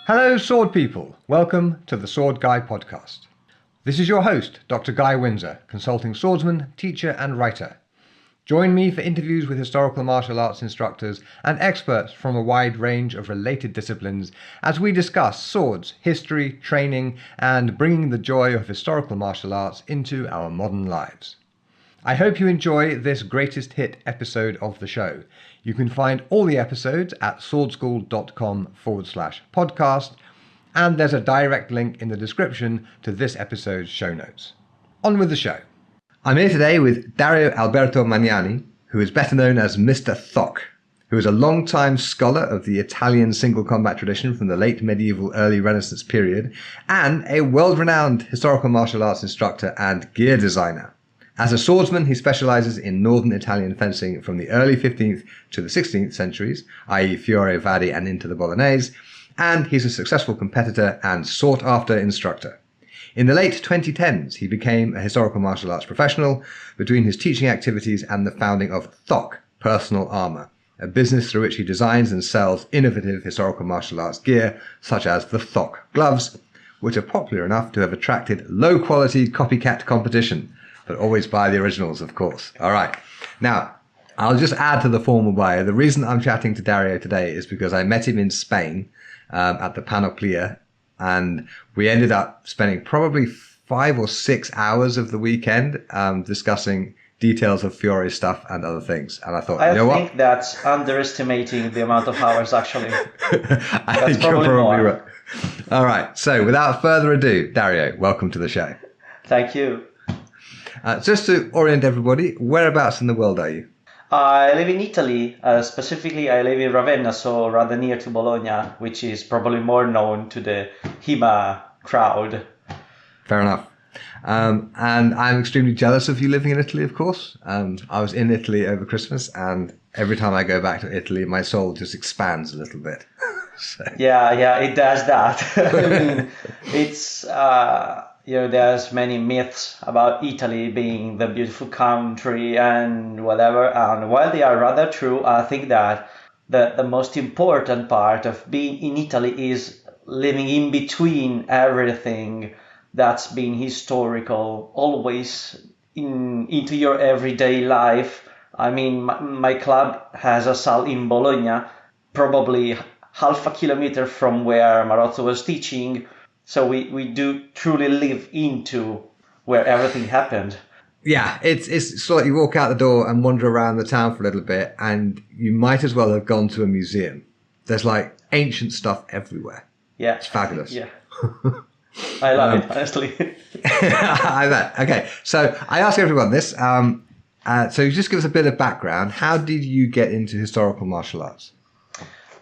Hello, sword people. Welcome to the Sword Guy podcast. This is your host, Dr. Guy Windsor, consulting swordsman, teacher, and writer. Join me for interviews with historical martial arts instructors and experts from a wide range of related disciplines as we discuss swords, history, training, and bringing the joy of historical martial arts into our modern lives. I hope you enjoy this greatest hit episode of the show. You can find all the episodes at swordschool.com/podcast, and there's a direct link in the description to this episode's show notes. On with the show. I'm here today with Dario Alberto Magnani, who is better known as Mr. Thokk, who is a long-time scholar of the Italian single combat tradition from the late medieval early Renaissance period, and a world-renowned historical martial arts instructor and gear designer. As a swordsman, he specialises in northern Italian fencing from the early 15th to the 16th centuries, i.e. Fiore, Vadi and into the Bolognese, and he's a successful competitor and sought-after instructor. In the late 2010s, he became a historical martial arts professional between his teaching activities and the founding of Thokk Personal Armor, a business through which he designs and sells innovative historical martial arts gear such as the Thokk gloves, which are popular enough to have attracted low-quality copycat competition. But always buy the originals, of course. All right. Now, I'll just add to the formal bio. The reason I'm chatting to Dario today is because I met him in Spain at the Panoplia, and we ended up spending probably 5 or 6 hours of the weekend discussing details of Fiore stuff and other things. And I thought, you know what? I think that's underestimating the amount of hours, actually. I think you're probably right. All right. So without further ado, Dario, welcome to the show. Thank you. Just to orient everybody, whereabouts in the world are you? I live in Italy. Specifically, I live in Ravenna, so rather near to Bologna, which is probably more known to the HEMA crowd. Fair enough. And I'm extremely jealous of you living in Italy, of course. I was in Italy over Christmas, and every time I go back to Italy, my soul just expands a little bit. So. Yeah, it does that. I mean, it's... there's many myths about Italy being the beautiful country and whatever. And while they are rather true, I think that the most important part of being in Italy is living in between everything that's been historical, always into your everyday life. I mean, my club has a sal in Bologna, probably half a kilometer from where Marozzo was teaching. So we do truly live into where everything happened. Yeah, it's sort of like you walk out the door and wander around the town for a little bit, and you might as well have gone to a museum. There's like ancient stuff everywhere. Yeah. It's fabulous. Yeah. I love it, honestly. I bet. Okay, so I ask everyone this. So just give us a bit of background. How did you get into historical martial arts?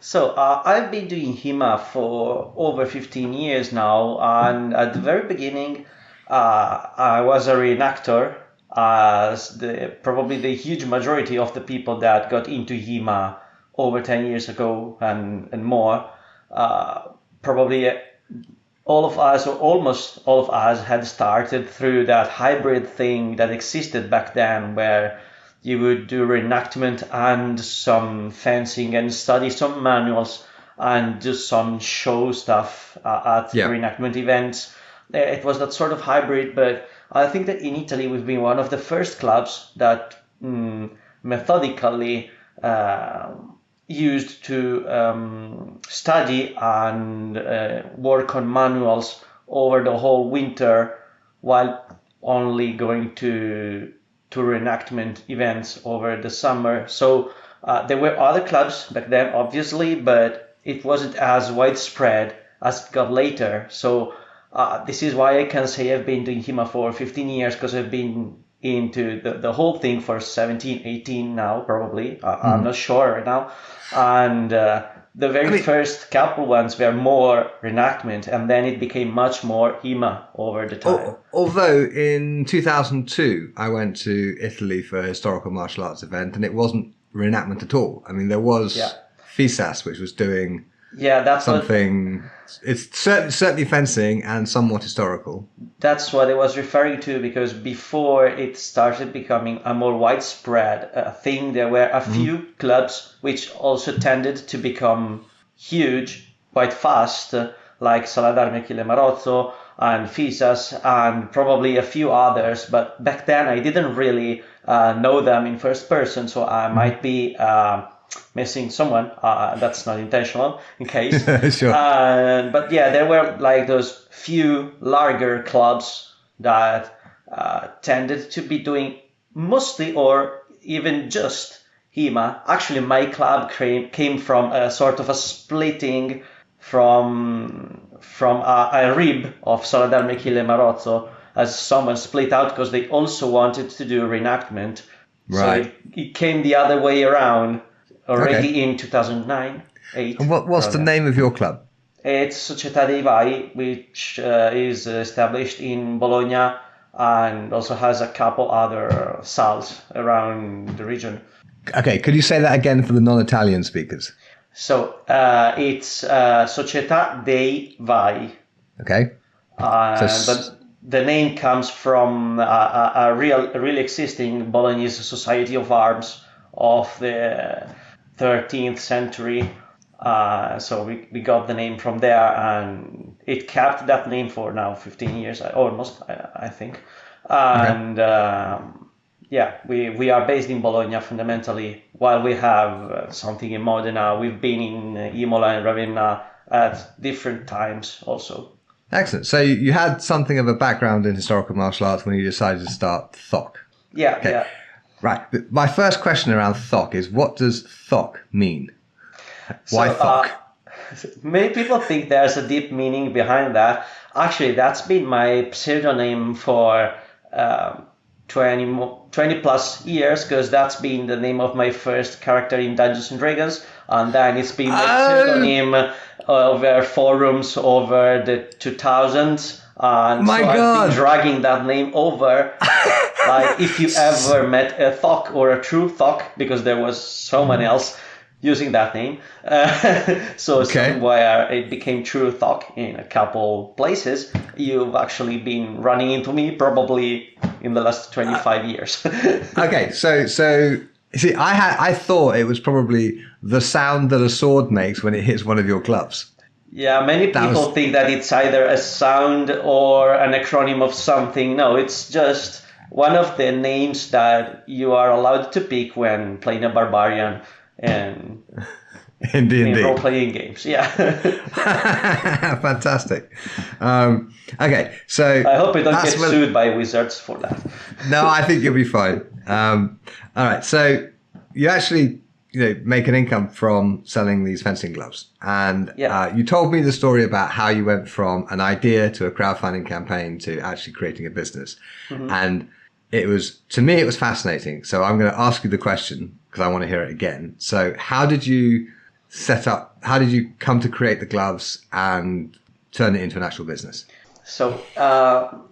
So I've been doing HEMA for over 15 years now, and at the very beginning, I was a reenactor, as probably the huge majority of the people that got into HEMA over 10 years ago and more. Probably all of us, or almost all of us, had started through that hybrid thing that existed back then, where you would do reenactment and some fencing and study some manuals and do some show stuff at reenactment events. It was that sort of hybrid, but I think that in Italy we've been one of the first clubs that methodically used to study and work on manuals over the whole winter while only going to reenactment events over the summer. So there were other clubs back then, obviously, but it wasn't as widespread as it got later. So this is why I can say I've been doing HEMA for 15 years, because I've been into the whole thing for 17, 18 now, probably. I'm not sure right now. And the very first couple ones were more reenactment, and then it became much more HEMA over the time. Although in 2002, I went to Italy for a historical martial arts event, and it wasn't reenactment at all. I mean, there was FISAS, which was doing that's something. It's certainly fencing and somewhat historical. That's what I was referring to, because before it started becoming a more widespread thing, there were a few clubs which also tended to become huge, quite fast, like Saladarmi Achille Marozzo and Fisas and probably a few others. But back then I didn't really know them in first person, so I might be missing someone. That's not intentional, in case. Sure. But yeah, there were like those few larger clubs that tended to be doing mostly or even just HEMA. Actually, my club came from a sort of a splitting from a rib of Saladarmi Achille Marozzo, as someone split out because they also wanted to do reenactment. Right. So it came the other way around already in 2009, 8. And what's the name of your club? It's Società dei Vai, which is established in Bologna and also has a couple other salts around the region. Okay, could you say that again for the non-Italian speakers? So it's Società dei Vai. Okay. But the name comes from a really existing Bolognese society of arms of the 13th century. So we got the name from there, and it kept that name for now 15 years, almost, I think. And yeah, we are based in Bologna fundamentally, while we have something in Modena. We've been in Imola and Ravenna at different times also. Excellent. So you had something of a background in historical martial arts when you decided to start Thokk. Yeah, okay. Yeah. Right. My first question around Thokk is, what does Thokk mean? Why Thokk? Many people think there's a deep meaning behind that. Actually, that's been my pseudonym for 20 plus years, because that's been the name of my first character in Dungeons and Dragons, and then it's been my pseudonym over forums over the 2000s, and I've been dragging that name over. Like, if you ever met a Thokk or a true Thokk, because there was someone else using that name, so where it became true Thokk in a couple places, you've actually been running into me probably in the last 25 years. Okay, so see, I thought it was probably the sound that a sword makes when it hits one of your gloves. Yeah, many people think that it's either a sound or an acronym of something. No, it's just one of the names that you are allowed to pick when playing a barbarian and in role-playing games. Yeah. Fantastic. Okay, so I hope I don't get sued by wizards for that. No, I think you'll be fine. All right, so you actually make an income from selling these fencing gloves, and you told me the story about how you went from an idea to a crowdfunding campaign to actually creating a business. And it was fascinating. So I'm going to ask you the question because I want to hear it again. So how did you come to create the gloves and turn it into an actual business? So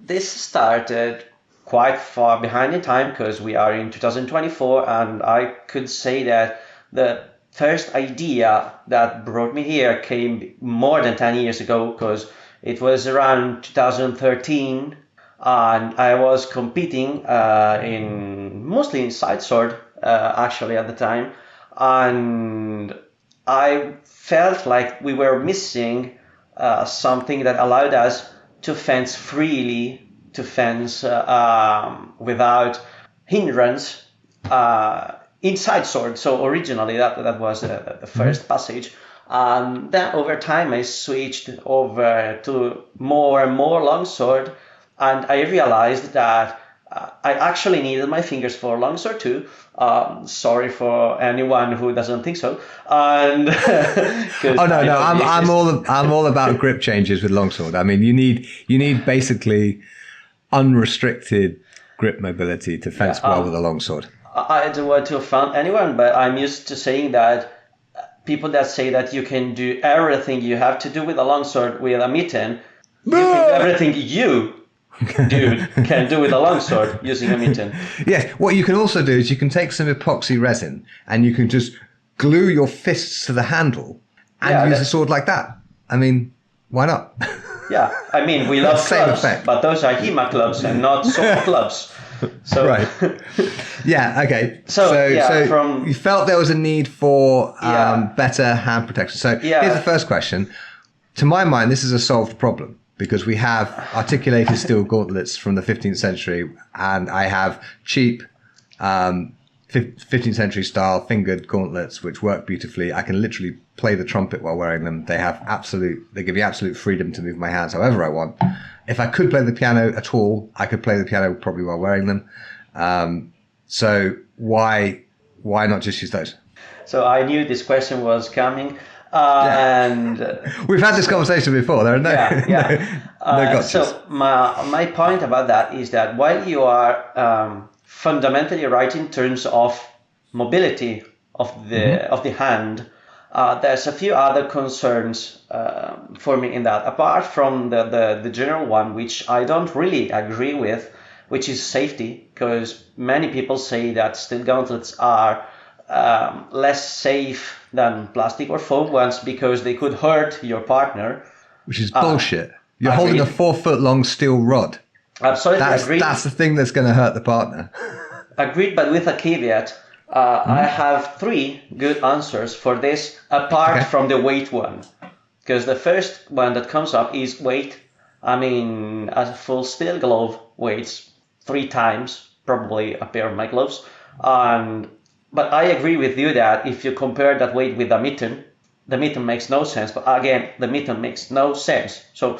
this started quite far behind in time, because we are in 2024, and I could say that the first idea that brought me here came more than 10 years ago, because it was around 2013, and I was competing mostly in side sword, actually at the time, and I felt like we were missing something that allowed us to fence freely, to fence without hindrance inside sword. So originally that was the first passage. Then over time I switched over to more and more longsword, and I realized that I actually needed my fingers for longsword too. Sorry for anyone who doesn't think so. And I'm all about grip changes with longsword. I mean, you need basically unrestricted grip mobility to fence well with a longsword. I don't want to offend anyone, but I'm used to saying that people that say that you can do everything you have to do with a longsword with a mitten, you can do everything you can do with a longsword using a mitten. Yes, what you can also do is you can take some epoxy resin and you can just glue your fists to the handle and use a sword like that. I mean, why not? Yeah, I mean, we love clubs, but those are HEMA clubs and not sword clubs. So right. Yeah. Okay. So you felt there was a need for better hand protection. So here's the first question: to my mind, this is a solved problem because we have articulated steel gauntlets from the 15th century, and I have cheap 15th century style fingered gauntlets which work beautifully. I can literally play the trumpet while wearing them. They give you absolute freedom to move my hands however I want. If I could play the piano at all, I could play the piano probably while wearing them. So why not just use those? So I knew this question was coming. And we've had this conversation before. There are no gotchas. So my point about that is that while you are fundamentally right in terms of mobility of the hand, there's a few other concerns for me in that, apart from the general one, which I don't really agree with, which is safety, because many people say that steel gauntlets are less safe than plastic or foam ones because they could hurt your partner. Which is bullshit. You're holding a 4-foot-long steel rod. Absolutely agreed. That's the thing that's going to hurt the partner. Agreed, but with a caveat. I have 3 good answers for this, apart from the weight one. Because the first one that comes up is weight. I mean, a full steel glove weighs 3 times, probably a pair of my gloves. But I agree with you that if you compare that weight with the mitten makes no sense. But again, the mitten makes no sense. So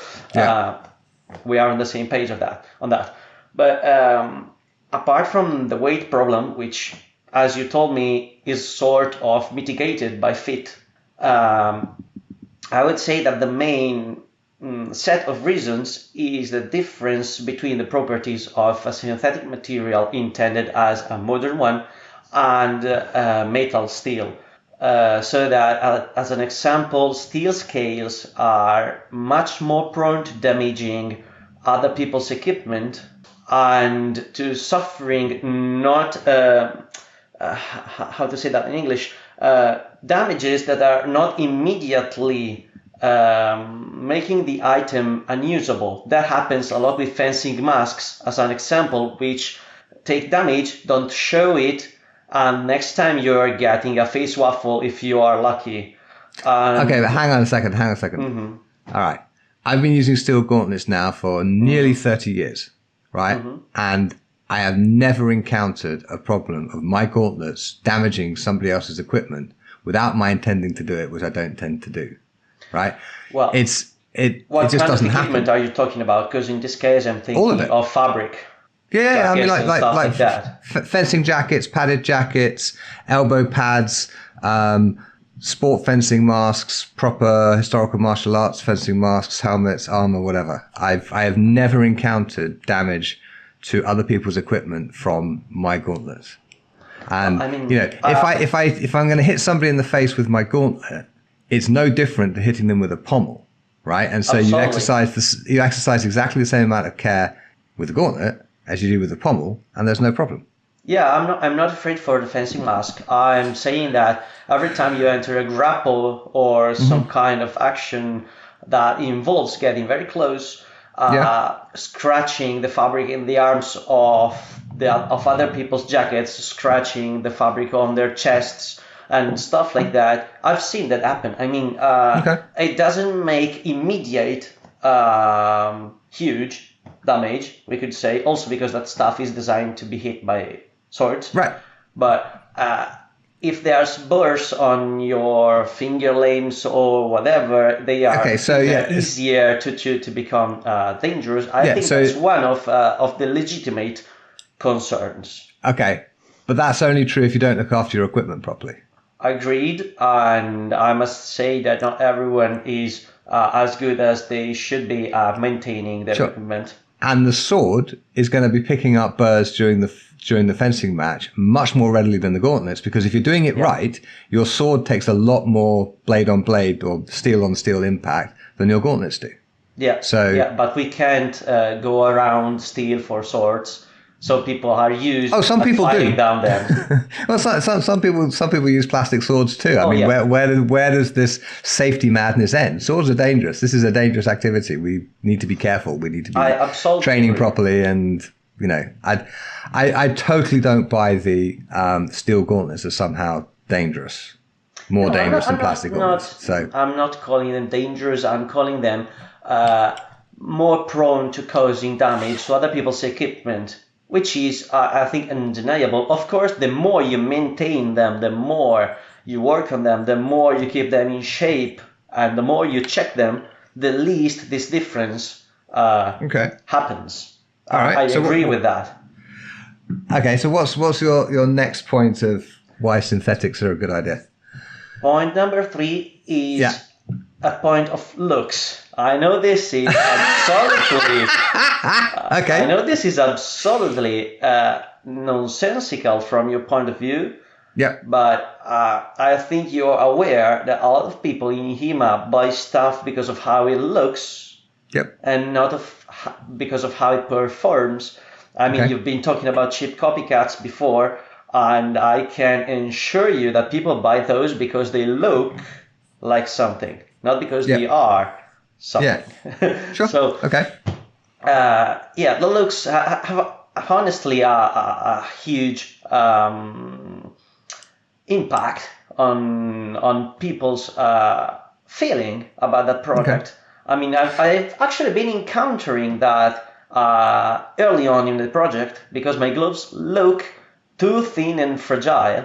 we are on the same page on that. But apart from the weight problem, which, as you told me, is sort of mitigated by fit, I would say that the main set of reasons is the difference between the properties of a synthetic material intended as a modern one and metal steel. So that, as an example, steel scales are much more prone to damaging other people's equipment and to suffering not, how to say that in English, damages that are not immediately making the item unusable. That happens a lot with fencing masks, as an example, which take damage, don't show it, and next time you're getting a face waffle if you are lucky. Okay, but hang on a second. Mm-hmm. All right. I've been using steel gauntlets now for nearly 30 years, right? Mm-hmm. And I have never encountered a problem of my gauntlets damaging somebody else's equipment without my intending to do it, which I don't tend to do, right? Well, it just doesn't happen. What kind of equipment are you talking about? Because in this case, I'm thinking of fabric. Yeah, I mean, like that. Fencing jackets, padded jackets, elbow pads, sport fencing masks, proper historical martial arts fencing masks, helmets, armor, whatever. I have never encountered damage to other people's equipment from my gauntlets. And I mean, if I'm going to hit somebody in the face with my gauntlet, it's no different to hitting them with a pommel, right? And so you exercise exactly the same amount of care with the gauntlet as you do with the pommel, and there's no problem. Yeah, I'm not afraid for the fencing mask. I'm saying that every time you enter a grapple or some kind of action that involves getting very close, scratching the fabric in the arms of other people's jackets, scratching the fabric on their chests and stuff like that, I've seen that happen. I mean, it doesn't make immediate huge damage, we could say, also because that stuff is designed to be hit by swords. Right. But if there's burrs on your finger limbs or whatever, they are easier to become dangerous. I think that's one of the legitimate concerns. Okay, but that's only true if you don't look after your equipment properly. Agreed, and I must say that not everyone is as good as they should be at maintaining their equipment. And the sword is going to be picking up burrs during the fencing match much more readily than the gauntlets, because if you're doing it right, your sword takes a lot more blade on blade or steel on steel impact than your gauntlets do. Yeah. But we can't go around steel for swords. So people are used. Some people do down them. Well, some people use plastic swords too. I mean, where does this safety madness end? Swords are dangerous. This is a dangerous activity. We need to be careful. We need to be training properly. And I totally don't buy the steel gauntlets are somehow dangerous. more dangerous than plastic gauntlets. So I'm not calling them dangerous. I'm calling them more prone to causing damage to other people's equipment, which is, I think, undeniable. Of course, the more you maintain them, the more you work on them, the more you keep them in shape, and the more you check them, the least this difference happens. All right. I agree with that. Okay, so what's your next point of why synthetics are a good idea? Point number 3 is a point of looks. I know this is absolutely okay. I know this is absolutely nonsensical from your point of view. Yeah. But I think you're aware that a lot of people in HEMA buy stuff because of how it looks. Yep. And not because of how it performs. I mean, you've been talking about cheap copycats before, and I can assure you that people buy those because they look like something, not because they are something. Yeah. Sure. So, the looks have honestly a huge impact on people's feeling about that product. Okay. I mean, I've actually been encountering that early on in the project because my gloves look too thin and fragile.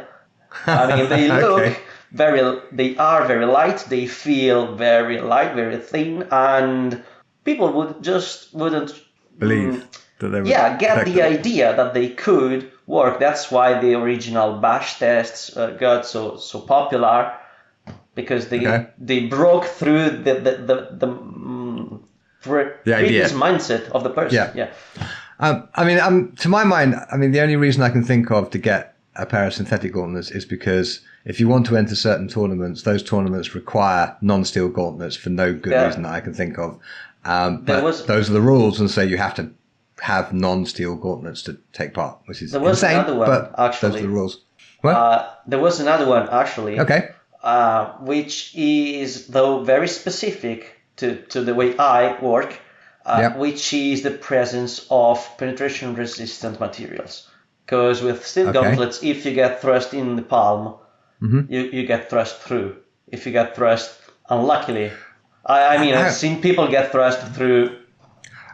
I mean, they look they are very light, they feel very light, very thin, and people wouldn't believe that they would get the idea that they could work. That's why the original bash tests got so popular, because they broke through the previous mindset of the person. Yeah. I mean, to my mind, the only reason I can think of to get a pair of synthetic gauntlets is because if you want to enter certain tournaments, those tournaments require non-steel gauntlets for no good reason that I can think of. But those are the rules, and so you have to have non-steel gauntlets to take part, which is insane. Another one, but actually. Those are the rules. What? There was another one, actually. Okay. Which is, though, very specific to the way I work, which is the presence of penetration-resistant materials. Because with steel gauntlets, if you get thrust in the palm, you get thrust through. If you get thrust, unluckily, I've seen people get thrust through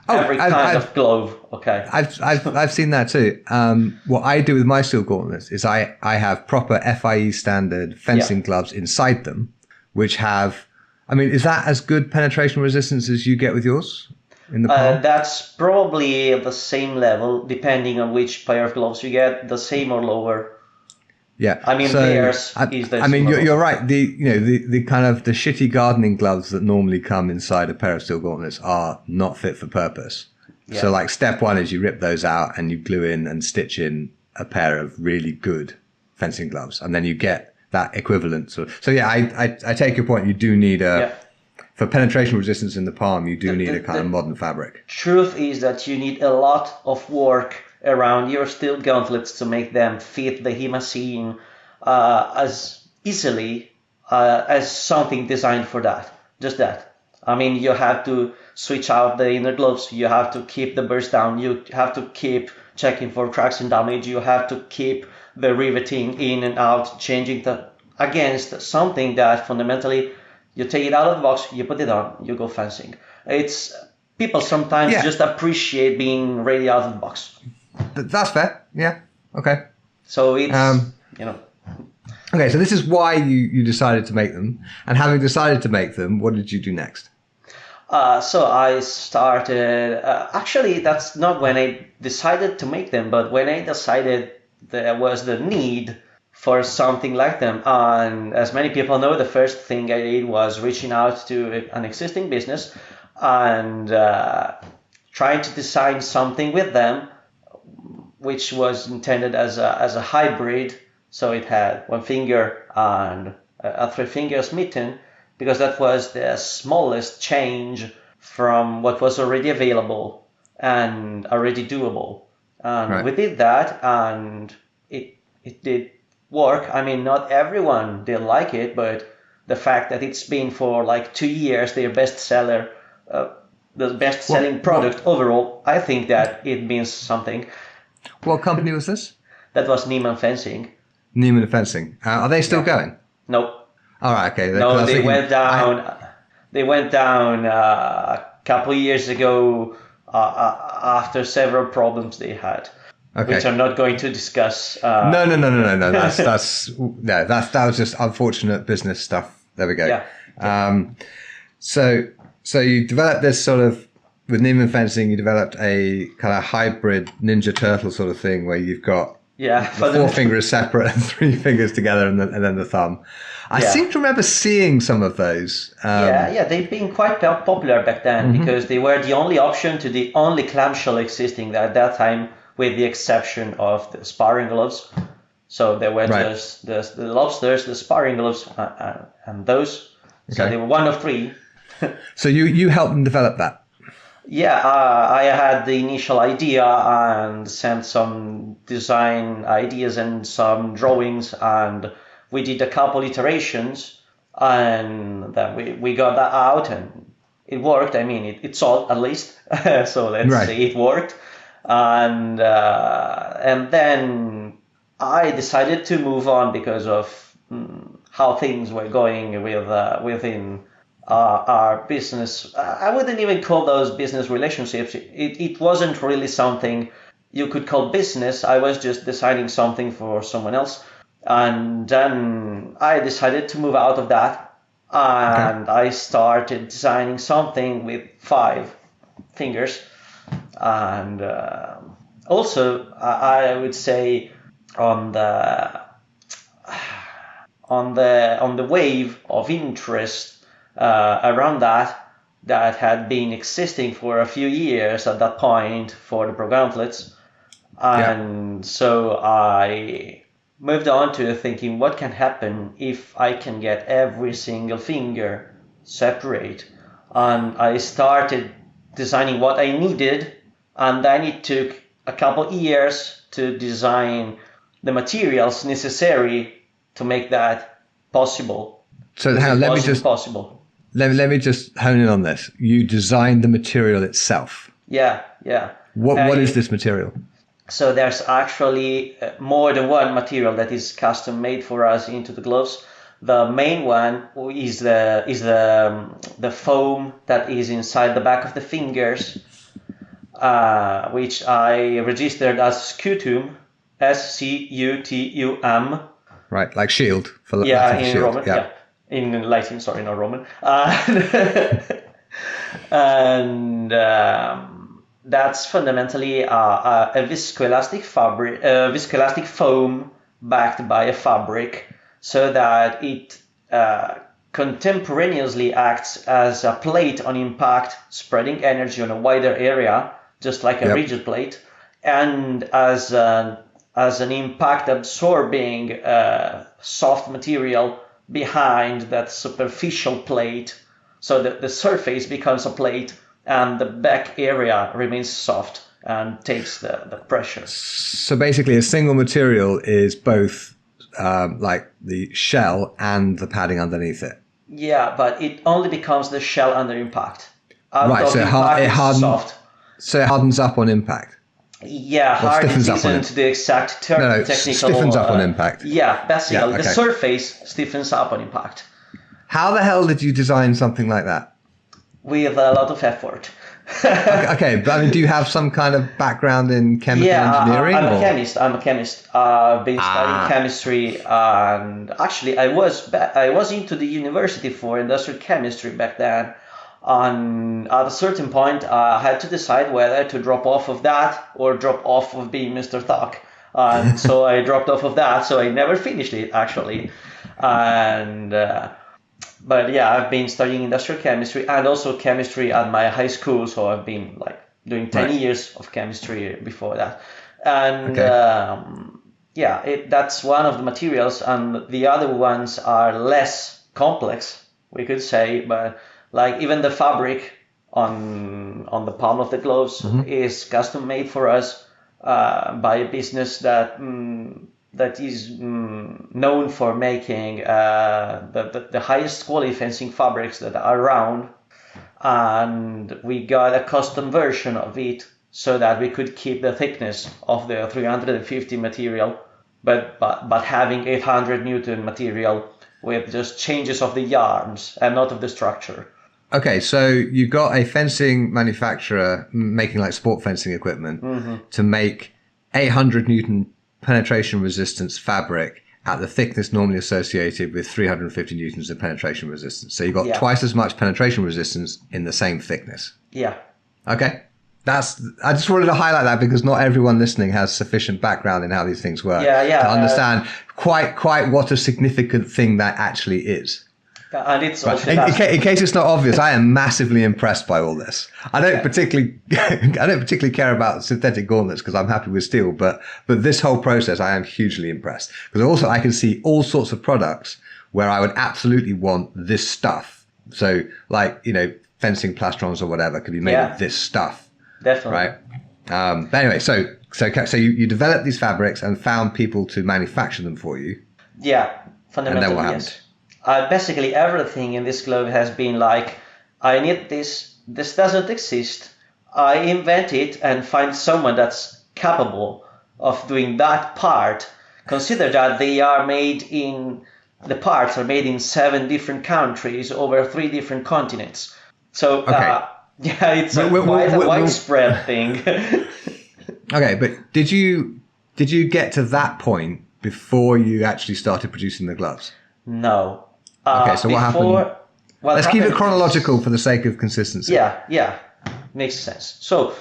every kind of glove. Okay, I've seen that too. What I do with my steel gauntlets is I have proper FIE standard fencing gloves inside them, which have. Is that as good penetration resistance as you get with yours in the palm? That's probably the same level, depending on which pair of gloves you get, the same or lower. Yeah, theirs is the. You're right. The kind of the shitty gardening gloves that normally come inside a pair of steel gauntlets are not fit for purpose. Yeah. So, like, step one is you rip those out and you glue in and stitch in a pair of really good fencing gloves, and then you get that equivalent. So I take your point. You do need for penetration resistance in the palm. You do need a kind of modern fabric. Truth is that you need a lot of work around your steel gauntlets to make them fit the HEMA scene as easily as something designed for that. Just that. You have to switch out the inner gloves. You have to keep the burst down. You have to keep checking for cracks and damage. You have to keep the riveting in and out, changing against something that fundamentally you take it out of the box, you put it on, you go fencing. It's people sometimes just appreciate being ready out of the box. That's fair. Yeah. Okay. So it's Okay, so this is why you decided to make them, and having decided to make them, what did you do next? So I started. Actually, that's not when I decided to make them, but when I decided there was the need for something like them. And as many people know, the first thing I did was reaching out to an existing business and trying to design something with them, which was intended as a hybrid. So it had one finger and a 3 fingers mitten, because that was the smallest change from what was already available and already doable. And we did that, and it did work. Not everyone did like it, but the fact that it's been for like 2 years their best seller, the best selling product overall, I think that it means something. What company was this? That was Neiman Fencing. Neiman Fencing. Are they still going? No. All right, okay. No, they went down. They went down a couple of years ago after several problems they had, which I'm not going to discuss. No. That was just unfortunate business stuff. There we go. Yeah. So you developed this sort of, with Neiman fencing, you developed a kind of hybrid Ninja Turtle sort of thing where you've got the forefinger is separate and 3 fingers together, and then the thumb. I seem to remember seeing some of those. They've been quite popular back then because they were the only option to the only clamshell existing at that time, with the exception of the sparring gloves. So there were just the lobsters, the sparring gloves, and those. Okay. So they were one of 3. So you helped them develop that? Yeah, I had the initial idea and sent some design ideas and some drawings, and we did a couple iterations, and then we got that out, and it worked. I mean, it sold at least, so let's say it worked. And then I decided to move on because of how things were going within our business. I wouldn't even call those business relationships. It wasn't really something you could call business. I was just designing something for someone else. And then I decided to move out of that. And I started designing something with 5 fingers. And also, I would say on the wave of interest around that had been existing for a few years at that point for the pro gauntlets, and so I moved on to thinking, what can happen if I can get every single finger separate? And I started designing what I needed, and then it took a couple years to design the materials necessary to make that possible. So let me just hone in on this. You designed the material itself. Yeah. What is this material? So there's actually more than one material that is custom made for us into the gloves. The main one is the foam that is inside the back of the fingers, which I registered as scutum, SCUTUM. Right, like shield for Latin in shield. Roman. Yeah. In Latin, sorry, not Roman. And that's fundamentally a viscoelastic fabric, viscoelastic foam backed by a fabric, so that it contemporaneously acts as a plate on impact, spreading energy on a wider area, just like a rigid plate, and as an impact absorbing soft material behind that superficial plate, so that the surface becomes a plate and the back area remains soft and takes the pressure. So basically a single material is both like the shell and the padding underneath it. Yeah, but it only becomes the shell under impact. So it hardens up on impact. Yeah, hardens isn't the exact technical. Stiffens up on impact. Yeah, basically the surface stiffens up on impact. How the hell did you design something like that? With a lot of effort. Okay, but I mean, do you have some kind of background in chemical engineering? I'm a chemist. I've been studying chemistry, and actually, I was into the university for industrial chemistry back then. And at a certain point, I had to decide whether to drop off of that or drop off of being Mr. Thokk. And so I dropped off of that, so I never finished it, actually. And but yeah, I've been studying industrial chemistry and also chemistry at my high school, so I've been like doing 10 years of chemistry before that. And that's one of the materials, and the other ones are less complex, we could say, but like even the fabric on the palm of the gloves is custom made for us by a business that is known for making the highest quality fencing fabrics that are around, and we got a custom version of it so that we could keep the thickness of the 350 material, but having 800 Newton material with just changes of the arms and not of the structure. Okay, so you got a fencing manufacturer making like sport fencing equipment to make 800 Newton penetration resistance fabric at the thickness normally associated with 350 Newtons of penetration resistance. So you got twice as much penetration resistance in the same thickness. Yeah. Okay. I just wanted to highlight that because not everyone listening has sufficient background in how these things work to understand quite what a significant thing that actually is. And it's also in case it's not obvious, I am massively impressed by all this. I don't particularly care about synthetic gauntlets because I'm happy with steel, but this whole process I am hugely impressed because also I can see all sorts of products where I would absolutely want this stuff. So like, you know, fencing plastrons or whatever could be made of this stuff. Definitely. Right. But anyway, so you developed these fabrics and found people to manufacture them for you. Yeah, fundamentally, and then what yes. Basically, everything in this glove has been like, I need this. This doesn't exist. I invent it and find someone that's capable of doing that part. Consider that the parts are made in 7 different countries over 3 different continents. So, it's quite a widespread thing. Okay, but did you get to that point before you actually started producing the gloves? No. Okay, so what happened? Let's keep it chronological for the sake of consistency. Yeah, makes sense. So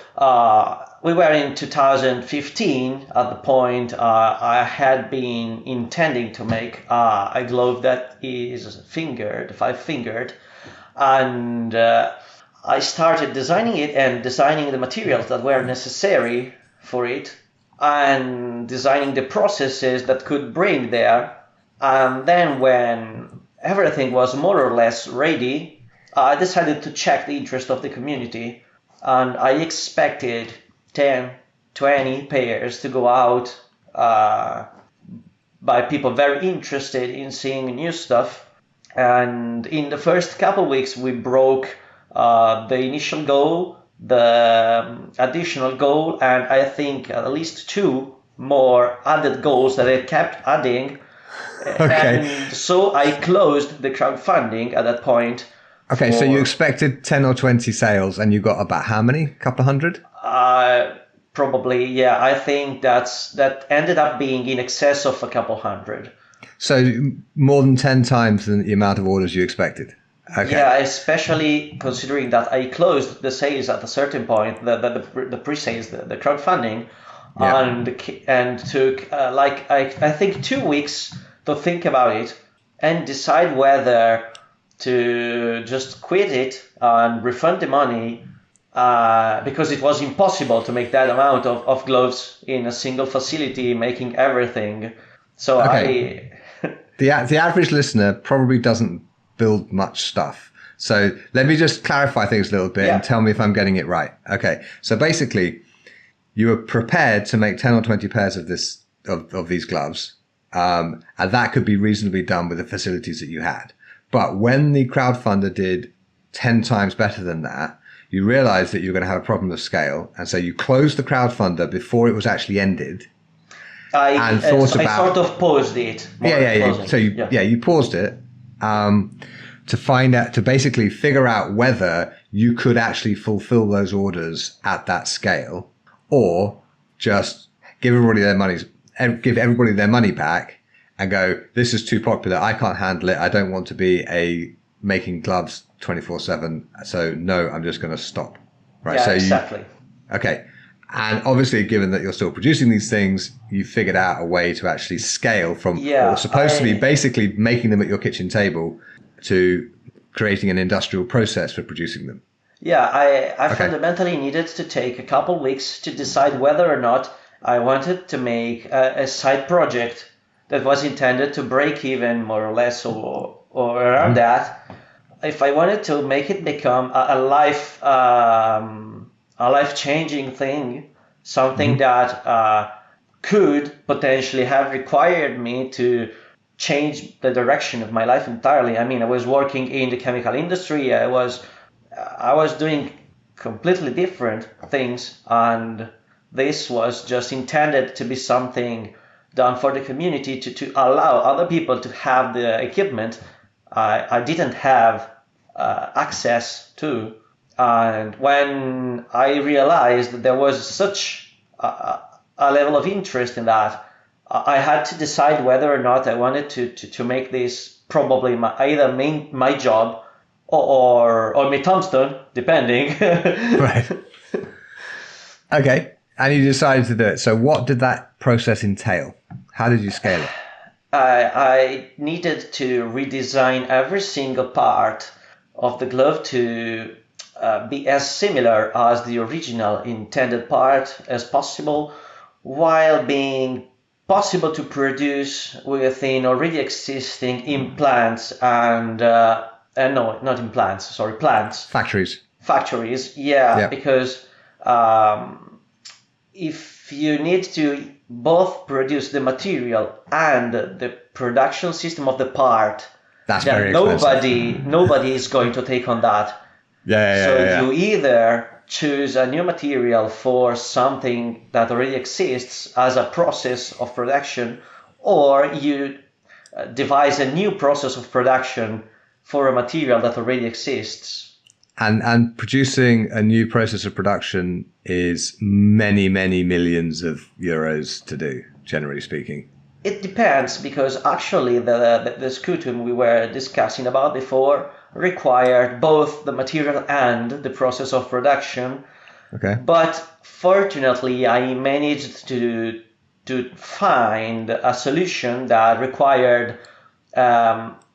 we were in 2015 at the point I had been intending to make a glove that is 5-fingered, and I started designing it and designing the materials that were necessary for it and designing the processes that could bring there. And then when everything was more or less ready, I decided to check the interest of the community, and I expected 10, 20 pairs to go out by people very interested in seeing new stuff. And in the first couple of weeks, we broke the initial goal, the additional goal, and I think at least 2 more added goals that I kept adding. Okay. And so I closed the crowdfunding at that point. Okay, so you expected 10 or 20 sales and you got about how many? A couple of hundred? Probably, yeah. I think that ended up being in excess of a couple hundred. So more than 10 times the amount of orders you expected? Okay. Yeah, especially considering that I closed the sales at a certain point, the pre-sales, the crowdfunding, and took I think 2 weeks to think about it and decide whether to just quit it and refund the money because it was impossible to make that amount of gloves in a single facility making everything. So the average listener probably doesn't build much stuff. So let me just clarify things a little bit and tell me if I'm getting it right. Okay. So basically you were prepared to make 10 or 20 pairs of these gloves. And that could be reasonably done with the facilities that you had. But when the crowdfunder did 10 times better than that, you realized that you were going to have a problem of scale. And so you closed the crowdfunder before it was actually ended. I sort of paused it. So you paused it to basically figure out whether you could actually fulfill those orders at that scale or just give everybody their money back and go, this is too popular. I can't handle it. I don't want to be making gloves 24/7. So no, I'm just going to stop. Right. Yeah, so exactly. Okay. And obviously, given that you're still producing these things, you figured out a way to actually scale from what was supposed to be basically making them at your kitchen table to creating an industrial process for producing them. Yeah, I fundamentally needed to take a couple weeks to decide whether or not I wanted to make a side project that was intended to break even more or less or around that. If I wanted to make it become a life-changing thing, something that could potentially have required me to change the direction of my life entirely. I mean, I was working in the chemical industry. I was doing completely different things, and this was just intended to be something done for the community to allow other people to have the equipment I didn't have access to. And when I realized that there was such a level of interest in that, I had to decide whether or not I wanted to make this probably either my job or my tombstone, depending. Right. Okay. And you decided to do it. So what did that process entail? How did you scale it? I needed to redesign every single part of the glove to be as similar as the original intended part as possible, while being possible to produce within already existing implants and no, not implants, sorry, plants. Factories, yeah. Because if you need to both produce the material and the production system of the part, that's very expensive. Nobody is going to take on that. You either choose a new material for something that already exists as a process of production, or you devise a new process of production for a material that already exists. And producing a new process of production is many, many millions of euros to do, generally speaking. It depends, because actually the scutum we were discussing about before required both the material and the process of production. Okay. But fortunately, I managed to find a solution that required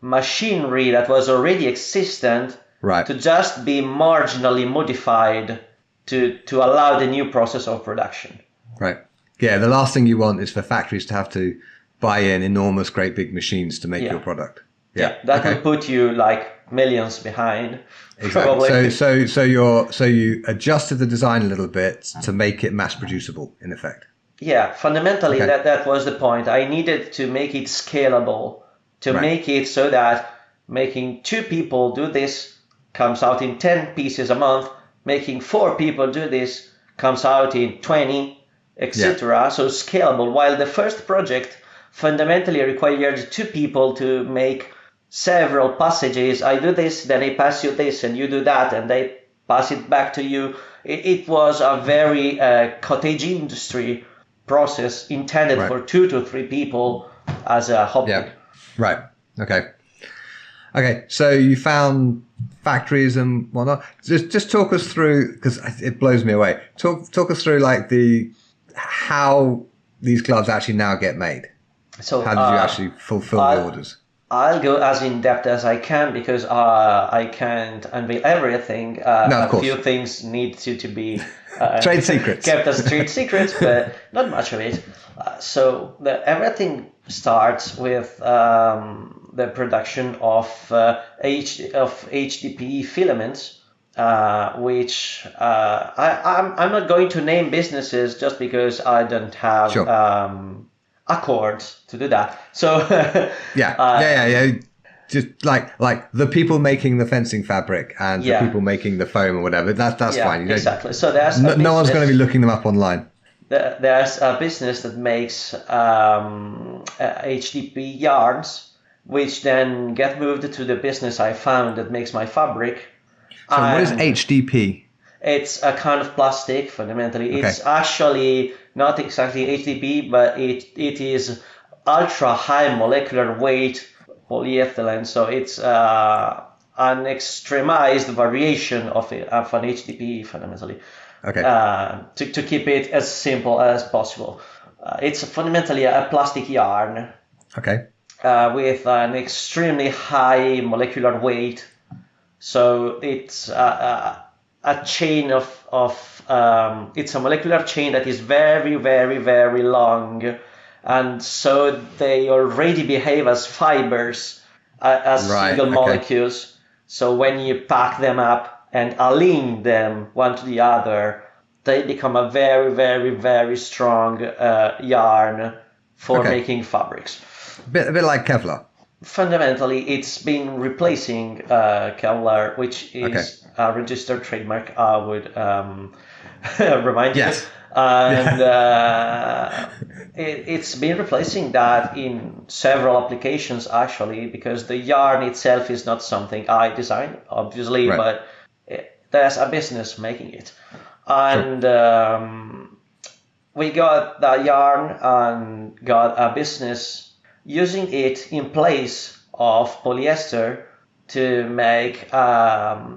machinery that was already existent, right, to just be marginally modified to allow the new process of production. Right. Yeah, the last thing you want is for factories to have to buy in enormous, great big machines to make your product. Yeah, that would put you like millions behind. Exactly. Probably. So you adjusted the design a little bit to make it mass producible, in effect. Yeah, fundamentally that was the point. I needed to make it scalable, to make it so that making 2 people do this comes out in 10 pieces a month, making 4 people do this comes out in 20, etc. So scalable, while the first project fundamentally required 2 people to make several passages. I do this, then I pass you this, and you do that, and I pass it back to you. It was a very cottage industry process intended for 2 to 3 people as a hobby. Yeah. Right. Okay. So you found factories and whatnot. Just talk us through, because it blows me away. Talk us through like how these gloves actually now get made. So how did you actually fulfill the orders? I'll go as in depth as I can, because I can't unveil everything. Of course. A few things need to be trade secrets, kept as trade secrets, but not much of it. So everything starts with the production of HDPE filaments, which I'm not going to name businesses just because I don't have accords to do that. So just like the people making the fencing fabric and the people making the foam or whatever. That's fine. Exactly. So there's no one's going to be looking them up online. There's a business that makes HDP yarns, which then get moved to the business I found that makes my fabric. So what is HDP? It's a kind of plastic, fundamentally. It's actually not exactly HDP, but it is ultra high molecular weight polyethylene. So it's an extremized variation of an HDP, fundamentally. To keep it as simple as possible. It's fundamentally a plastic yarn. With an extremely high molecular weight. So it's a chain it's a molecular chain that is very, very, very long. And so they already behave as fibers, as single molecules. So when you pack them up and align them one to the other, they become a very, very, very strong yarn for making fabrics. A bit like Kevlar. Fundamentally, it's been replacing Kevlar, which is a registered trademark, I would remind you. And it's been replacing that in several applications actually, because the yarn itself is not something I designed, obviously, Right. but there's a business making it. And we got the yarn and got a business using it in place of polyester to make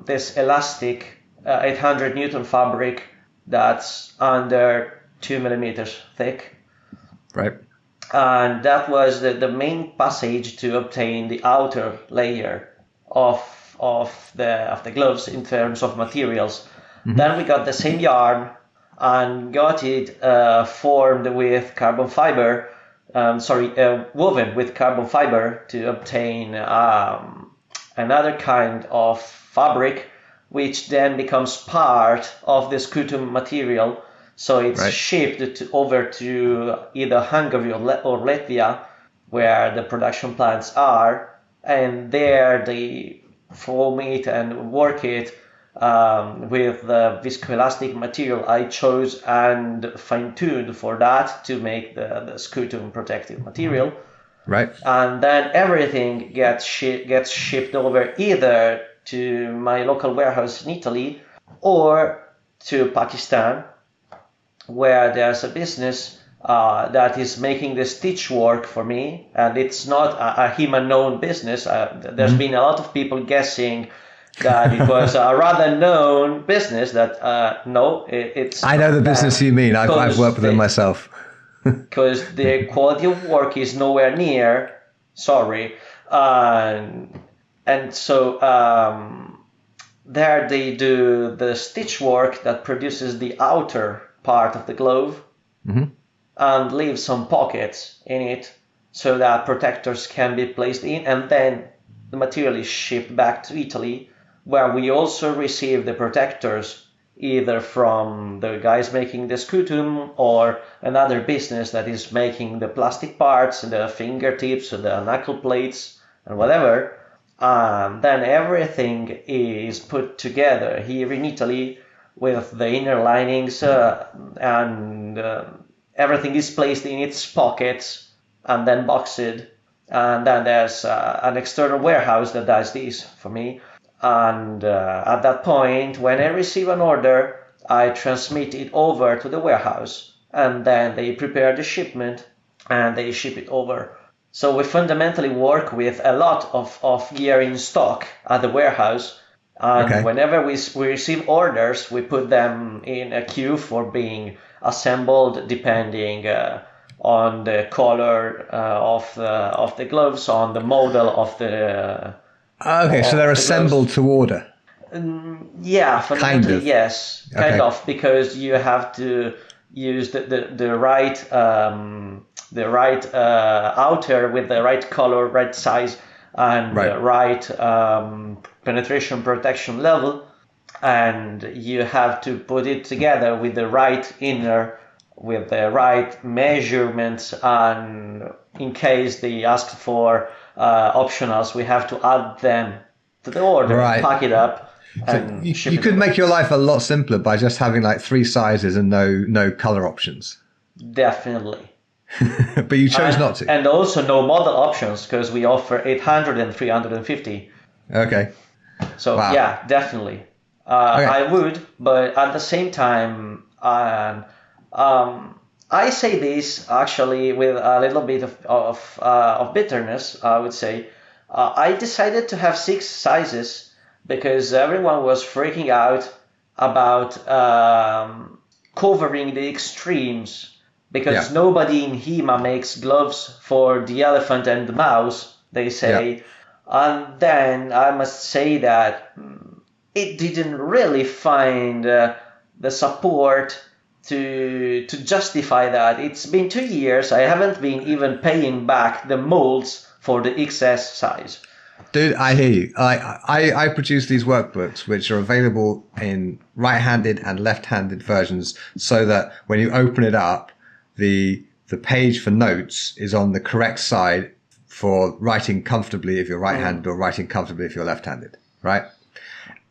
this elastic 800 Newton fabric that's under 2 millimeters thick. Right. And that was the main passage to obtain the outer layer of the gloves in terms of materials. Then we got the same yarn and got it formed with carbon fiber, woven with carbon fiber to obtain another kind of fabric, which then becomes part of the scutum material. So it's shipped over to either Hungary or Latvia, where the production plants are, and there they foam it and work it with the viscoelastic material I chose and fine-tuned for that to make the scutum protective material. Right. And then everything gets shipped over either to my local warehouse in Italy or to Pakistan, where there's a business that is making the stitch work for me, and it's not a HEMA-known business. There's been a lot of people guessing that it was a rather known business. That no, it's. I know the business you mean. I've worked with them myself. Because the quality of work is nowhere near. Sorry, and so there they do the stitch work that produces the outer part of the glove and leave some pockets in it so that protectors can be placed in, and then the material is shipped back to Italy, where we also receive the protectors either from the guys making the scutum or another business that is making the plastic parts, the fingertips, the knuckle plates and whatever. Then everything is put together here in Italy with the inner linings and everything is placed in its pockets and then boxed. And then there's an external warehouse that does this for me. And at that point, when I receive an order, I transmit it over to the warehouse, and then they prepare the shipment and they ship it over. So we fundamentally work with a lot of gear in stock at the warehouse. And whenever we receive orders, we put them in a queue for being assembled depending on the color of the gloves, on the model of the... so they're assembled to order. Yeah, fundamentally, Kind of. yes, kind of, because you have to use the right outer with the right color, right size, and the right penetration protection level, and you have to put it together with the right inner, with the right measurements, and in case they ask for optionals, we have to add them to the order, pack it up. So you could make your life a lot simpler by just having like 3 sizes and no color options. Definitely. But you chose not to. And also no model options, because we offer 800 and 350. Okay. So yeah, definitely. I would, but at the same time, I say this actually with a little bit of bitterness, I would say. I decided to have 6 sizes because everyone was freaking out about covering the extremes, because nobody in HEMA makes gloves for the elephant and the mouse, they say. Yeah. And then I must say that it didn't really find the support to justify that. It's been 2 years. I haven't been even paying back the molds for the XS size. Dude, I hear you. I produce these workbooks which are available in right-handed and left-handed versions, so that when you open it up, the page for notes is on the correct side for writing comfortably if you're right-handed or writing comfortably if you're left-handed, right?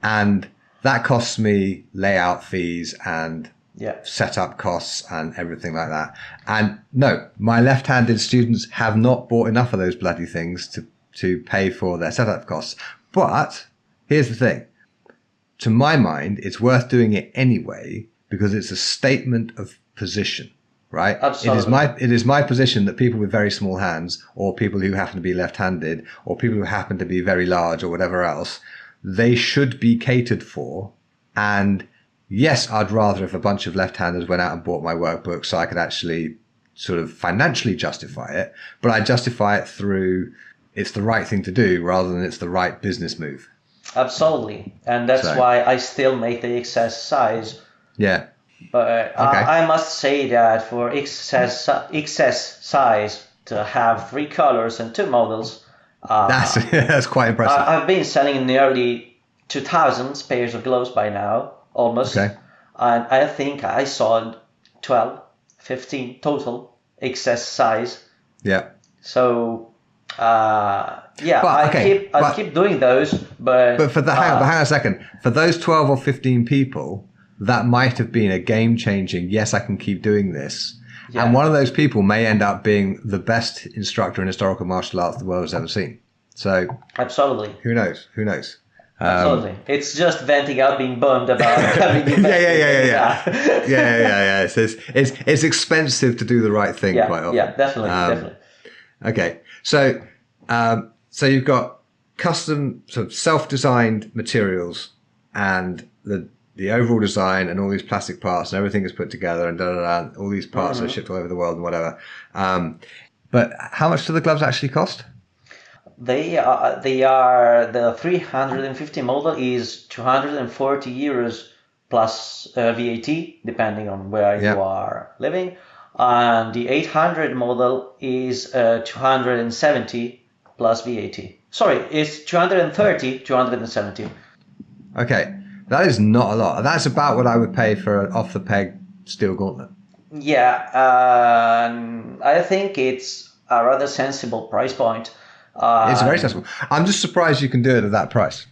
And that costs me layout fees and setup costs and everything like that. And no, my left-handed students have not bought enough of those bloody things to pay for their setup costs. But here's the thing. To my mind, it's worth doing it anyway because it's a statement of position, right? Absolutely. It is my position that people with very small hands, or people who happen to be left-handed, or people who happen to be very large or whatever else, they should be catered for. And yes, I'd rather if a bunch of left-handers went out and bought my workbook so I could actually sort of financially justify it, but I justify it through it's the right thing to do rather than it's the right business move. Absolutely. And that's why I still make the XS size. Yeah. But I must say that for XS size to have 3 colors and 2 models, that's quite impressive. I've been selling nearly 2,000 pairs of gloves by now, almost. Okay. And I think I sold 12, 15 total XS size. Yeah. So, I keep doing those. But for hang on a second. For those 12 or 15 people, that might have been a game-changing, yes, I can keep doing this. Yeah. And one of those people may end up being the best instructor in historical martial arts the world has ever seen. So absolutely. Who knows? Absolutely. It's just venting out being bummed about having yeah. It's expensive to do the right thing quite often. Yeah, definitely. Okay. So you've got custom, sort of self-designed materials and the overall design and all these plastic parts and everything is put together and all these parts are shipped all over the world and whatever. But how much do the gloves actually cost? They are the 350 model is 240 euros plus VAT, depending on where you are living. And the 800 model is 270 plus VAT. Sorry, it's 270. Okay. That is not a lot. That's about what I would pay for an off-the-peg steel gauntlet. Yeah, I think it's a rather sensible price point. It's very sensible. I'm just surprised you can do it at that price,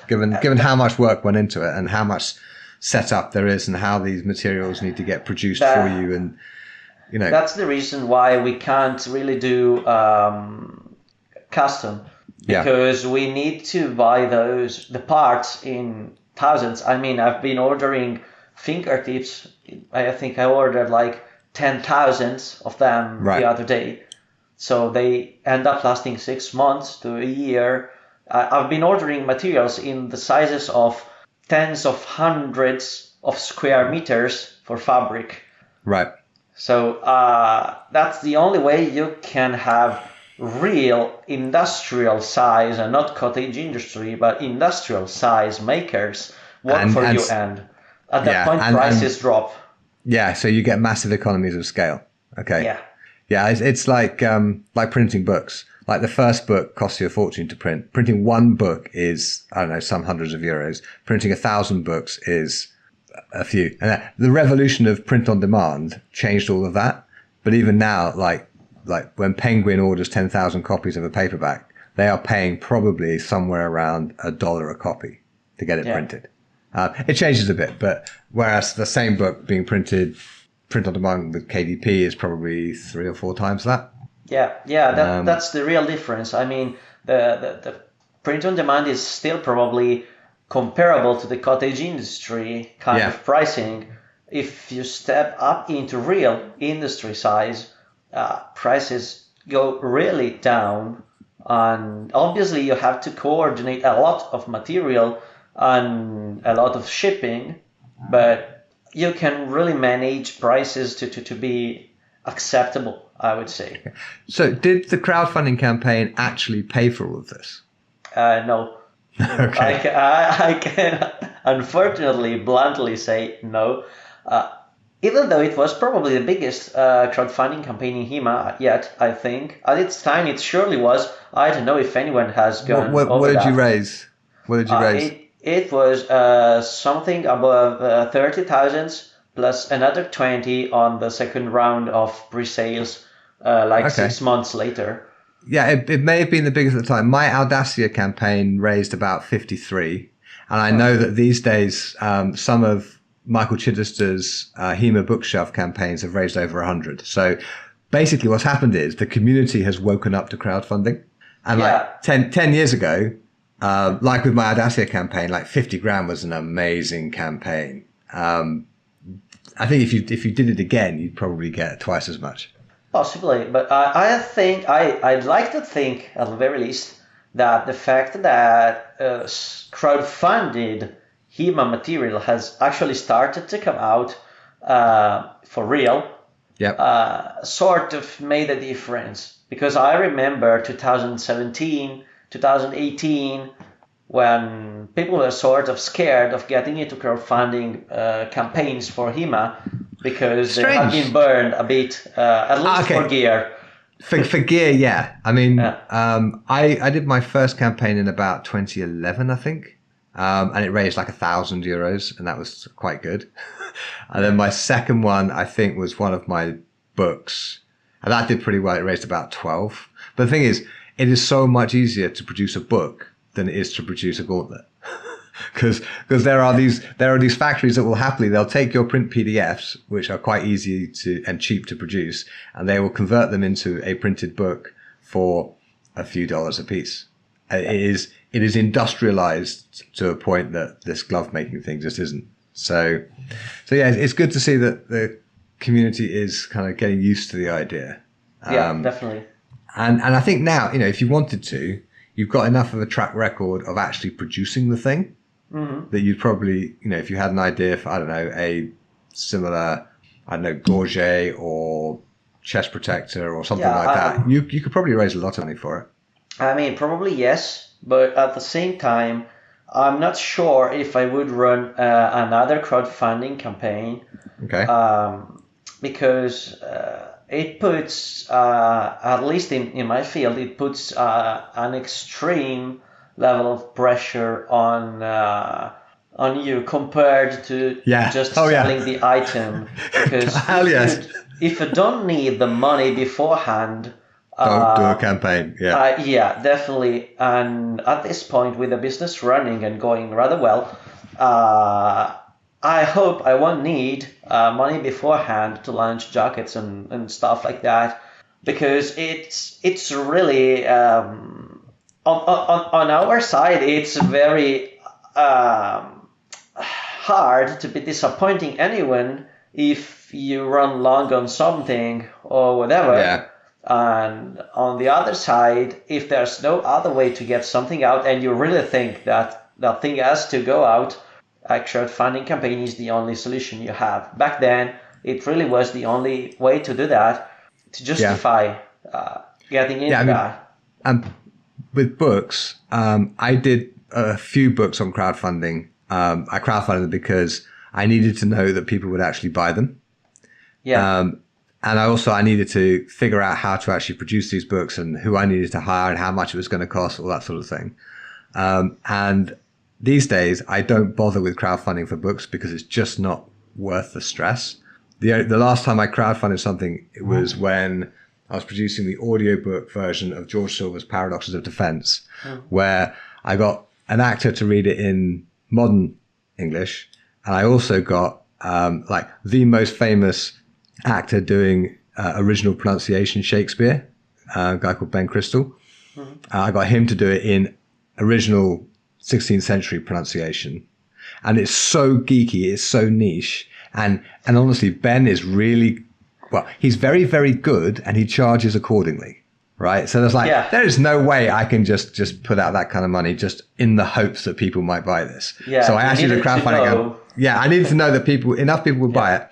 given how much work went into it and how much setup there is and how these materials need to get produced for you. And that's the reason why we can't really do custom, because we need to buy the parts in thousands. I mean, I've been ordering fingertips. I think I ordered like 10,000 of them the other day. So they end up lasting 6 months to a year. I've been ordering materials in the sizes of tens of hundreds of square meters for fabric. Right. So that's the only way you can have real industrial size, and not cottage industry, but industrial size makers work for you. And at that point, prices drop. Yeah, so you get massive economies of scale. Okay. Yeah, it's like printing books. Like the first book costs you a fortune to print. Printing one book is, I don't know, some hundreds of euros. Printing 1,000 books is a few. And the revolution of print on demand changed all of that. But even now, like when Penguin orders 10,000 copies of a paperback, they are paying probably somewhere around $1 a copy to get it printed. It changes a bit, but whereas the same book being print on demand with KDP is probably 3 or 4 times that. That's the real difference. I mean, the print on demand is still probably comparable to the cottage industry kind of pricing. If you step up into real industry size, prices go really down, and obviously you have to coordinate a lot of material and a lot of shipping, but you can really manage prices to be acceptable, I would say. So did the crowdfunding campaign actually pay for all of this? No. Okay. I can unfortunately bluntly say no. Even though it was probably the biggest crowdfunding campaign in HEMA yet, I think. At its time, it surely was. I don't know if anyone has gone over what did that. you raise? What did you raise? It was something above 30,000 plus another 20 on the second round of pre-sales 6 months later. Yeah, it may have been the biggest at the time. My Audacia campaign raised about 53. And I know that these days, some of Michael Chiddester's HEMA bookshelf campaigns have raised over 100. So basically what's happened is the community has woken up to crowdfunding. And like 10 years ago, like with my Audacia campaign, like 50 grand was an amazing campaign. I think if you did it again, you'd probably get twice as much. Possibly, but I think I'd like to think at the very least that the fact that crowdfunded HEMA material has actually started to come out for real, sort of made a difference. Because I remember 2017, 2018, when people were sort of scared of getting into crowdfunding campaigns for HEMA because they had been burned a bit, at least for gear. For gear, yeah. I mean, I did my first campaign in about 2011, I think. And it raised like €1,000, and that was quite good. And then my second one, I think, was one of my books. And that did pretty well. It raised about 12. But the thing is, it is so much easier to produce a book than it is to produce a gauntlet. Because there are these factories that will they'll take your print PDFs, which are quite easy to and cheap to produce, and they will convert them into a printed book for a few dollars a piece. It is industrialized to a point that this glove making thing just isn't. So yeah, it's good to see that the community is kind of getting used to the idea. Yeah, definitely. And I think now, if you wanted to, you've got enough of a track record of actually producing the thing that you'd probably, if you had an idea for, I don't know, a similar, gorget or chest protector or something like that, you could probably raise a lot of money for it. I mean, probably yes, but at the same time, I'm not sure if I would run another crowdfunding campaign. Okay. Because it puts, at least in my field, it puts an extreme level of pressure on you compared to just selling the item. Because if you don't need the money beforehand, don't do a campaign. Yeah, definitely. And at this point, with the business running and going rather well, I hope I won't need money beforehand to launch jackets and stuff like that, because it's really on our side, it's very hard to be disappointing anyone if you run long on something or whatever. Yeah. And on the other side, if there's no other way to get something out and you really think that that thing has to go out, a crowdfunding campaign is the only solution you have. Back then, it really was the only way to do that, to justify getting into that. With books, I did a few books on crowdfunding. I crowdfunded them because I needed to know that people would actually buy them. Yeah. And I needed to figure out how to actually produce these books and who I needed to hire and how much it was going to cost, all that sort of thing. And these days, I don't bother with crowdfunding for books because it's just not worth the stress. The last time I crowdfunded something, it was when I was producing the audiobook version of George Silver's Paradoxes of Defense, where I got an actor to read it in modern English. And I also got the most famous actor doing original pronunciation Shakespeare, a guy called Ben Crystal. I got him to do it in original 16th century pronunciation. And it's so geeky, it's so niche. And honestly, Ben is really, he's very, very good and he charges accordingly, right? So there's there is no way I can just put out that kind of money just in the hopes that people might buy this. Yeah, so I actually did crowdfunding. I needed to know that enough people would buy it.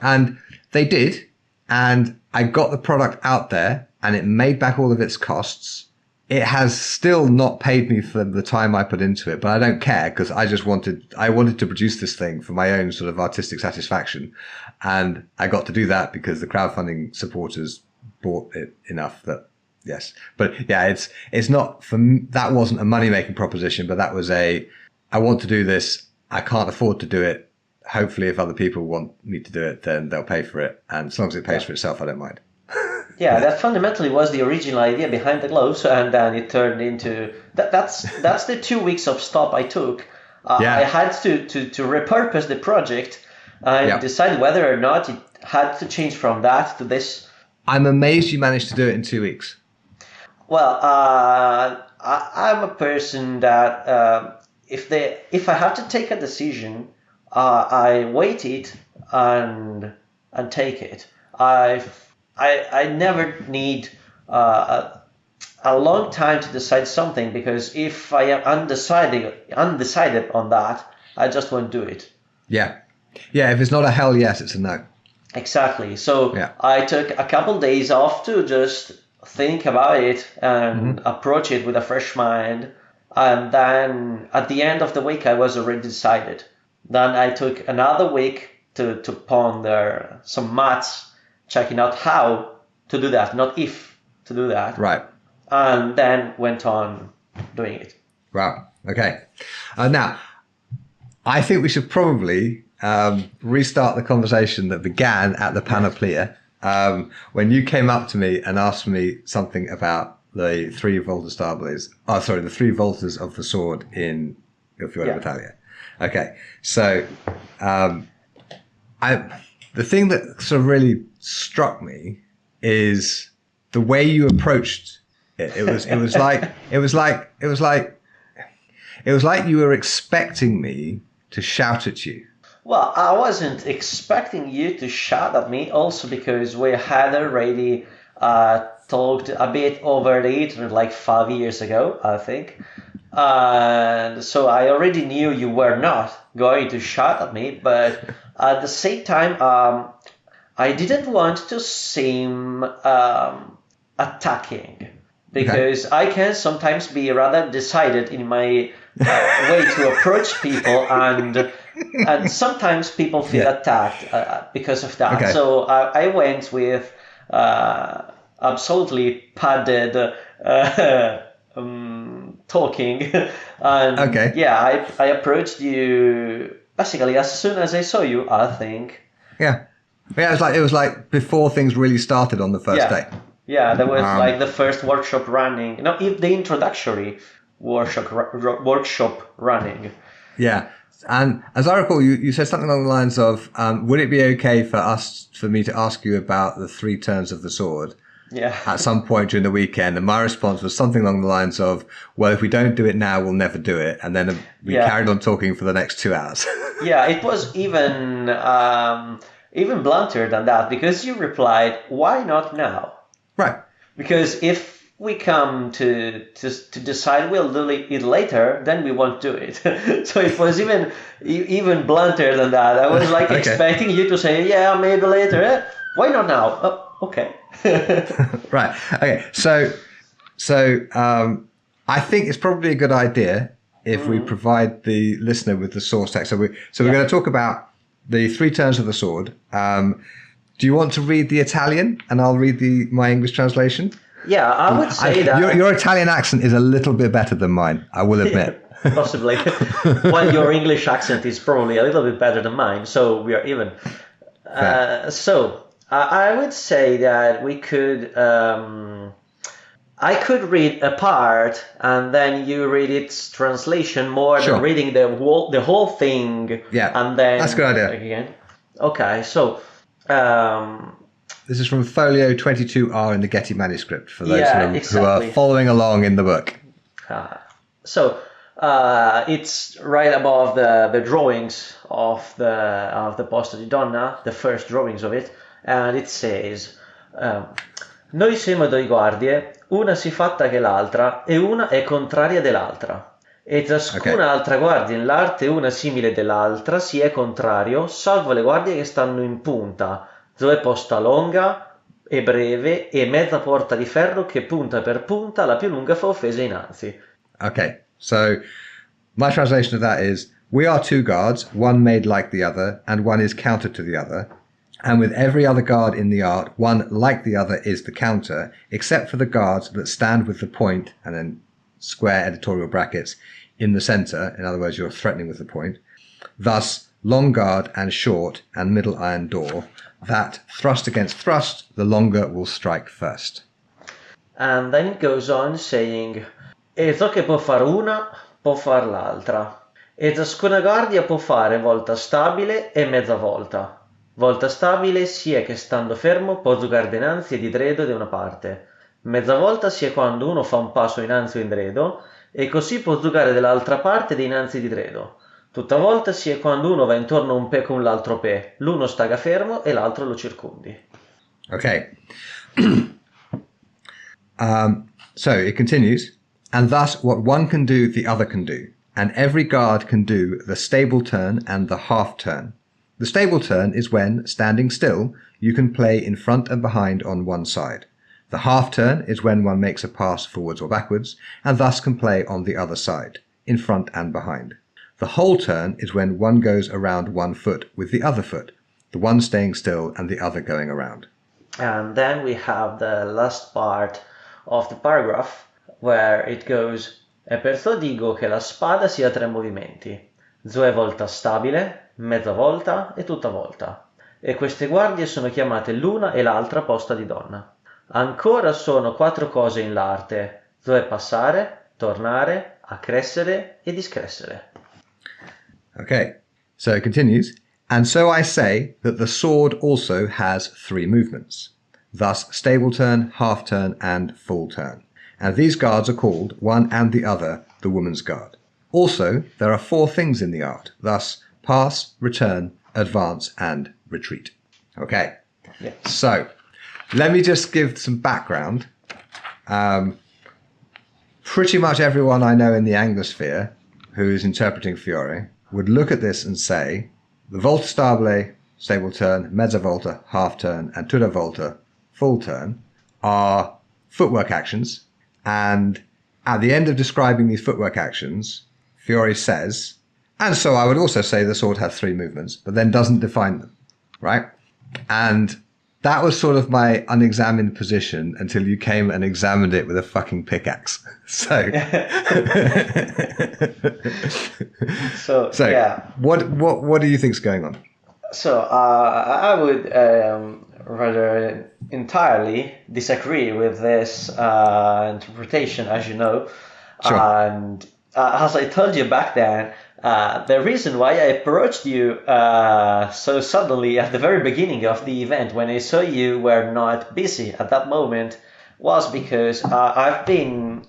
And they did. And I got the product out there and it made back all of its costs. It has still not paid me for the time I put into it, but I don't care because I wanted to produce this thing for my own sort of artistic satisfaction. And I got to do that because the crowdfunding supporters bought it enough that, yes. But yeah, it's not that wasn't a money making proposition, but that was I want to do this. I can't afford to do it. Hopefully if other people want me to do it, then they'll pay for it. And as long as it pays for itself, I don't mind. Yeah, that fundamentally was the original idea behind the gloves, and then it turned into that's the 2 weeks of stop I took. I had to repurpose the project and decide whether or not it had to change from that to this. I'm amazed you managed to do it in 2 weeks. Well, I'm a person that if I have to take a decision, I wait it and take it. I never need a long time to decide something, because if I am undecided on that, I just won't do it. Yeah. If it's not a hell yes, it's a no. Exactly. So I took a couple days off to just think about it and approach it with a fresh mind. And then at the end of the week, I was already decided. Then I took another week to ponder some maths, checking out how to do that, not if to do that. Right. And then went on doing it. Wow. Okay. Now, I think we should probably restart the conversation that began at the Panoplia when you came up to me and asked me something about the Three Voltas star blades. Oh, sorry, the Three Voltas of the sword in Il Fior di Battaglia. Okay. So, the thing that sort of really struck me is the way you approached it. It was like you were expecting me to shout at you. Well, I wasn't expecting you to shout at me, also because we had already talked a bit over the internet like 5 years ago, I think. And so I already knew you were not going to shout at me, but at the same time, I didn't want to seem attacking, because I can sometimes be rather decided in my way to approach people, and sometimes people feel attacked because of that. Okay. So I went with absolutely padded talking, and I approached you basically as soon as I saw you, I think. It was like before things really started on the first day. Yeah, there was like the first workshop running. No, the introductory workshop running. Yeah. And as I recall, you said something along the lines of, would it be okay for me to ask you about the 3 turns of the sword at some point during the weekend? And my response was something along the lines of, well, if we don't do it now, we'll never do it. And then we carried on talking for the next 2 hours. Yeah, it was even blunter than that, because you replied, why not now? Right. Because if we come to decide we'll do it later, then we won't do it. So it was even blunter than that. I was like expecting you to say, yeah, maybe later. Why not now? Oh, okay. Right. Okay. So I think it's probably a good idea if we provide the listener with the source text. So we're going to talk about the 3 turns of the sword. Do you want to read the Italian and I'll read my English translation? Yeah, I would say that... Your Italian accent is a little bit better than mine, I will admit. Possibly. Well, your English accent is probably a little bit better than mine, so we are even. I would say that we could... I could read a part and then you read its translation more than reading the whole thing. Yeah, and then that's a good idea. Again. Okay, so... this is from Folio 22R in the Getty manuscript for those who are following along in the book. It's right above the drawings of the Posta di Donna, the first drawings of it, and it says, noi siamo 2 guardie, una si fatta che l'altra e una è contraria dell'altra. E ciascuna altra guardia in l'arte una simile dell'altra si è contrario, salvo le guardie che stanno in punta, dove posta longa e breve e mezza porta di ferro che punta per punta la più lunga fa offesa innanzi. Okay, so my translation of that is, we are 2 guards, one made like the other, and one is counter to the other. And with every other guard in the art, one like the other is the counter, except for the guards that stand with the point, and then square editorial brackets, in the center. In other words, you're threatening with the point. Thus, long guard and short and middle iron door, that thrust against thrust, the longer will strike first. And then it goes on saying, e ciò che può far una, può far l'altra. E ciascuna guardia può fare volta stabile e mezza volta. Volta stabile sia che stando fermo può giocare dinanzi e di dredo da una parte. Mezza volta sia quando uno fa un passo innanzi o indietro e così può giocare dall'altra parte dinanzi di dredo. Tutta volta sia quando uno va intorno a un pe con l'altro pe, l'uno staga fermo e l'altro lo circondi. Okay. So it continues, and thus what one can do, the other can do, and every guard can do the stable turn and the half turn. The stable turn is when, standing still, you can play in front and behind on one side. The half turn is when one makes a pass forwards or backwards, and thus can play on the other side, in front and behind. The whole turn is when one goes around one foot with the other foot, the one staying still and the other going around. And then we have the last part of the paragraph where it goes: e perciò dico che la spada sia 3 movimenti, cioè volta stabile, mezza volta e tutta volta, e queste guardie sono chiamate l'una e l'altra posta di donna. Ancora sono 4 cose in l'arte, cioè passare, tornare, accrescere e discrescere. Okay, so it continues, and so I say that the sword also has 3 movements, thus stable turn, half turn, and full turn. And these guards are called, one and the other, the woman's guard. Also, there are 4 things in the art, thus pass, return, advance, and retreat. Okay, Yeah. so let me just give some background. Pretty much everyone I know in the Anglosphere who is interpreting Fiore would look at this and say the volta stabile, stable turn, mezza volta, half turn, and tutta volta, full turn, are footwork actions. And at the end of describing these footwork actions, Fiore says, and so I would also say the sword has 3 movements, but then doesn't define them, right? And that was sort of my unexamined position until you came and examined it with a fucking pickaxe. So, Yeah. What do you think's going on? So I would rather entirely disagree with this interpretation, as you know. Sure. And as I told you back then, the reason why I approached you so suddenly at the very beginning of the event, when I saw you were not busy at that moment, was because I've been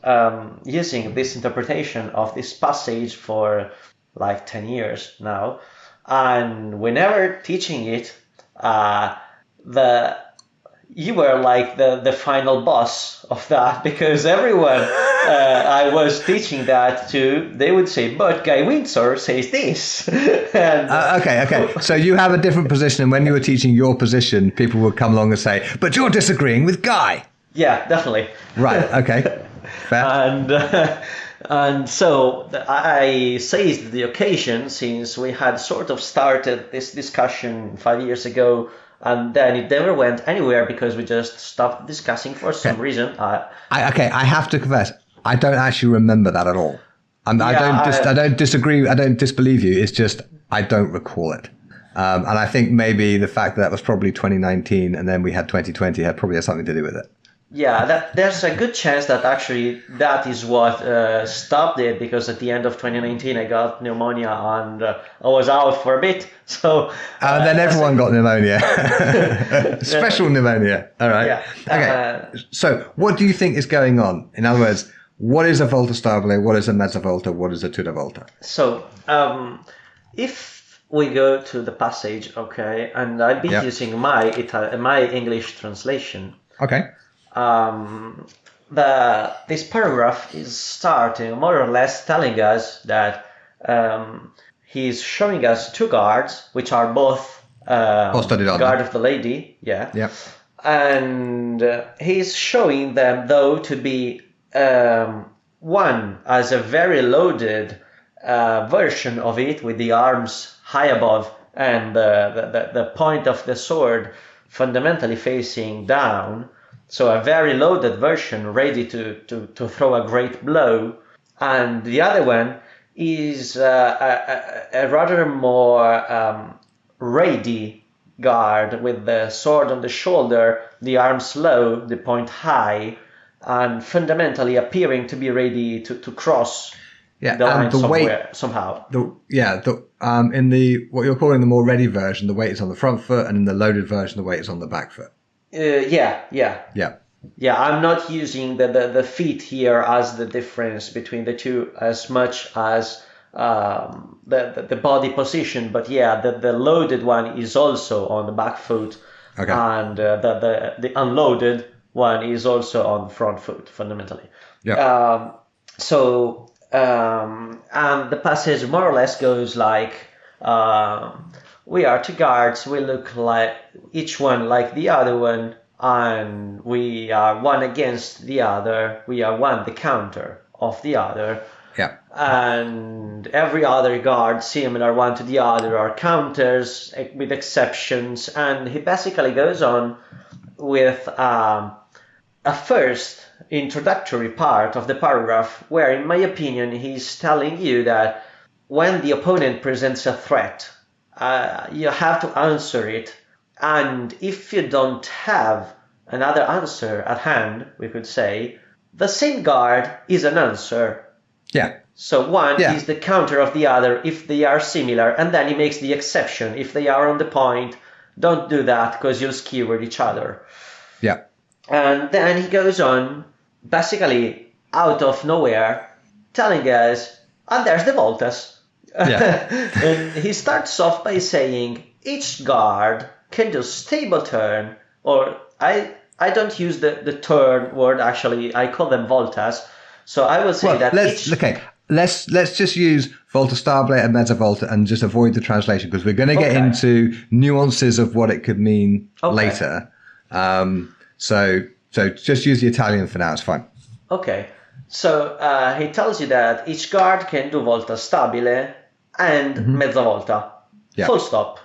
using this interpretation of this passage for like 10 years now. And whenever teaching it, you were like the final boss of that, because everyone I was teaching that to, they would say, but Guy Windsor says this. And, okay. So you have a different position, and when you were teaching your position, people would come along and say, but you're disagreeing with Guy. Yeah, definitely. Right, okay. Fair. And so I seized the occasion, since we had sort of started this discussion 5 years ago, and then it never went anywhere because we just stopped discussing for some reason. I have to confess, I don't actually remember that at all. I don't disagree, I don't disbelieve you, it's just I don't recall it. And I think maybe the fact that was probably 2019 and then we had 2020 probably had something to do with it. Yeah, there's a good chance that actually that is what stopped it, because at the end of 2019 I got pneumonia and I was out for a bit. So then everyone got pneumonia. Special pneumonia. All right. Yeah. Okay. So what do you think is going on? In other words, what is a volta stabile? What is a mezza volta? What is a tutta volta? So if we go to the passage, okay, and I'll be using my English translation. Okay. This paragraph is starting more or less telling us that he's showing us 2 guards, which are both guard of the lady, yeah. And he's showing them, though, to be one as a very loaded version of it, with the arms high above and the point of the sword fundamentally facing down. So a very loaded version, ready to throw a great blow. And the other one is a rather more ready guard, with the sword on the shoulder, the arms low, the point high, and fundamentally appearing to be ready to cross Yeah, the line and the weight somehow. In the what you're calling the more ready version, the weight is on the front foot, and in the loaded version, the weight is on the back foot. Yeah. Yeah. I'm not using the feet here as the difference between the two as much as the body position, but the loaded one is also on the back foot, Okay. and the unloaded one is also on the front foot fundamentally. Yeah. And the passage more or less goes like, we are two guards, we look like each one like the other one, and we are one against the other, we are one the counter of the other. Yeah. And every other guard similar one to the other are counters with exceptions. And he basically goes on with a first introductory part of the paragraph where, in my opinion, he's telling you that when the opponent presents a threat, you have to answer it. And if you don't have another answer at hand, we could say, the same guard is an answer. Yeah. So one is the counter of the other if they are similar, and then he makes the exception. If they are on the point, don't do that because you'll skewer each other. Yeah. And then he goes on, basically out of nowhere, telling us, and there's the voltas. Yeah. And he starts off by saying, each guard can do stable turn, or I don't use the turn word, actually, I call them voltas. So I will say let's just use volta stabile and mezza volta and just avoid the translation, because we're going to get into nuances of what it could mean later. So just use the Italian for now. It's fine. Okay. So he tells you that each guard can do volta stabile and mezza volta. Yeah. Full stop.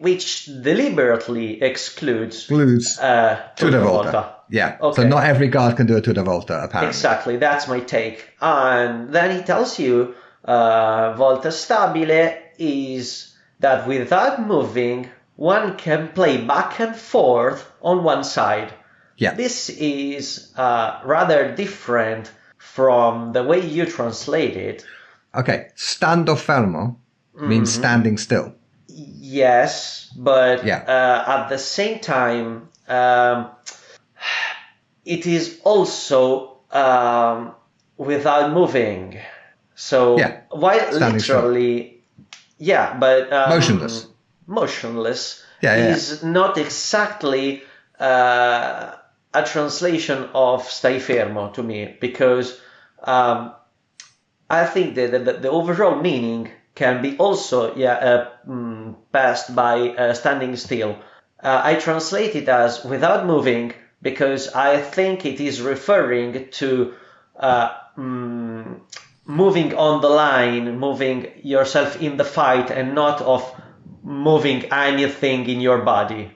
Which deliberately excludes tutta volta. Yeah. Okay. So not every guard can do a tutta volta, apparently. Exactly. That's my take. And then he tells you volta stabile is that without moving, one can play back and forth on one side. Yeah. This is rather different from the way you translate it. Okay. Stando fermo means standing still. Yes, but at the same time, it is also without moving. So while literally, motionless is not exactly a translation of stai fermo to me, because I think that the overall meaning can be also passed by standing still. I translate it as without moving because I think it is referring to moving on the line, moving yourself in the fight, and not of moving anything in your body.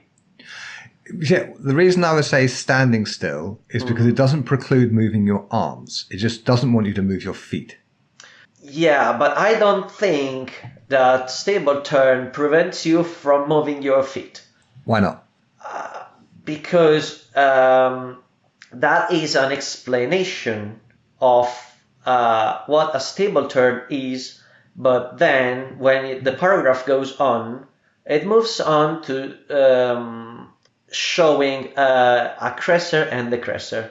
Yeah, the reason I would say standing still is because it doesn't preclude moving your arms. It just doesn't want you to move your feet. Yeah, but I don't think that stable turn prevents you from moving your feet. Why not? Because that is an explanation of what a stable turn is, but then when the paragraph goes on, it moves on to showing aggressor and decressor.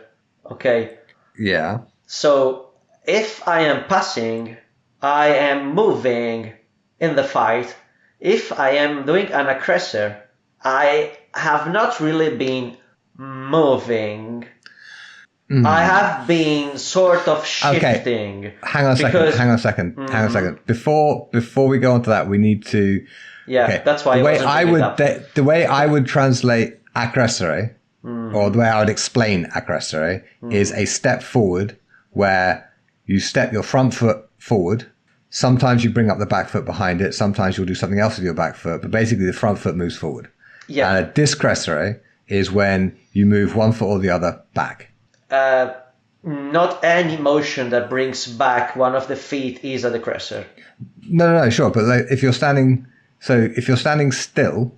Okay? Yeah. So if I am passing, I am moving in the fight. If I am doing an aggressor, I have not really been moving. I have been sort of shifting. Okay. Hang on a second. Before we go on to that, we need to. Yeah, okay. That's why the way I would translate aggressore, or the way I would explain aggressore, is a step forward where you step your front foot forward. Sometimes you bring up the back foot behind it. Sometimes you'll do something else with your back foot, but basically the front foot moves forward. Yeah. And a discressore is when you move one foot or the other back. Not any motion that brings back one of the feet is a decressor. No, sure. But if you're standing still,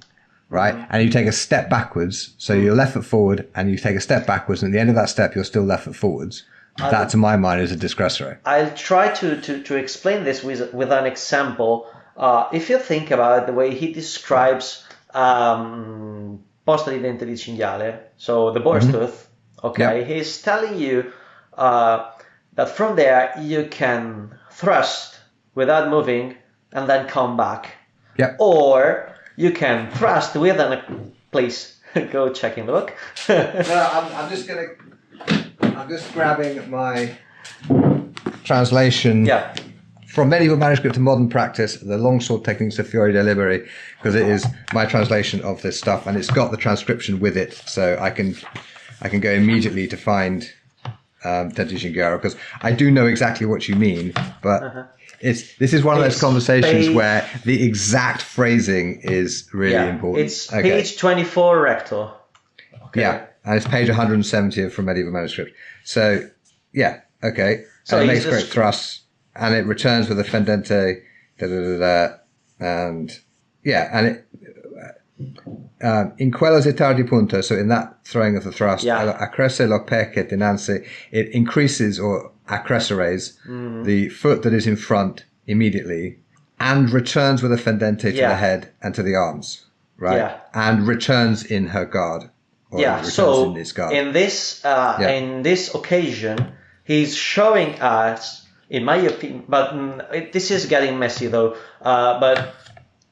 right, and you take a step backwards, so your left foot forward and you take a step backwards, and at the end of that step, you're still left foot forwards, That, to my mind, is a discretionary. I'll try to explain this with an example. If you think about the way he describes posta di dente di cinghiale, so the boar's tooth, okay, Yep. he's telling you that from there you can thrust without moving and then come back. Yep. Or you can thrust with please go check in the book. No, I'm just grabbing my translation from medieval manuscript to modern practice, the longsword techniques of Fiore de Liberi, because it is my translation of this stuff, and it's got the transcription with it, so I can go immediately to find Tenti Shingaro, because I do know exactly what you mean, but this is one of those conversations where the exact phrasing is really important. It's page 24 recto. Okay. Yeah, and it's page 170 from medieval manuscript. So, yeah, okay. So it makes great thrusts, and it returns with a fendente, and yeah, and it in quello zetar di punta, so in that throwing of the thrust, accresce lo pece dinanzi, it increases or accresceres the foot that is in front immediately, and returns with a fendente to the head and to the arms, right? Yeah. And returns in her guard. So in this occasion, he's showing us, in my opinion, but this is getting messy though, but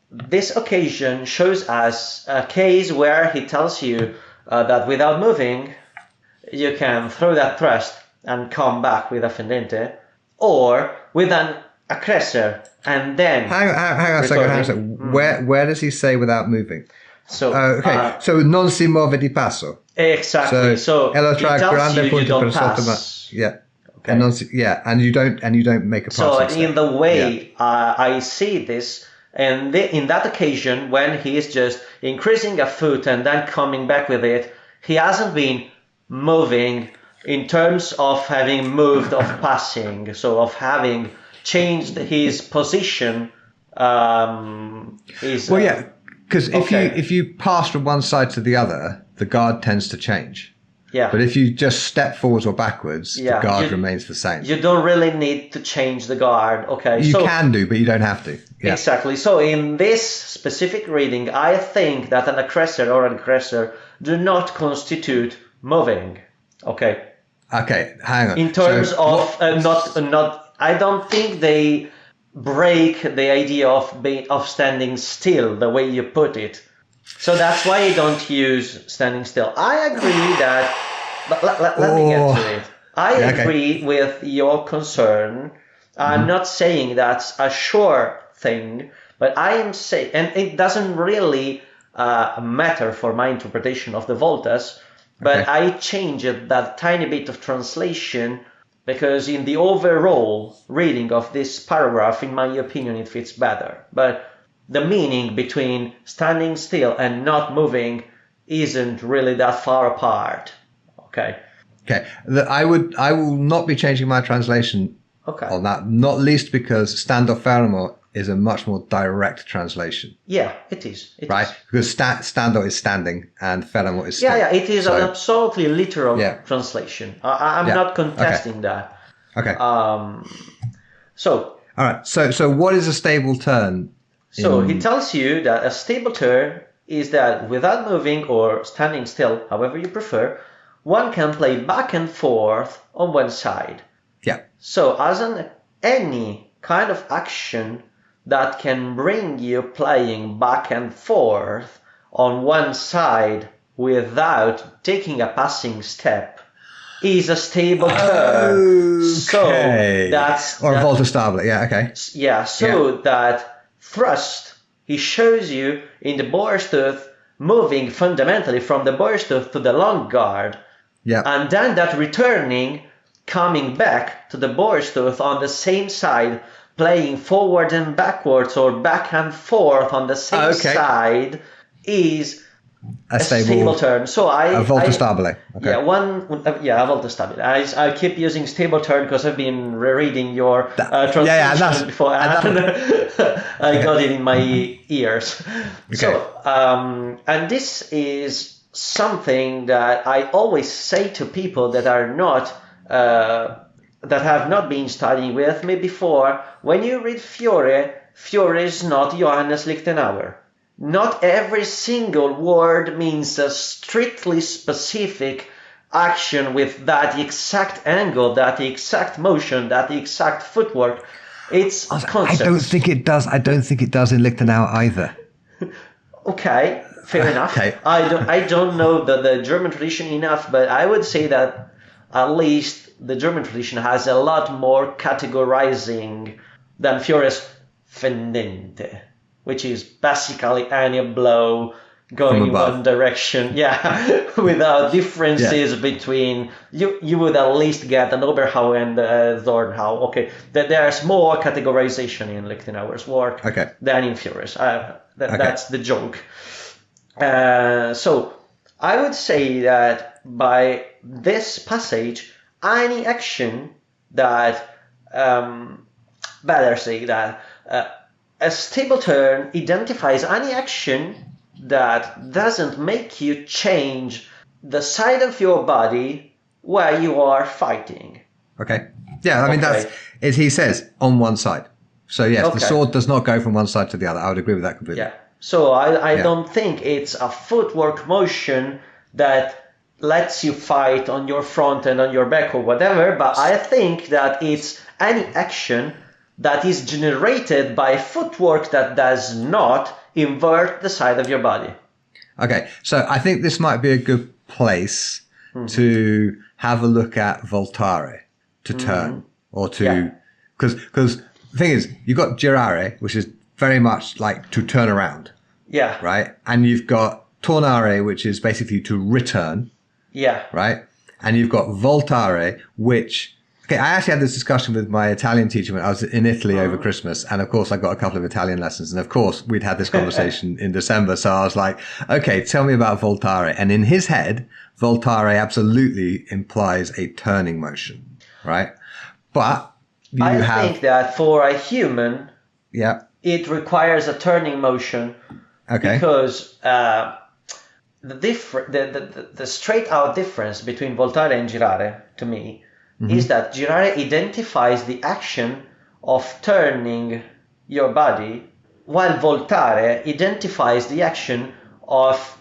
this occasion shows us a case where he tells you that without moving, you can throw that thrust and come back with a fendente, or with an accrescer and then... Hang on a second. Where does he say without moving? So, so non si muove di passo. Exactly. So ella tra it tells grande you punto don't per sotto, pass. yeah. Okay. And you don't make a passing So step. in the way I see this, and in that occasion when he is just increasing a foot and then coming back with it, he hasn't been moving in terms of having moved of passing, so of having changed his position. Because if you pass from one side to the other, the guard tends to change. Yeah. But if you just step forwards or backwards, the guard remains the same. You don't really need to change the guard. Okay. You can do, but you don't have to. Yeah. Exactly. So in this specific reading, I think that an accrescer or an accrescer do not constitute moving. Okay. Okay, hang on. In terms I don't think they break the idea of standing still the way you put it. So that's why I don't use standing still. I agree that, but let me get to it. I agree with your concern. I'm not saying that's a sure thing, but I am saying, and it doesn't really matter for my interpretation of the voltas, but I changed that tiny bit of translation because in the overall reading of this paragraph, in my opinion, it fits better. But the meaning between standing still and not moving isn't really that far apart. Okay. I will not be changing my translation on that, not least because stando fermo is a much more direct translation. Yeah, it is. Right? Because stando is standing and fermo is still. Yeah, it is an absolutely literal translation. I'm not contesting that. Okay. So. All right. So what is a stable turn? So he tells you that a stable turn is that without moving or standing still, however you prefer, one can play back and forth on one side. Yeah. So as any kind of action that can bring you playing back and forth on one side without taking a passing step is a stable turn. So that's... Or volta stabile, yeah, okay. Yeah, so that thrust, he shows you in the boar's tooth moving fundamentally from the boar's tooth to the long guard. Yeah. And then that returning, coming back to the boar's tooth on the same side, playing forward and backwards or back and forth on the same side is a stable turn. So a volta stabile. Okay. Yeah, a volta stabile. I keep using stable turn because I've been rereading your translation before, and I got it in my ears. Okay. So, and this is something that I always say to people that are not that have not been studying with me before, when you read Fiore, Fiore is not Johannes Lichtenauer. Not every single word means a strictly specific action with that exact angle, that exact motion, that exact footwork. It's concepts. I don't think it does. I don't think it does in Lichtenauer either. Okay, fair enough. Okay. I don't know the German tradition enough, but I would say that at least the German tradition has a lot more categorizing than Fiore's fendente, which is basically any blow going in one direction, without differences between, you would at least get an Oberhau and a Zornhau. Okay, there's more categorization in Lichtenauer's work than in Fiore's. That's the joke. So I would say that by this passage, any action that, better say that, a stable turn identifies any action that doesn't make you change the side of your body where you are fighting. Okay. Yeah, I mean, that's, as he says, on one side. So yes, the sword does not go from one side to the other. I would agree with that completely. Yeah. So I don't think it's a footwork motion that lets you fight on your front and on your back or whatever, but I think that it's any action that is generated by footwork that does not invert the side of your body. Okay, so I think this might be a good place to have a look at voltare, to turn, or to... Because the thing is, you've got girare, which is very much like to turn around. Yeah. Right? And you've got tornare, which is basically to return. Yeah. Right? And you've got voltare, which... Okay, I actually had this discussion with my Italian teacher when I was in Italy over Christmas. And of course, I got a couple of Italian lessons. And of course, we'd had this conversation in December. So I was like, okay, tell me about voltare. And in his head, voltare absolutely implies a turning motion, right? But I think that for a human, it requires a turning motion. Okay. Because the straight out difference between voltare and girare, to me, is that girare identifies the action of turning your body, while voltare identifies the action of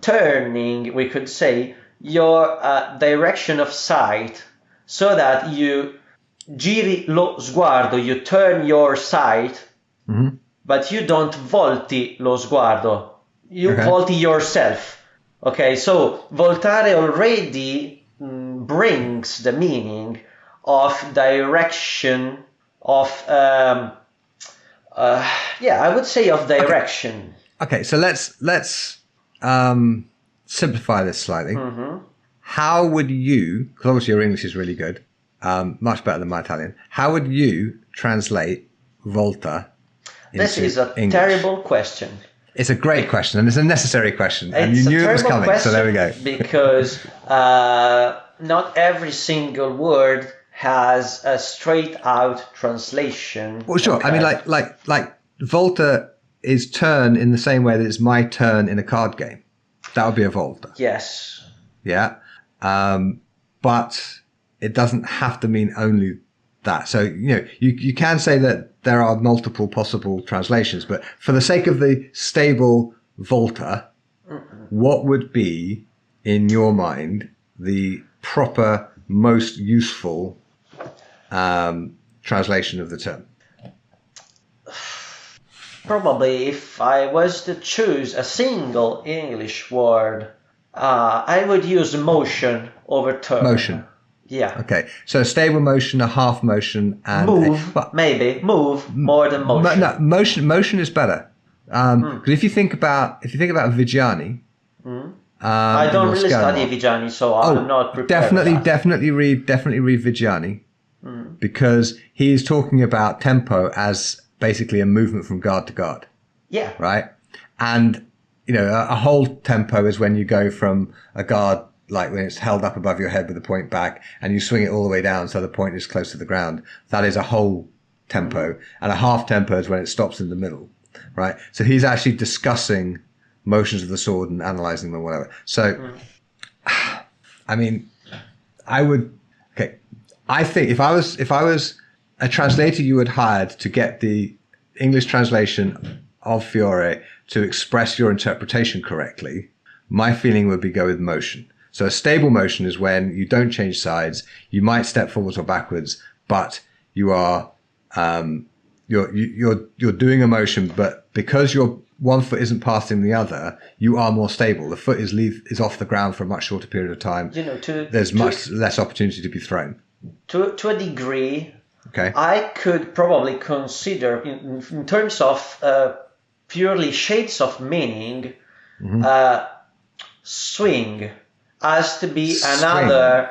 turning, we could say, your direction of sight, so that you giri lo sguardo, you turn your sight, but you don't volti lo sguardo, you volti yourself. Okay, so voltare already brings the meaning of direction of I would say of direction. Okay, so let's simplify this slightly. How would you, because obviously your English is really good, much better than my Italian, how would you translate volta into This is a English? Terrible question. It's a great question, and it's a necessary question, and you knew it was coming, so there we go. Because not every single word has a straight-out translation. Well, sure. I mean, like volta is turn in the same way that it's my turn in a card game. That would be a volta. Yes. Yeah. But it doesn't have to mean only that. So, you can say that there are multiple possible translations, but for the sake of the stable volta, what would be, in your mind, the proper, most useful translation of the term? Probably if I was to choose a single English word, I would use motion over turn. Motion. Yeah. Okay. So stable motion, a half motion, and move. Maybe move more than motion. No, motion is better. Because if you think about Vigiani, I don't really study Vigiani, so I'm not prepared. Definitely read Vigiani, because he is talking about tempo as basically a movement from guard to guard. Yeah. Right. And a whole tempo is when you go from a guard, like when it's held up above your head with the point back, and you swing it all the way down so the point is close to the ground. That is a whole tempo. And a half tempo is when it stops in the middle, right? So he's actually discussing motions of the sword and analyzing them, whatever. So, I mean, I think if I was a translator you had hired to get the English translation of Fiore to express your interpretation correctly, my feeling would be go with motion. So a stable motion is when you don't change sides. You might step forwards or backwards, but you are you're doing a motion, but because your one foot isn't passing the other, you are more stable. The foot is off the ground for a much shorter period of time. There's much less opportunity to be thrown. To a degree, okay. I could probably consider, in terms of purely shades of meaning, swing as to be another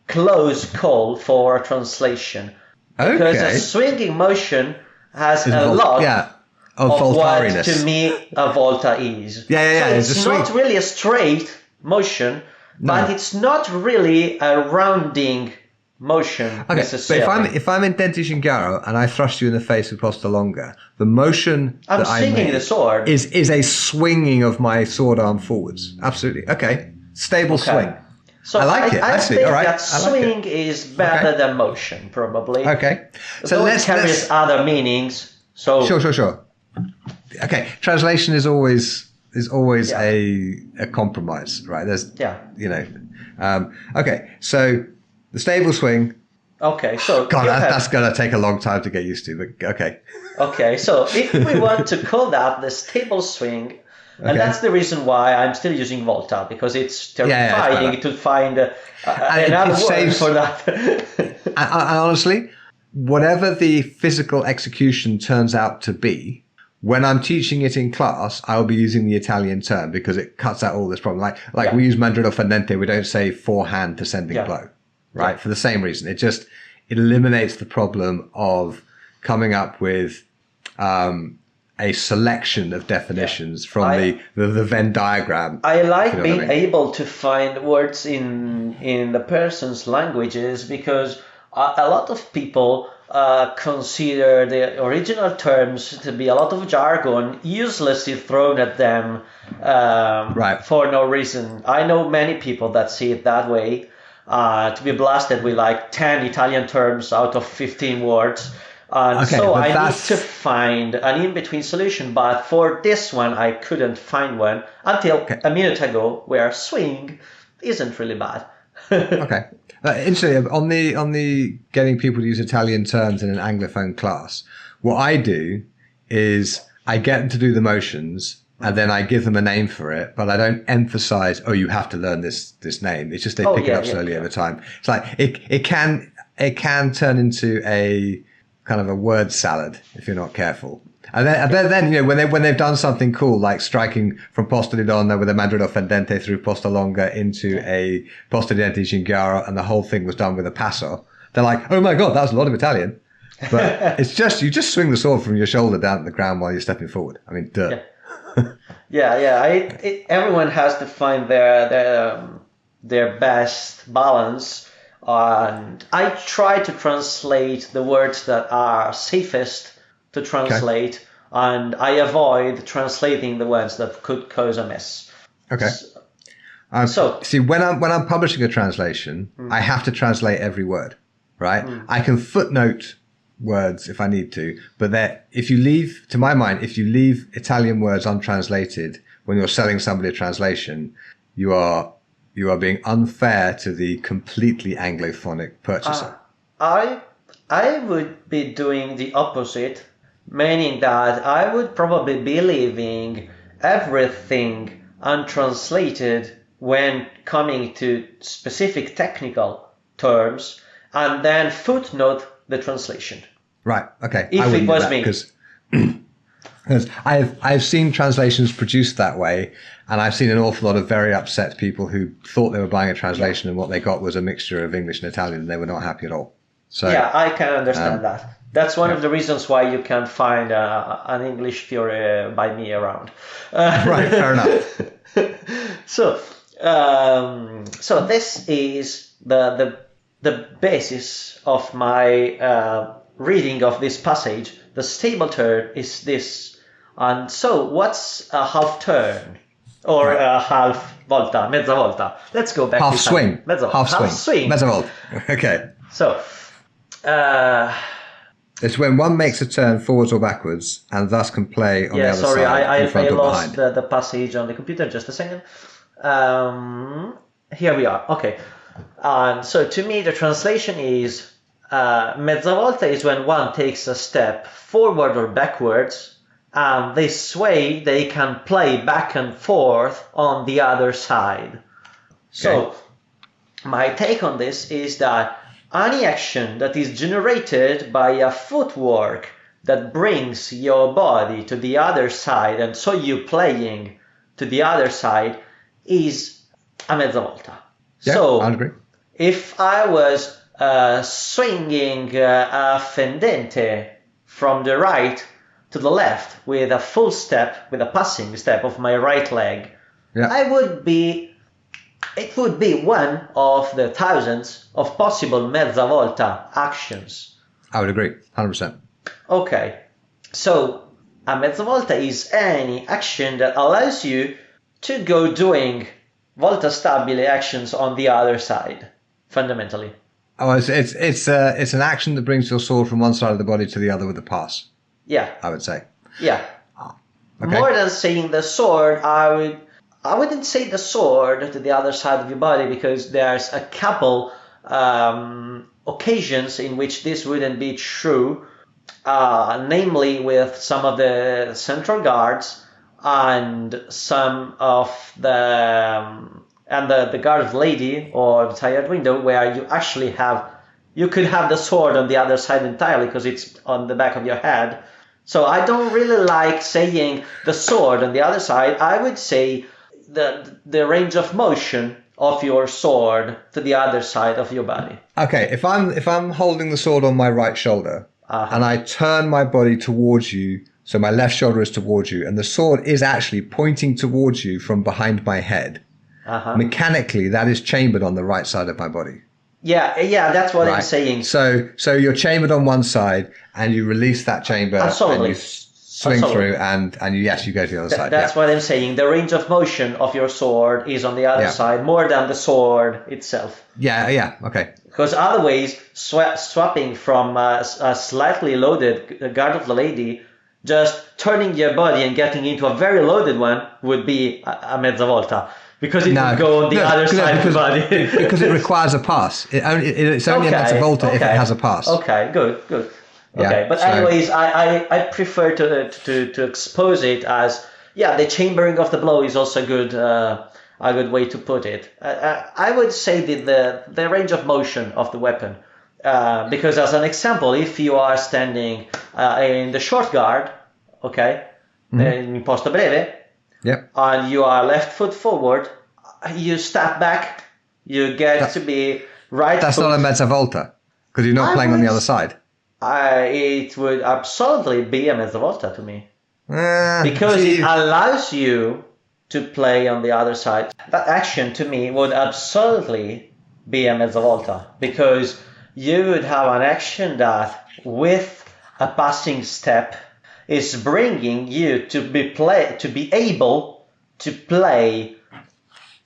close call for translation. Because a swinging motion has a lot of what to me a volta is. So it's not really a straight motion, but it's not really a rounding motion necessarily. But if I'm in Denti Shingaro and I thrust you in the face with posta longa, the motion I'm swinging the sword is a swinging of my sword arm forwards. Absolutely. Okay. Stable swing. So I like it. I think that swing like is better than motion, probably. Okay. So let's carries other meanings. So Sure. Okay. Translation is always a compromise, right? There's okay. So the stable swing. Okay. So that's gonna take a long time to get used to, but okay. Okay. So if we want to call that the stable swing. And that's the reason why I'm still using volta, because it's terrifying to find another word for that. and honestly, whatever the physical execution turns out to be, when I'm teaching it in class, I'll be using the Italian term because it cuts out all this problem. Like we use mandrillo fendente, we don't say forehand descending blow, right? Yeah. For the same reason. It eliminates the problem of coming up with a selection of definitions from the Venn diagram. I like being able to find words in the person's languages, because a lot of people consider the original terms to be a lot of jargon uselessly thrown at them for no reason. I know many people that see it that way, to be blasted with like 10 Italian terms out of 15 words. And so I need to find an in-between solution, but for this one I couldn't find one until a minute ago, where swing isn't really bad. Okay. Interesting. On the getting people to use Italian terms in an Anglophone class, what I do is I get them to do the motions and then I give them a name for it, but I don't emphasize, you have to learn this name. It's just they pick it up slowly over time. It's like it can turn into a kind of a word salad if you're not careful. And then when they've done something cool, like striking from posta di donna with a mandrillo fendente through posta longa into a posta di denti cinghiaro, and the whole thing was done with a passo, they're like, oh my god, that was a lot of Italian. But it's just, you just swing the sword from your shoulder down to the ground while you're stepping forward. I mean, duh. Everyone has to find their best balance. And I try to translate the words that are safest to translate, and I avoid translating the ones that could cause a mess. Okay. So see, when I'm publishing a translation, I have to translate every word, right? I can footnote words if I need to, but if you leave Italian words untranslated when you're selling somebody a translation, you are being unfair to the completely Anglophonic purchaser. I would be doing the opposite, meaning that I would probably be leaving everything untranslated when coming to specific technical terms, and then footnote the translation. Right. Okay. If it was me. Because I've seen translations produced that way, and I've seen an awful lot of very upset people who thought they were buying a translation and what they got was a mixture of English and Italian, and they were not happy at all. So I can understand that. That's one of the reasons why you can't find an English Fiore by me around. Right, fair enough. So this is the basis of my reading of this passage. The stable turn is this. And so what's a half turn? or half volta, mezza volta. Let's go back half to swing. Half swing. Mezza volta. Okay. So, it's when one makes a turn forwards or backwards and thus can play on the other side. I lost the passage on the computer. Just a second. Here we are. Okay. So to me, the translation is mezza volta is when one takes a step forward or backwards, and this way they can play back and forth on the other side. Okay. So my take on this is that any action that is generated by a footwork that brings your body to the other side, and so you playing to the other side, is a mezza volta. Yeah, so I agree. If I was swinging a fendente from the right to the left with a full step, with a passing step of my right leg, it would be one of the thousands of possible mezza volta actions. I would agree, 100%. Okay, so a mezza volta is any action that allows you to go doing volta stabile actions on the other side, fundamentally. Oh, it's an action that brings your sword from one side of the body to the other with a pass. Yeah, I would say. Yeah. Okay. More than saying the sword, I wouldn't say the sword to the other side of your body, because there's a couple occasions in which this wouldn't be true, namely with some of the central guards and some of the guard lady or the tired window, where you actually you could have the sword on the other side entirely because it's on the back of your head. So I don't really like saying the sword on the other side. I would say the range of motion of your sword to the other side of your body. Okay, if I'm holding the sword on my right shoulder and I turn my body towards you, so my left shoulder is towards you, and the sword is actually pointing towards you from behind my head, mechanically that is chambered on the right side of my body. Yeah, that's what I'm saying. So you're chambered on one side, and you release that chamber, Absolutely. and you swing through, and you go to the other side. That's what I'm saying. The range of motion of your sword is on the other side, more than the sword itself. Yeah, okay. Because otherwise, swapping from a slightly loaded guard of the lady, just turning your body and getting into a very loaded one would be a mezza volta. Because it would go on the other side of the body. Because it requires a pass. It's only a mezza volta if it has a pass. Okay, good. Okay, but anyways, I prefer to expose it as, the chambering of the blow is also a good way to put it. I would say the range of motion of the weapon. Because as an example, if you are standing in the short guard, in posto breve, and you are left foot forward, you step back, you get to be right That's foot. not a mezza volta, because you're not playing on the other side. It would absolutely be a mezza volta to me. Because it allows you to play on the other side. That action to me would absolutely be a mezza volta, because you would have an action that, with a passing step, is bringing you to be able to play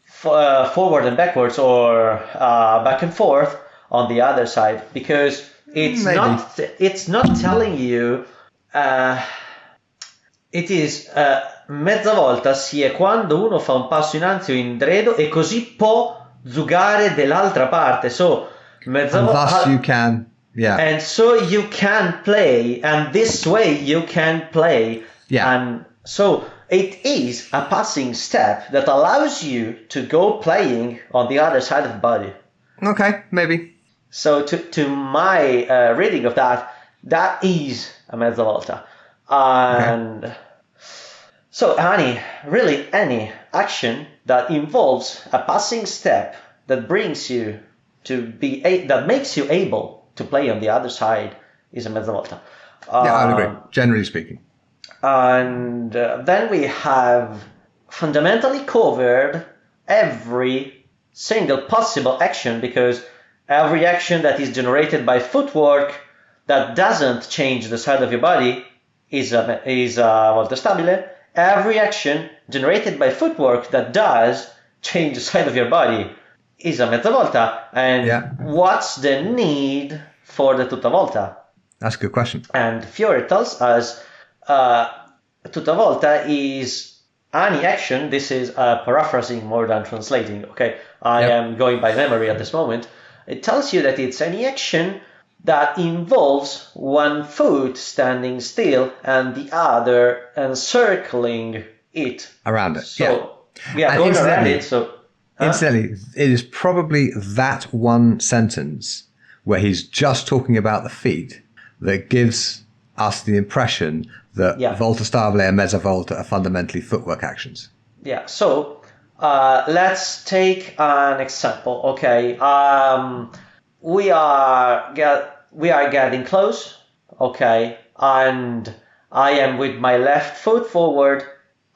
forward and backwards, or back and forth on the other side, because it's not telling you. It is mezza volta sì è quando uno fa un passo in avanti o indietro e così può giocare dell'altra parte. So mezza volta. Thus you can. Yeah. And so you can play, and this way you can play. Yeah. And so it is a passing step that allows you to go playing on the other side of the body. Okay, maybe. So to my reading of that is a mezza volta. And so any action that involves a passing step that brings you that makes you able to play on the other side is a mezza volta. I would agree, generally speaking. And then we have fundamentally covered every single possible action, because every action that is generated by footwork that doesn't change the side of your body is a volta stabile. every action generated by footwork that does change the side of your body is a mezza volta. And what's the need for the tutta volta? That's a good question. And Fiore tells us tutta volta is any action. This is paraphrasing more than translating. Okay, I am going by memory at this moment. It tells you that it's any action that involves one foot standing still and the other encircling it. Around it. So, going around it. So, incidentally, it is probably that one sentence where he's just talking about the feet that gives us the impression that volta stabile and mezza volta are fundamentally footwork actions. Yeah, so let's take an example. Okay, we are getting close. Okay, and I am with my left foot forward,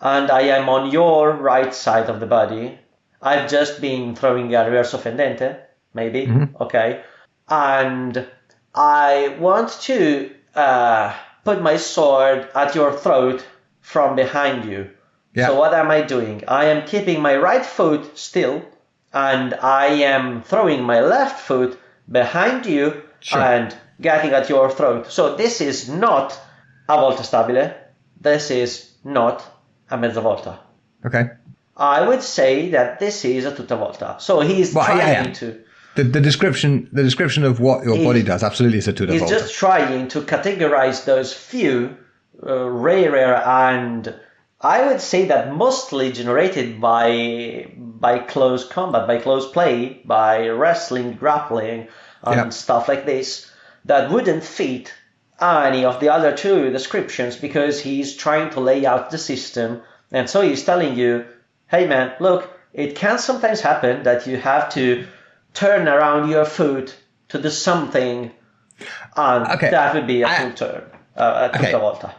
and I am on your right side of the body. I've just been throwing a reverso fendente, maybe. Okay, and I want to put my sword at your throat from behind you. Yeah. So what am I doing? I am keeping my right foot still, and I am throwing my left foot behind you and getting at your throat. So this is not a volta stabile. This is not a mezza volta. Okay. I would say that this is a tutta volta. So he's trying to... The description of what your body does absolutely is a tutta volta. He's just trying to categorize those few rarer and I would say that mostly generated by close combat, by close play, by wrestling, grappling, and stuff like this that wouldn't fit any of the other two descriptions because he's trying to lay out the system. And so he's telling you, hey man, look, it can sometimes happen that you have to turn around your foot to do something, and that would be a full turn, a tutta volta.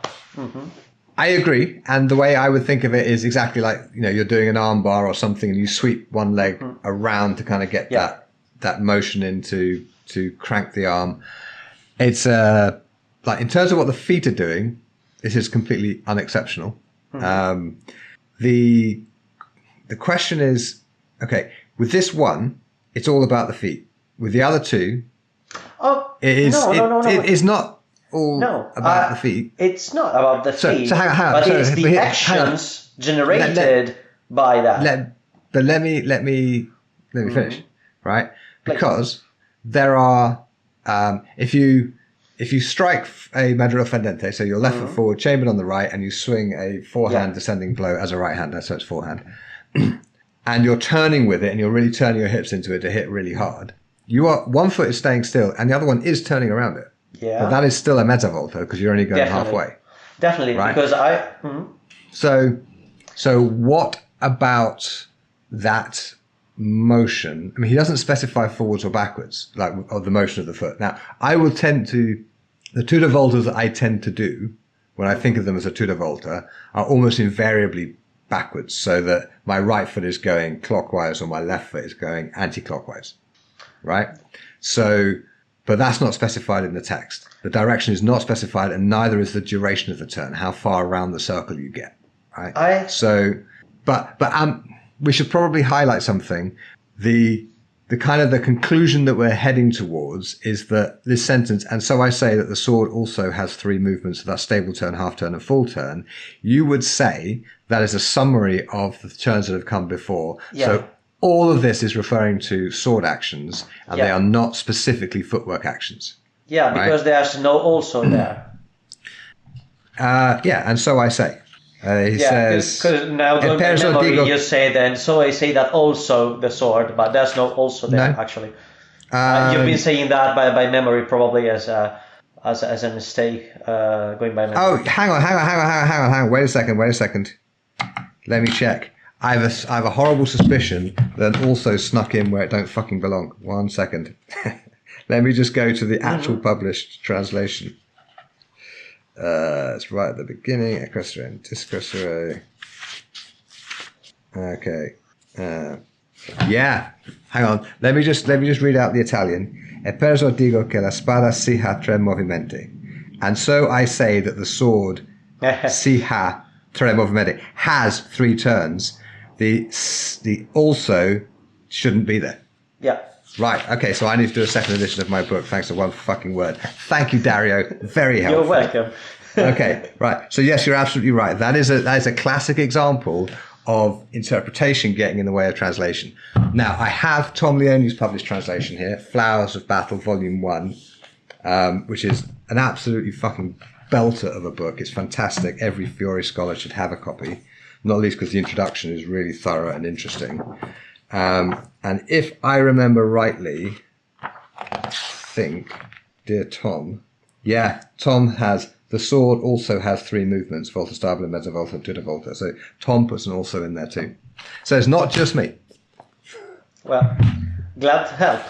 I agree, and the way I would think of it is exactly like, you're doing an arm bar or something, and you sweep one leg around to kind of get that motion in to crank the arm. It's like in terms of what the feet are doing, this is completely unexceptional. The question is, with this one, it's all about the feet. With the other two, it is not all about the feet. It's not about the feet, so hang on, but it's the actions generated by that. Let me finish, right? Because there are, if you strike a medulla fendente, so your left foot forward, chambered on the right, and you swing a forehand descending blow as a right-hander, so it's forehand, and you're turning with it, and you're really turning your hips into it to hit really hard, one foot is staying still, and the other one is turning around it. Yeah. But that is still a mezza volta because you're only going halfway. Definitely, right? Because So what about that motion? I mean, he doesn't specify forwards or backwards, of the motion of the foot. Now, the tutta voltas that I tend to do when I think of them as a tutta volta are almost invariably backwards, so that my right foot is going clockwise or my left foot is going anti-clockwise, right? So, but that's not specified in the text. The direction is not specified, and neither is the duration of the turn, how far around the circle you get, right? But we should probably highlight something. The kind of the conclusion that we're heading towards is that this sentence, and so I say that the sword also has three movements, so that's stable turn, half turn, and full turn. You would say that is a summary of the turns that have come before. Yeah. So all of this is referring to sword actions, and they are not specifically footwork actions. Yeah, because there's no also there. And so I say. He says, because now going by memory, you say then, so I say that also the sword, but there's no also there, actually. You've been saying that by memory, probably as a mistake, going by memory. Oh, hang on. Wait a second. Let me check. I have a horrible suspicion that also snuck in where it don't fucking belong. 1 second. Let me just go to the actual published translation. It's right at the beginning. Equestria and discressere. Okay. Hang on. Let me just read out the Italian. E perso digo che la spada si ha tre movimenti. And so I say that the sword si ha Tremor Medic has 3 turns, the also shouldn't be there. Yeah. Right. Okay. So I need to do a second edition of my book. Thanks to one fucking word. Thank you, Dario. Very helpful. You're welcome. Okay. Right. So yes, you're absolutely right. That is a classic example of interpretation getting in the way of translation. Now I have Tom Leone's published translation here, Flowers of Battle, Volume 1, which is an absolutely fucking belter of a book. It's fantastic. Every Fiore scholar should have a copy, not least because the introduction is really thorough and interesting. And if I remember rightly, I think, dear Tom, Tom has, the sword also has 3 movements, volta stabile, mezza volta, tutta volta. So Tom puts an also in there too. So it's not just me. Well, glad to help.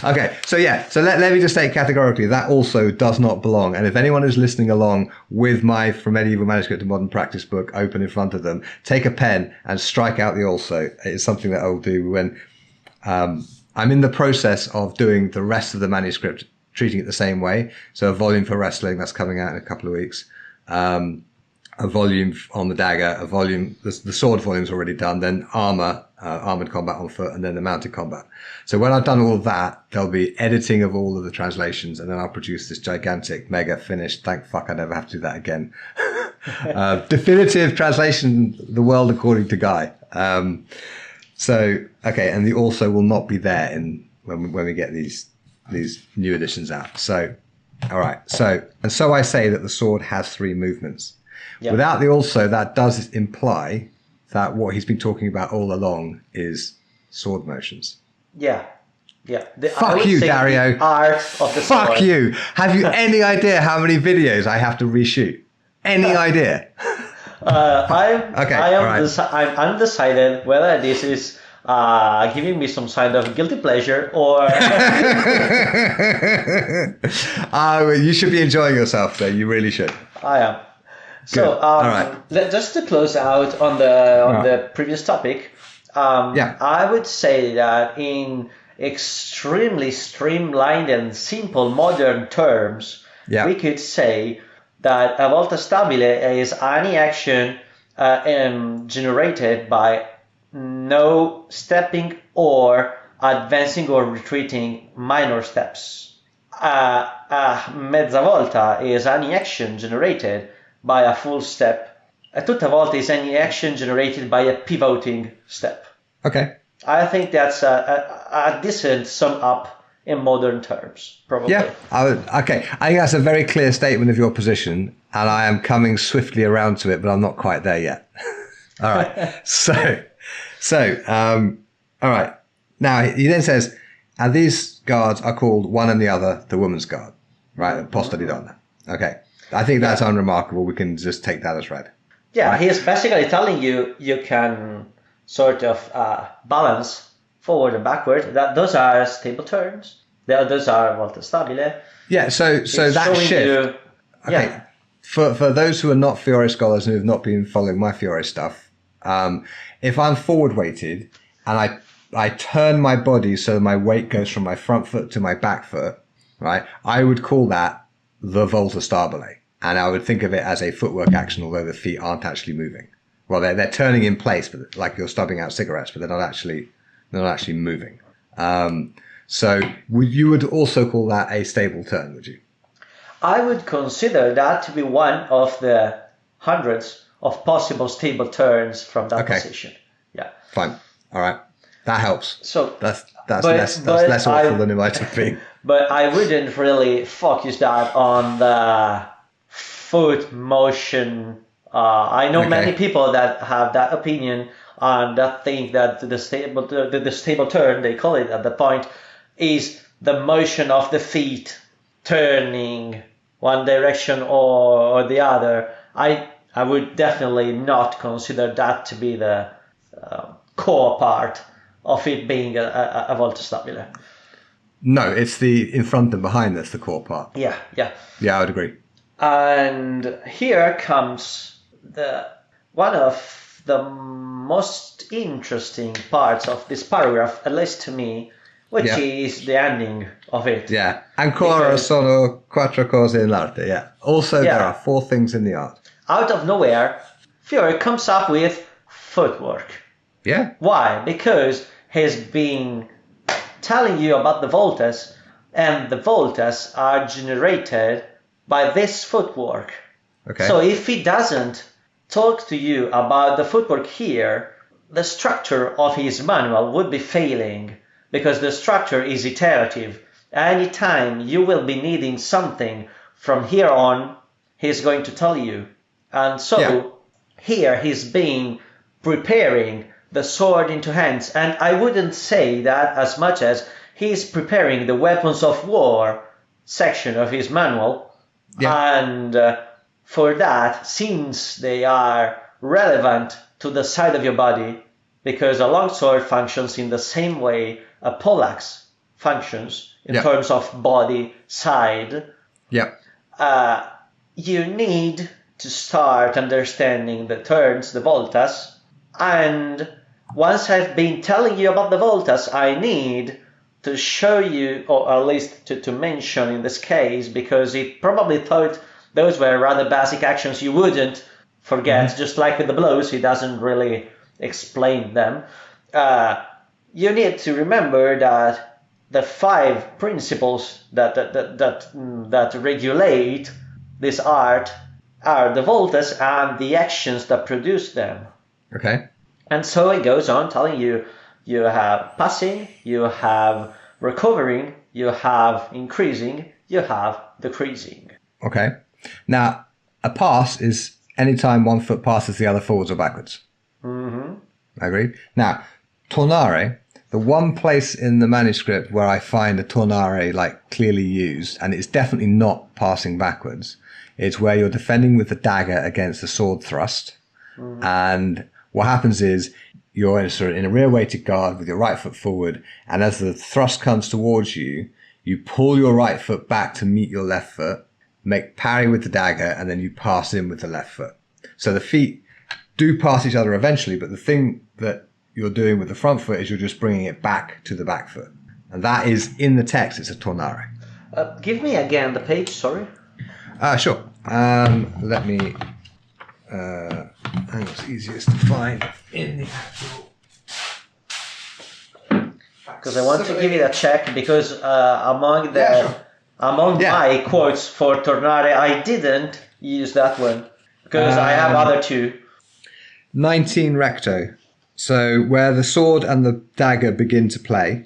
Okay, so let me just say categorically, that also does not belong. And if anyone is listening along with my From Medieval Manuscript to Modern Practice book open in front of them, take a pen and strike out the also. It's something that I'll do when I'm in the process of doing the rest of the manuscript, treating it the same way. So a volume for wrestling, that's coming out in a couple of weeks. A volume on the dagger, a volume, the sword volume's already done, then armored combat on foot, and then the mounted combat. So when I've done all of that, there'll be editing of all of the translations, and then I'll produce this gigantic, mega finished, thank fuck I never have to do that again, definitive translation, The World According to Guy. Okay, and the also will not be there when we get these new editions out. So, all right. So I say that the sword has 3 movements. Yep. Without the also, that does imply that what he's been talking about all along is sword motions. Yeah. Fuck you, Dario. The art of the Fuck sword. you. Have you any idea how many videos I have to reshoot? Any idea? I'm undecided whether this is giving me some kind of guilty pleasure or... You should be enjoying yourself, though. You really should. I am. So, just to close out on the previous topic, I would say that in extremely streamlined and simple modern terms, we could say that a volta stabile is any action generated by no stepping or advancing or retreating minor steps. Mezza volta is any action generated by a full step. A tutta volta is any action generated by a pivoting step. Okay. I think that's a decent sum up in modern terms, probably. Yeah, okay. I think that's a very clear statement of your position, and I am coming swiftly around to it, but I'm not quite there yet. All right. All right. Now, he then says, and these guards are called one and the other the woman's guard, right? Posta di donna. Okay. I think that's unremarkable. We can just take that as read. Yeah, right? He's basically telling you can sort of balance forward and backward. That those are stable turns. Those are volta stabile. Yeah, so that shift. Okay. For those who are not Fiore scholars and who have not been following my Fiore stuff, if I'm forward weighted and I turn my body so my weight goes from my front foot to my back foot, right? I would call that the volta stabile, and I would think of it as a footwork action, although the feet aren't actually moving. Well, they're turning in place, but like you're stubbing out cigarettes, but they're not actually moving. So you would also call that a stable turn, would you? I would consider that to be one of the hundreds of possible stable turns from that position. Yeah. Fine. All right. That helps. So that's less awful than it might have been. But I wouldn't really focus that on the foot motion. I know many people that have that opinion and that think that the stable turn, they call it at the point, is the motion of the feet turning one direction or the other. I would definitely not consider that to be the core part of it being a volta stabile. No, it's the in front and behind that's the core part. Yeah. Yeah, I would agree. And here comes one of the most interesting parts of this paragraph, at least to me, which is the ending of it. Yeah. Ancora sono 4 cose in l'arte. Yeah. Also, there are 4 things in the art. out of nowhere, Fiore comes up with footwork. Yeah. Why? Because he's been telling you about the voltas, and the voltas are generated by this footwork. Okay. So if he doesn't talk to you about the footwork here, the structure of his manual would be failing, because the structure is iterative. Anytime you will be needing something from here on, he's going to tell you. And so here he's been preparing the sword into hands. And I wouldn't say that as much as he's preparing the weapons of war section of his manual. Yeah. And for that, since they are relevant to the side of your body, because a longsword functions in the same way a poleaxe functions in terms of body side, you need to start understanding the turns, the voltas. And once I've been telling you about the voltas, I need to show you, or at least to mention in this case, because he probably thought those were rather basic actions you wouldn't forget, just like with the blows, he doesn't really explain them. You need to remember that the 5 principles that regulate this art are the voltas and the actions that produce them. Okay. And so it goes on telling you, you have passing, you have recovering, you have increasing, you have decreasing. Okay. Now, a pass is any time one foot passes the other forwards or backwards. Mm-hmm. I agree. Now, tornare, the one place in the manuscript where I find a tornare like clearly used, and it's definitely not passing backwards, is where you're defending with the dagger against the sword thrust. Mm-hmm. And what happens is you're in a rear-weighted guard with your right foot forward, and as the thrust comes towards you, you pull your right foot back to meet your left foot, make parry with the dagger, and then you pass in with the left foot. So the feet do pass each other eventually, but the thing that you're doing with the front foot is you're just bringing it back to the back foot. And that is in the text, it's a tornare. Give me again the page, sorry. Sure. Let me... I think it's easiest to find in the actual... Because I want to give it a check, because among my quotes for tornare, I didn't use that one, because I have other 2. 19 recto. So where the sword and the dagger begin to play.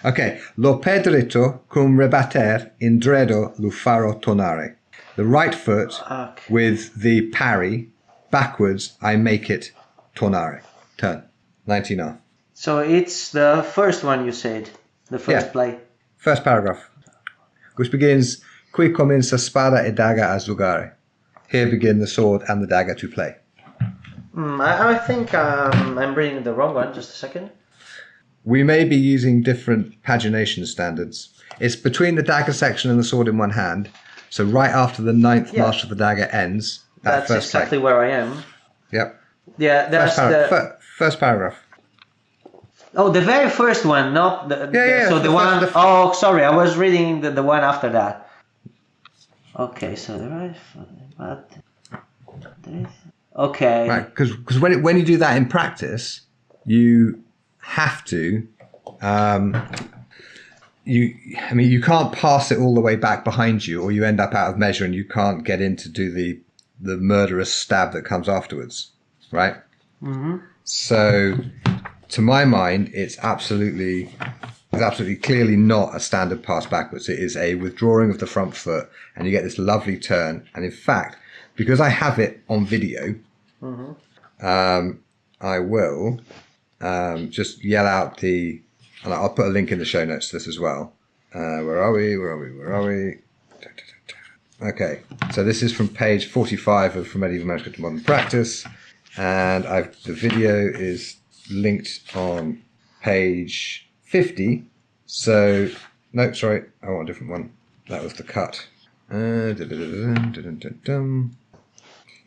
Okay. Lo pedrito cum rebater in dredo lu faro tornare. The right foot with the parry backwards, I make it tornare. Turn. 19R. So it's the first one you said, the first play. First paragraph, which begins, Qui comincia spada e daga a giocare. Here begin the sword and the dagger to play. I think I'm reading the wrong one, just a second. We may be using different pagination standards. It's between the dagger section and the sword in one hand, so right after the 9th Master of the Dagger ends. That's first exactly play. where I am. Yep. Yeah, that's first paragraph. Oh, the very first one, not the... So the one... Oh, sorry, I was reading the one after that. Okay, so the right... Okay. Right, because when you do that in practice, you have to... you can't pass it all the way back behind you, or you end up out of measure and you can't get in to do the murderous stab that comes afterwards, right? Mm-hmm. So, to my mind, it's absolutely clearly not a standard pass backwards. It is a withdrawing of the front foot, and you get this lovely turn. And in fact, because I have it on video, I will just yell out and I'll put a link in the show notes to this as well. Where are we? Okay, so this is from page 45 of From Medieval Manuscript to Modern Practice, and the video is linked on page 50. So, no, sorry, I want a different one. That was the cut. Yeah,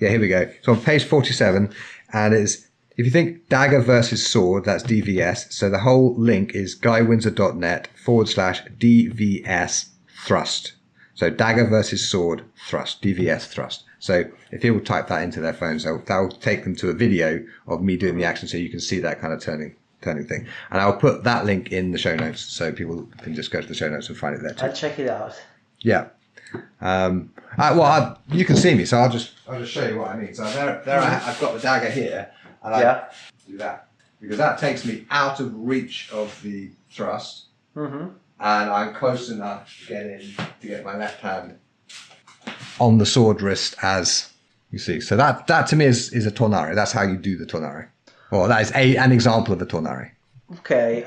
here we go. So on page 47, and it's, if you think dagger versus sword, that's DVS. So the whole link is guywindsor.net/DVS thrust. So dagger versus sword thrust, DVS thrust. So if people type that into their phones, that'll take them to a video of me doing the action, so you can see that kind of turning thing. And I'll put that link in the show notes, so people can just go to the show notes and find it there too. I'll check it out. Yeah. You can see me, so I'll just show you what I mean. So I've got the dagger here, and I do that because that takes me out of reach of the thrust, and I'm close enough to get my left hand on the sword wrist, as you see. So that to me is a tornare. That's how you do the tornare. Well, that is an example of a tornare. Okay.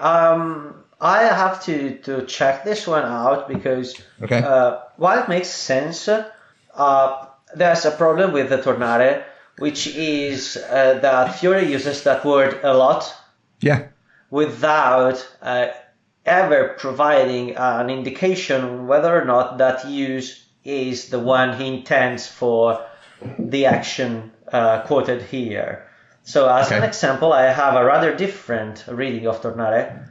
I have to check this one out because while it makes sense, there's a problem with the tornare, which is that Fiore uses that word a lot. Yeah. Without ever providing an indication whether or not that use is the one he intends for the action quoted here. So as an example, I have a rather different reading of tornare,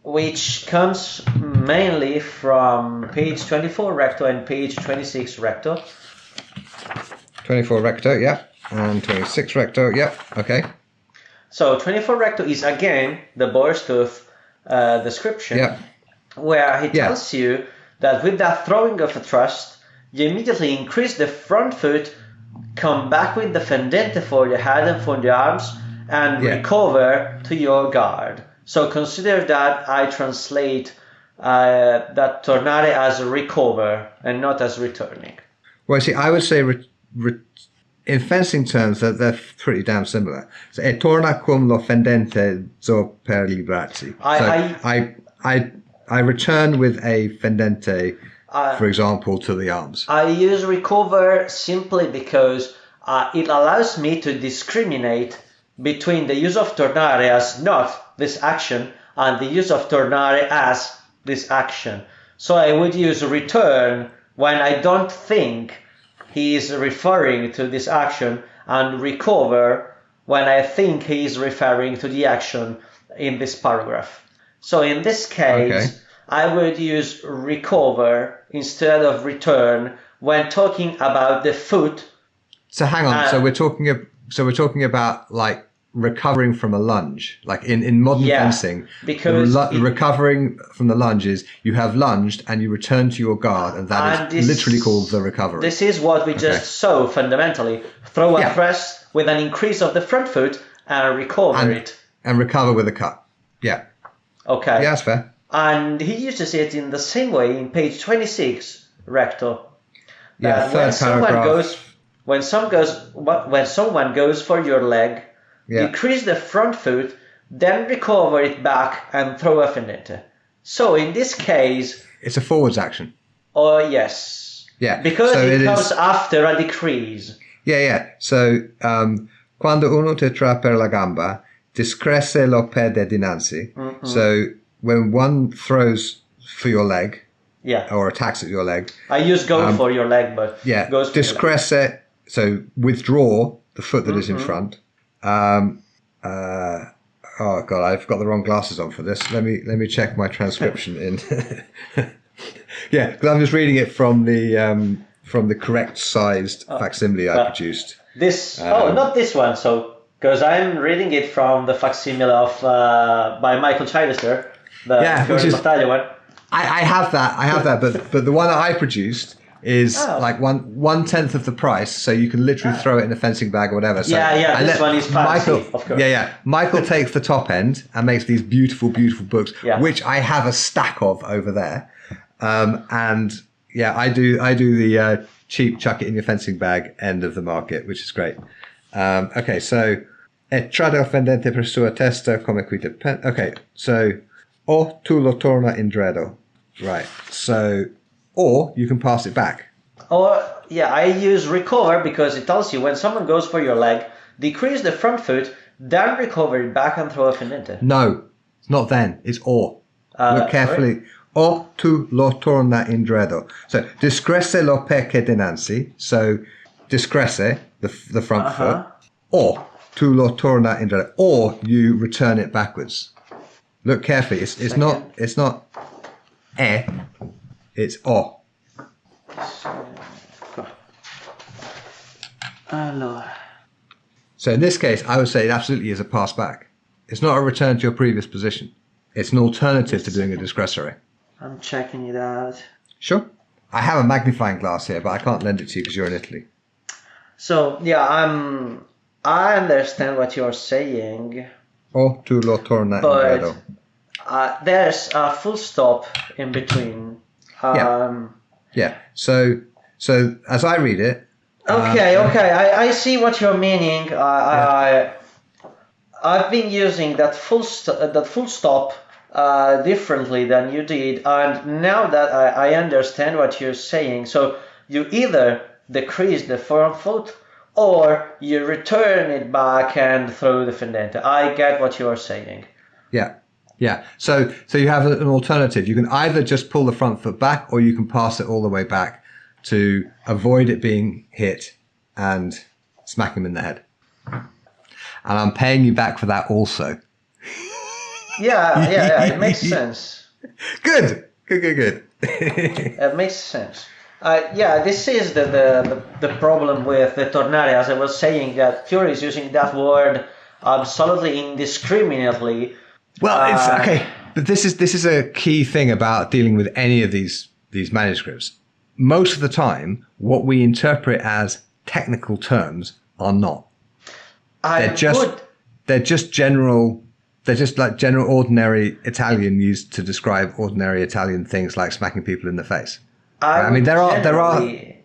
which comes mainly from page 24 recto and page 26 recto. 24 recto, yeah, and 26 recto, yeah, okay. So 24 recto is again the boar's tooth description, where he tells you that with that throwing of a thrust, you immediately increase the front foot, come back with the fendente for your head and for the arms, and recover to your guard. So consider that I translate that tornare as recover and not as returning. Well, see, I would say in fencing terms that they're pretty damn similar. So e torna con lo fendente zo per librarsi. I return with a fendente, for example, to the arms. I use recover simply because it allows me to discriminate between the use of tornare as not this action and the use of tornare as this action. So I would use return when I don't think he is referring to this action, and recover when I think he is referring to the action in this paragraph. So in this case, I would use recover instead of return when talking about the foot. So hang on. So we're talking about like recovering from a lunge, like in modern fencing. Because recovering from the lunge is you have lunged and you return to your guard, and that is literally called the recovery. This is what we just saw fundamentally. Throw a thrust with an increase of the front foot and recover it. And recover with a cut. Yeah. Okay. Yeah, that's fair. And he uses it in the same way in page 26 recto. Yeah, third paragraph. When someone goes for your leg, decrease the front foot, then recover it back and throw a fendente. So in this case, it's a forwards action. Oh yes. Yeah. Because it comes after a decrease. Yeah. So quando uno te tra per la gamba, discrece lo pede dinanzi. So when one throws for your leg, or attacks at your leg. I use go for your leg, but goes discrece. So withdraw the foot that is in front. Oh god, I've got the wrong glasses on for this. Let me check my transcription in. Because I'm just reading it from the correct sized facsimile I produced. This not this one. So because I'm reading it from the facsimile of by Michael Chidester, the Fior di Battaglia one. I have that, but the one that I produced is like 1/10 of the price, so you can literally throw it in a fencing bag or whatever. So this one is fancy, of course. Michael takes the top end and makes these beautiful books, which I have a stack of over there. I do the cheap chuck it in your fencing bag end of the market, which is great. So e trade offendente per sua testa come qui te pen. Okay, so o tu lo torna in dredo. Right. So or you can pass it back. I use recover because it tells you when someone goes for your leg, decrease the front foot, then recover it back and throw a fendente. No, it's not then. It's or. Look carefully. Right. O tu lo torna in dredo. So discrece lo pece dinanzi. So discrece the front foot. Or tu lo torna in dredo. Or you return it backwards. Look carefully. It's not e. It's o. Allora. So in this case, I would say it absolutely is a pass back. It's not a return to your previous position. It's an alternative to doing a discretionary. I'm checking it out. Sure. I have a magnifying glass here, but I can't lend it to you because you're in Italy. So, yeah, I understand what you're saying. O tu lo torna but indietro. There's a full stop in between. Yeah. So as I read it. Okay. I see what you're meaning. I've been using that full stop differently than you did, and now that I understand what you're saying, so you either decrease the front foot or you return it back and throw the fendente. I get what you're saying. Yeah. So you have an alternative. You can either just pull the front foot back, or you can pass it all the way back to avoid it being hit and smack him in the head. And I'm paying you back for that also. Yeah, it makes sense. Good. It makes sense. This is the problem with the tornare, as I was saying, that Fiore is using that word absolutely indiscriminately. Well, it's okay, but this is a key thing about dealing with any of these manuscripts. Most of the time, what we interpret as technical terms are not. They're just general ordinary Italian used to describe ordinary Italian things like smacking people in the face. I would generally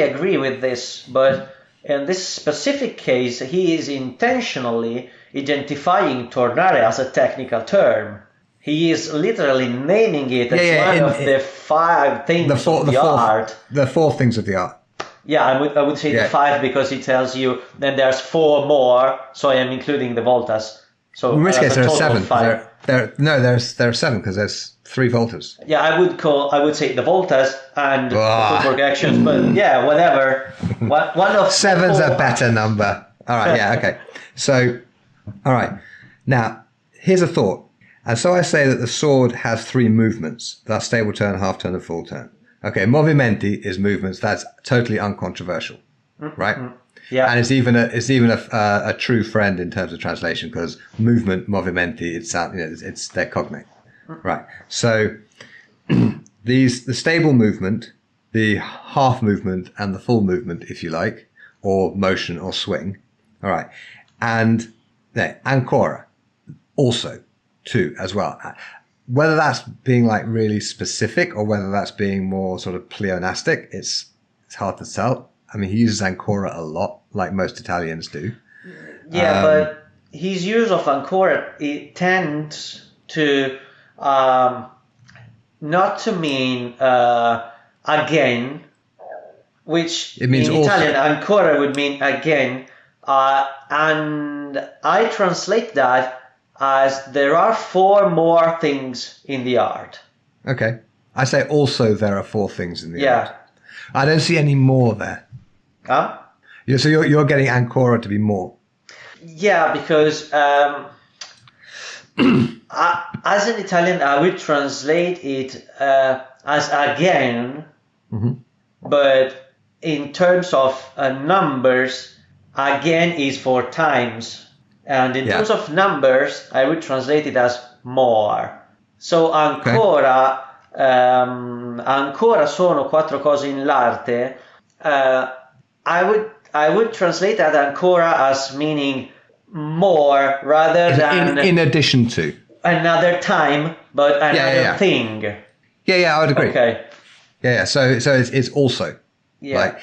agree with this, but in this specific case, he is intentionally identifying tornare as a technical term. He is literally naming it as one of the 5 things of the art. The 4 things of the art. Yeah, I would say the 5 because it tells you then there's 4 more, so I am including the voltas. So in this case, there are 7. 5. There are 7 because there's 3 voltas. Yeah, I would say the voltas and the footwork actions, but yeah, whatever. One of 7's a better number. All right, yeah, okay. So, all right. Now, here's a thought. And so I say that the sword has 3 movements. That's stable turn, half turn, and full turn. Okay, movimenti is movements. That's totally uncontroversial, right? Yeah. And it's even a true friend in terms of translation because movement, movimenti, it's their cognate, right? So the stable movement, the half movement, and the full movement, if you like, or motion or swing, all right, and ancora also too as well. Whether that's being like really specific or whether that's being more sort of pleonastic, it's hard to tell. I mean, he uses ancora a lot, like most Italians do. Yeah, but his use of ancora, it tends to not to mean again, which it means in also. Italian ancora would mean again, and I translate that as there are 4 more things in the art. Okay. I say also there are 4 things in the art. I don't see any more there. Huh? Yeah, so you're getting ancora to be more. Yeah, because as an Italian, I would translate it as again, but in terms of numbers, again is 4 times. And in terms of numbers, I would translate it as more. So ancora, ancora sono 4 cose in l'arte. I would translate that ancora as meaning more rather than in addition to another time, but another thing. Yeah, I would agree. Okay. Yeah. So it's also. Yeah. Like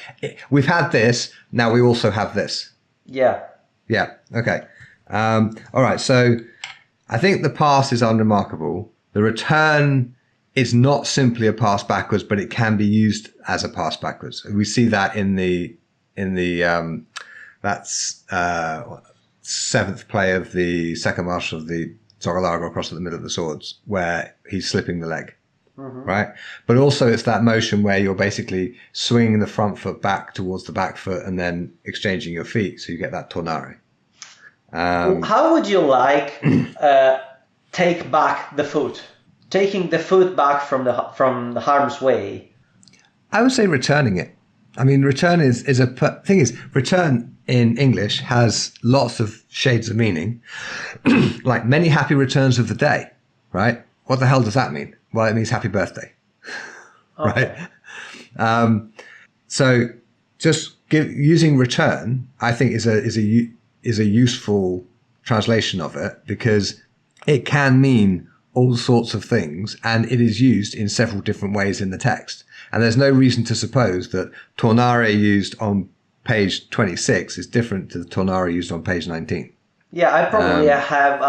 we've had this, now we also have this. Yeah. Yeah. Okay. All right. So I think the pass is unremarkable. The return is not simply a pass backwards, but it can be used as a pass backwards. We see that in the that's 7th play of the second march of the Zoggolago across the middle of the swords, where he's slipping the leg. Right. But also it's that motion where you're basically swinging the front foot back towards the back foot and then exchanging your feet. So you get that tornare. How would you like take back the foot? Taking the foot back from the harm's way. I would say returning it. I mean, return is thing is, return in English has lots of shades of meaning, like many happy returns of the day, right? What the hell does that mean? Well, it means happy birthday, Okay. right? So just using return, I think is a useful translation of it, because it can mean all sorts of things, and it is used in several different ways in the text. And there's no reason to suppose that tornare used on page 26 is different to the tornare used on page 19. Yeah, I probably have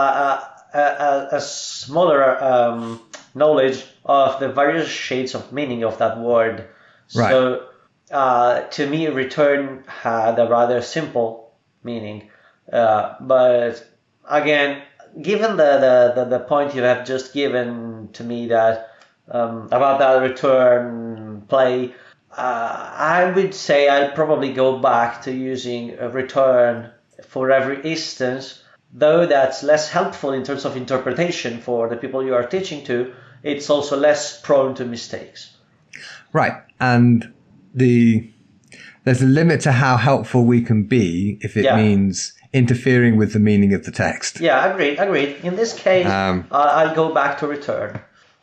a smaller knowledge of the various shades of meaning of that word. Right. So to me, return had a rather simple meaning. But again, given the point you have just given to me that about that return play, I would say I'll probably go back to using a return for every instance, though that's less helpful in terms of interpretation for the people you are teaching to. It's also less prone to mistakes. Right. And there's a limit to how helpful we can be if it means interfering with the meaning of the text. Yeah, agreed. In this case, I'll go back to return.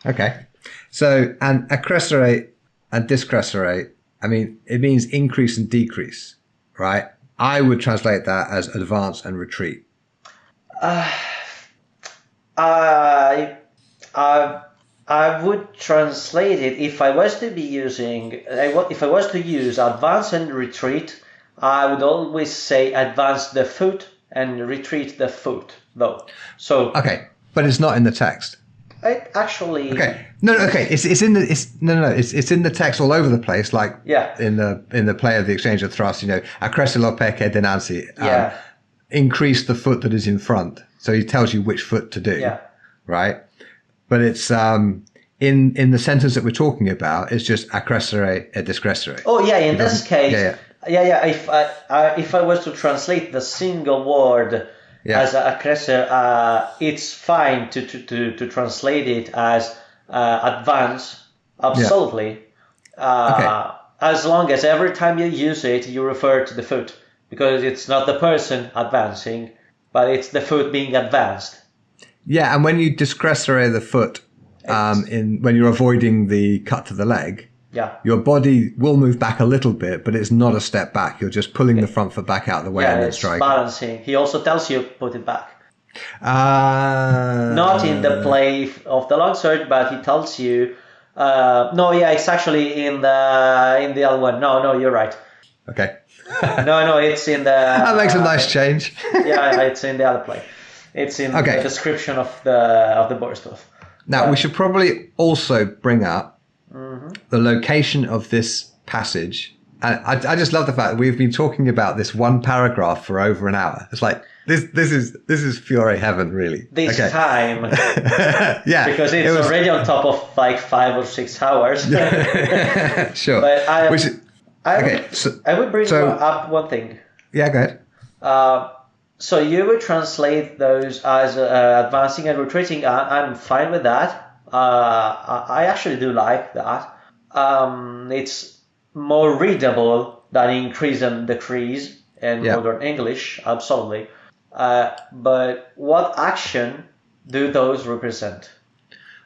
Okay. So, and accrescere and discrescere, I mean, it means increase and decrease, right? I would translate that as advance and retreat. I would translate it, if I was to use advance and retreat, I would always say advance the foot and retreat the foot, though. So okay, but it's not in the text. It actually. Okay. No. Okay. It's in the text all over the place. Like in the play of the exchange of thrust. You know, accresce lo perché dinanzi. Increase the foot that is in front. So he tells you which foot to do. Yeah. Right. But it's in the sentence that we're talking about. It's just accrescere e discrescere. Oh yeah. In this case. Yeah. If I was to translate the single word. As a accrescere, it's fine to translate it as advance, absolutely. As long as every time you use it, you refer to the foot, because it's not the person advancing, but it's the foot being advanced. Yeah, and when you discrescere the foot, when you're avoiding the cut to the leg, your body will move back a little bit, but it's not a step back. You're just pulling the front foot back out of the way and then striking. Balancing. He also tells you put it back. Not in the play of the longsword, but he tells you. It's actually in the other one. No, you're right. Okay. No, it's in the. That makes a nice change. It's in the other play. It's in the description of the borsdorf. Now we should probably also bring up. The location of this passage, and I just love the fact that we've been talking about this one paragraph for over an hour. It's like this is Fiore heaven, really. This time, because it's already on top of like 5 or 6 hours. Sure, but I would bring up one thing. Yeah, go ahead. So you would translate those as advancing and retreating. I'm fine with that. I actually do like that. It's more readable than increase and decrease in modern English, absolutely. But what action do those represent?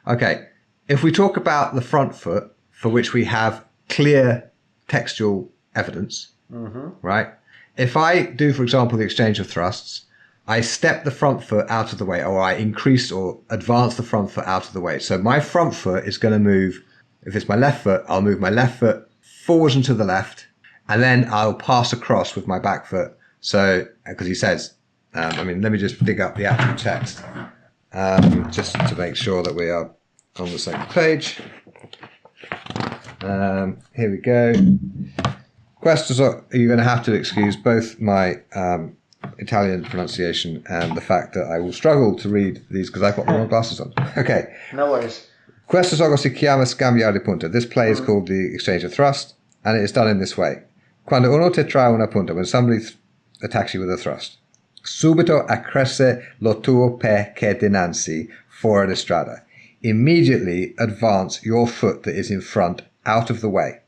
Okay, if we talk about the front foot, for which we have clear textual evidence, right? If I do, for example, the exchange of thrusts, I step the front foot out of the way, or I increase or advance the front foot out of the way. So my front foot is going to move, if it's my left foot, I'll move my left foot forwards and to the left, and then I'll pass across with my back foot. So, because he says, let me just dig up the actual text, just to make sure that we are on the same page. Here we go. Questions are, you're going to have to excuse both my Italian pronunciation and the fact that I will struggle to read these because I've got the wrong glasses on. Okay. No worries. Questo gioco si chiama scambiare punta. This play is called the exchange of thrust, and it is done in this way. Quando uno ti trae una punta, when somebody attacks you with a thrust, subito accresce lo tuo perché dinanzi fuori di strada. Immediately advance your foot that is in front out of the way.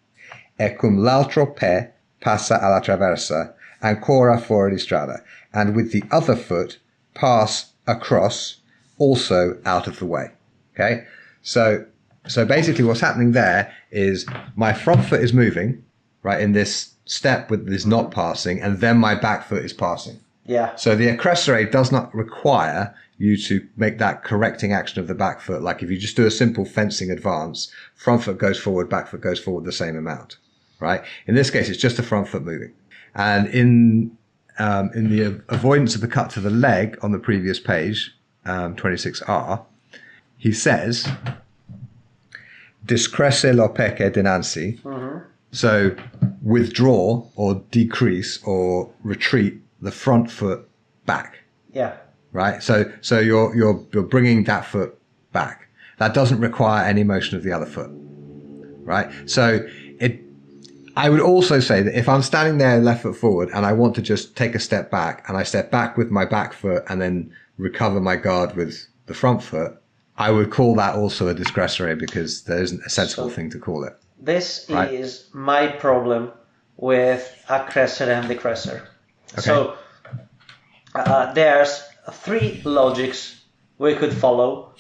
e cum l'altro pè passa alla traversa, ancora fuori di strada, and with the other foot pass across, also out of the way. Okay, so basically what's happening there is my front foot is moving, right, in this step with this not passing, and then my back foot is passing. Yeah. So the accrescere does not require you to make that correcting action of the back foot. Like if you just do a simple fencing advance, front foot goes forward, back foot goes forward the same amount, right? In this case, it's just the front foot moving. And in the avoidance of the cut to the leg on the previous page, 26R, he says, discresse lo pecche dinanzi. So withdraw or decrease or retreat the front foot back. Yeah. Right. So you're bringing that foot back. That doesn't require any motion of the other foot. Right. So I would also say that if I'm standing there left foot forward and I want to just take a step back and I step back with my back foot and then recover my guard with the front foot, I would call that also a discrescere because there isn't a sensible thing to call it. This is my problem with accrescere and decrescere. Okay. So there's 3 logics we could follow,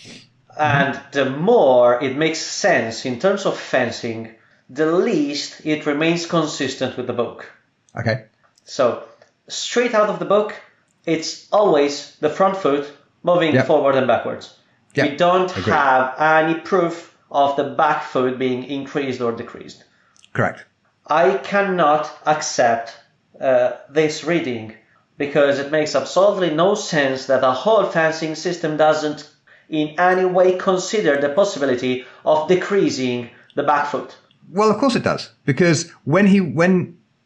and the more it makes sense in terms of fencing, the least it remains consistent with the book. Okay. So straight out of the book, it's always the front foot moving forward and backwards. We don't have any proof of the back foot being increased or decreased. Correct. I cannot accept this reading because it makes absolutely no sense that a whole fencing system doesn't in any way consider the possibility of decreasing the back foot. Well, of course it does, because when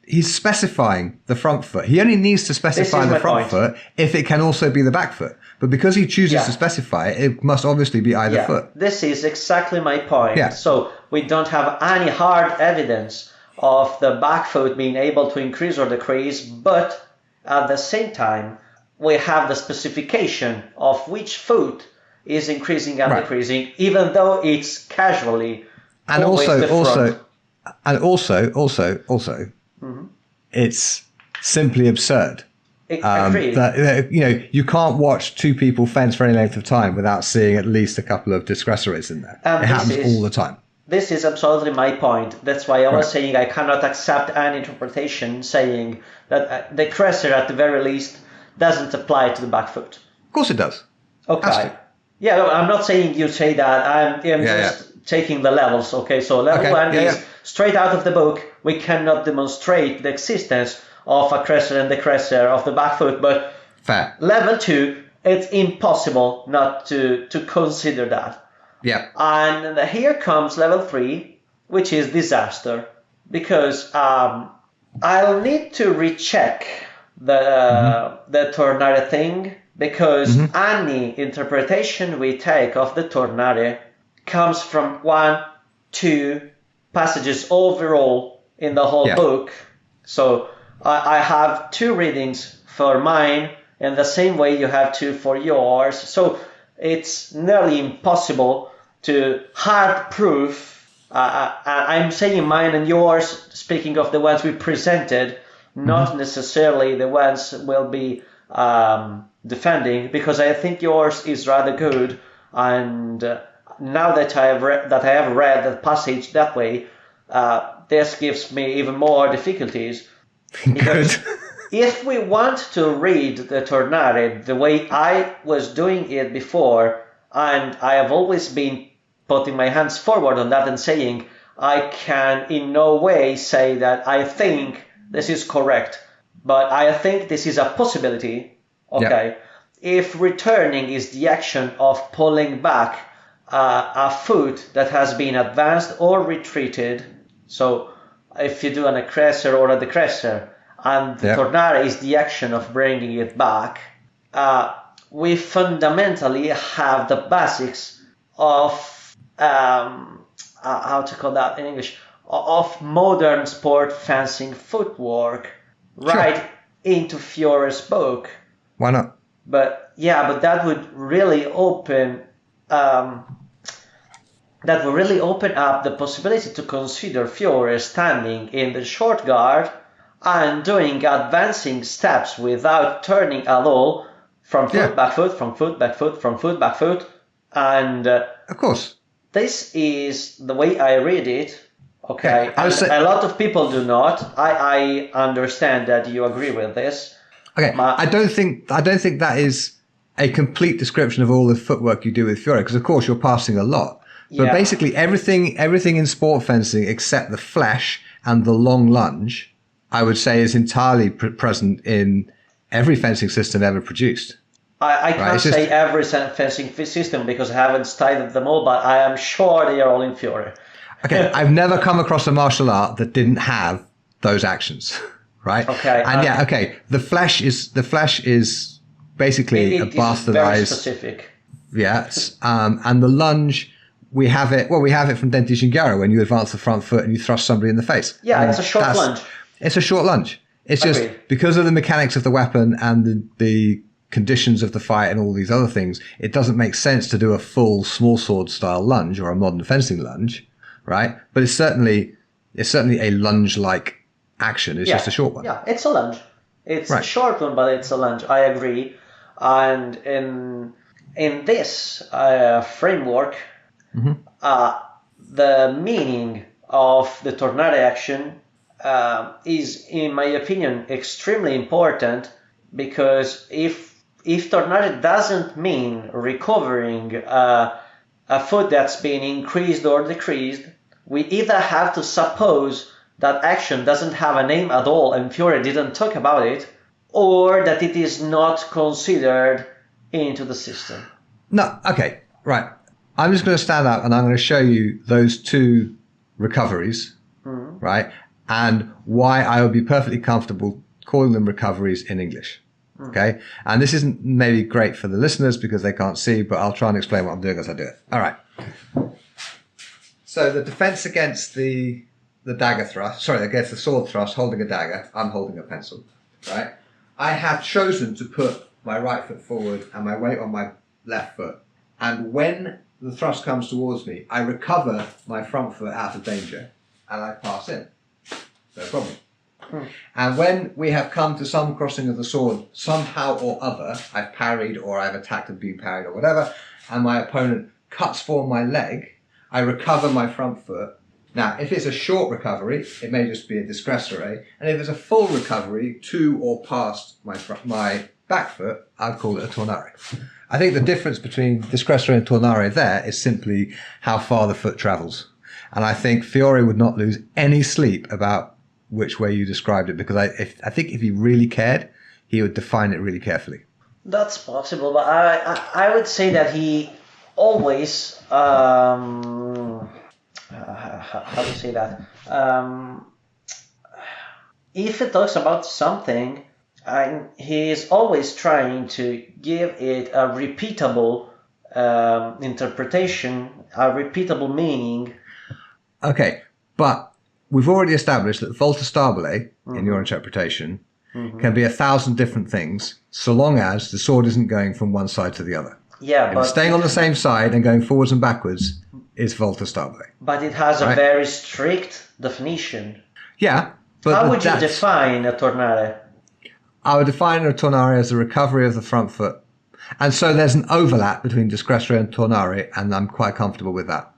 he's specifying the front foot, he only needs to specify the front foot if it can also be the back foot. But because he chooses to specify it, it must obviously be either foot. This is exactly my point. Yeah. So we don't have any hard evidence of the back foot being able to increase or decrease, but at the same time, we have the specification of which foot is increasing and decreasing, even though it's casually. And also, it's simply absurd. That you can't watch 2 people fence for any length of time without seeing at least a couple of discresceres in there. It happens all the time. This is absolutely my point. That's why I was saying I cannot accept an interpretation saying that the decrescere at the very least doesn't apply to the back foot. Of course it does. Okay. Yeah, no, I'm not saying you say that. I'm just taking the levels. Okay, so level 1 is straight out of the book. We cannot demonstrate the existence of a accrescere and decrescere of the back foot, but fair. Level 2, it's impossible not to consider that. Yeah. And here comes level 3, which is disaster, because I'll need to recheck the tornare thing, because any interpretation we take of the tornare comes from 1, 2 passages overall in the whole book. So I have 2 readings for mine, and the same way you have 2 for yours. So it's nearly impossible to hard proof. I'm saying mine and yours, speaking of the ones we presented, not necessarily the ones we'll be defending, because I think yours is rather good. And now that I have read the passage that way, this gives me even more difficulties. Because if we want to read the tornare the way I was doing it before, and I have always been putting my hands forward on that and saying, I can in no way say that I think this is correct, but I think this is a possibility. Okay. If returning is the action of pulling back a foot that has been advanced or retreated, so if you do an accrescere or a decrescere, and the tornare is the action of bringing it back, we fundamentally have the basics of how to call that in English, of modern sport fencing footwork into Fiore's book. Why not? But that would really open that will really open up the possibility to consider Fiore standing in the short guard and doing advancing steps without turning at all, from foot, back foot, from foot, back foot, from foot, back foot. And of course, this is the way I read it. Okay, a lot of people do not. I understand that you agree with this. Okay, I don't think that is a complete description of all the footwork you do with Fiore, because of course you're passing a lot. But basically everything in sport fencing except the flesh and the long lunge, I would say, is entirely present in every fencing system ever produced. I can't say every fencing system because I haven't studied them all, but I am sure they are all in Fiore. Okay, I've never come across a martial art that didn't have those actions, right? Okay. And the flesh is basically a bastardized. Very specific. Yes, and the lunge, we have it from Denti Shingaro when you advance the front foot and you thrust somebody in the face. Yeah, it's a short lunge. It's a short lunge. It's just because of the mechanics of the weapon and the conditions of the fight and all these other things, it doesn't make sense to do a full small sword style lunge or a modern fencing lunge, right? But it's certainly a lunge-like action. It's just a short one. Yeah, it's a lunge. It's a short one, but it's a lunge. I agree. And in this framework, the meaning of the tornare action is, in my opinion, extremely important, because if tornare doesn't mean recovering a foot that's been increased or decreased, we either have to suppose that action doesn't have a name at all and Fiore didn't talk about it, or that it is not considered into the system. No, okay, right. I'm just going to stand up and I'm going to show you those two recoveries, right? And why I would be perfectly comfortable calling them recoveries in English. Okay. And this isn't maybe great for the listeners because they can't see, but I'll try and explain what I'm doing as I do it. All right. So the defense against the dagger thrust, against the sword thrust, holding a dagger, I'm holding a pencil, right? I have chosen to put my right foot forward and my weight on my left foot. And when the thrust comes towards me, I recover my front foot out of danger and I pass in. No problem. And when we have come to some crossing of the sword, somehow or other, I've parried or I've attacked and been parried or whatever, and my opponent cuts for my leg, I recover my front foot. Now, if it's a short recovery, it may just be a discretionary, and if it's a full recovery to or past my back foot, I'd call it a tornare. I think the difference between discretionary and tornare there is simply how far the foot travels. And I think Fiore would not lose any sleep about which way you described it, because I think if he really cared, he would define it really carefully. That's possible, but I would say that he always how do you say that? If he talks about something, he is always trying to give it a repeatable interpretation, a repeatable meaning. Okay, but we've already established that volta stabile, in your interpretation, can be 1,000 different things, so long as the sword isn't going from one side to the other. Yeah, but staying on the same side and going forwards and backwards is volta stabile. But it has a very strict definition. Yeah, but how would you define a tornare? I would define a tornare as the recovery of the front foot. And so there's an overlap between discretionary and tornare, and I'm quite comfortable with that.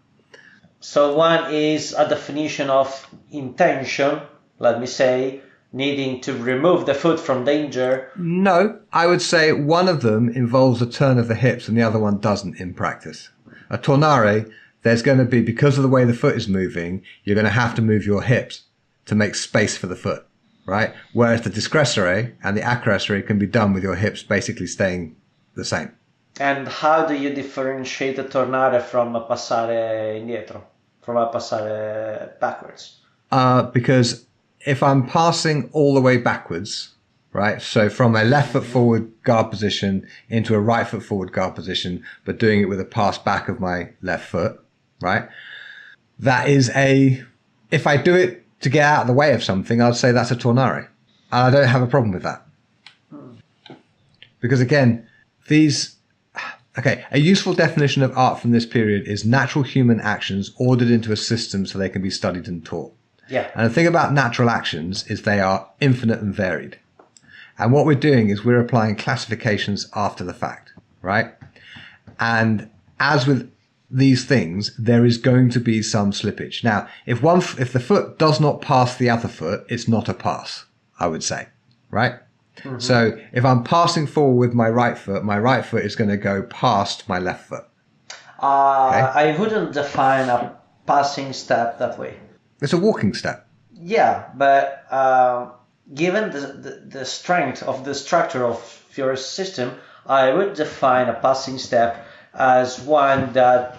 So one is a definition of intention, let me say, needing to remove the foot from danger. No, I would say one of them involves a turn of the hips and the other one doesn't in practice. A tornare, there's going to be, because of the way the foot is moving, you're going to have to move your hips to make space for the foot, right? Whereas the discretionary and the accessory can be done with your hips basically staying the same. And how do you differentiate a tornare from a passare indietro, from a passare backwards? Because if I'm passing all the way backwards, right, so from a left foot forward guard position into a right foot forward guard position, but doing it with a pass back of my left foot, right, that is if I do it to get out of the way of something, I'd say that's a tornare. And I don't have a problem with that. Because again, Okay, a useful definition of art from this period is natural human actions ordered into a system so they can be studied and taught. Yeah. And the thing about natural actions is they are infinite and varied. And what we're doing is we're applying classifications after the fact, right? And as with these things, there is going to be some slippage. Now, if the foot does not pass the other foot, it's not a pass, I would say, right? Mm-hmm. So if I'm passing forward with my right foot is going to go past my left foot. Okay? I wouldn't define a passing step that way. It's a walking step. Yeah, but given the strength of the structure of Fiore's system, I would define a passing step as one that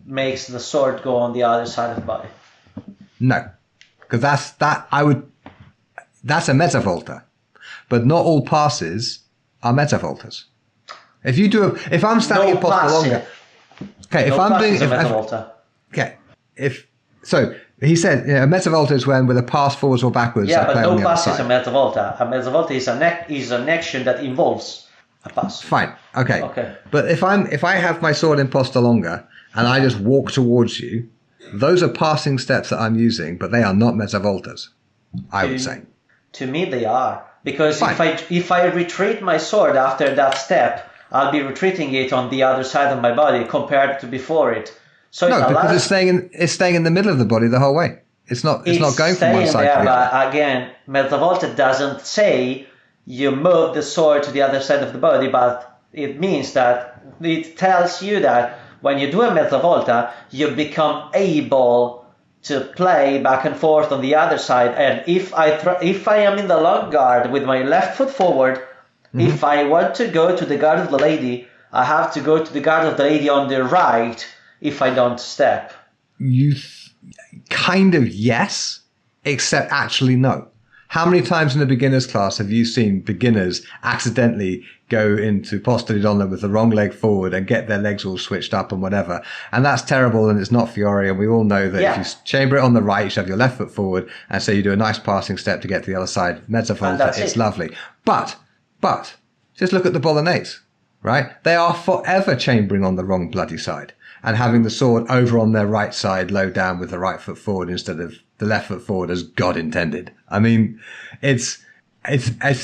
makes the sword go on the other side of the body. No, because that's a mezza volta, but not all passes are mezza voltas. If I'm standing in posto longer, okay, if I'm doing a mezza volta, okay, so he said a mezza volta is when with a pass forwards or backwards. Yeah, but no pass is a mezza volta. A mezza volta is an action that involves a pass. Fine. Okay. But if I have my sword in posta longa and I just walk towards you, those are passing steps that I'm using, but they are not mezza voltas, I would say. To me, they are, because if I retreat my sword after that step, I'll be retreating it on the other side of my body compared to before it. So no, because it's staying in the middle of the body the whole way. It's not going from one side to the other. But again, mezza volta doesn't say you move the sword to the other side of the body, but it means that it tells you that when you do a mezza volta, you become able to play back and forth on the other side. And if I am in the long guard with my left foot forward, if I want to go to the guard of the lady, I have to go to the guard of the lady on the right if I don't step. Kind of yes, except actually no. How many times in a beginner's class have you seen beginners accidentally go into posta di donna with the wrong leg forward and get their legs all switched up and whatever? And that's terrible, and it's not Fiore, and we all know that if you chamber it on the right, you should have your left foot forward, and so you do a nice passing step to get to the other side. Mezza volta, it's lovely. But, just look at the Bolognese, right? They are forever chambering on the wrong bloody side and having the sword over on their right side, low down with the right foot forward instead of the left foot forward as God intended. I mean, it's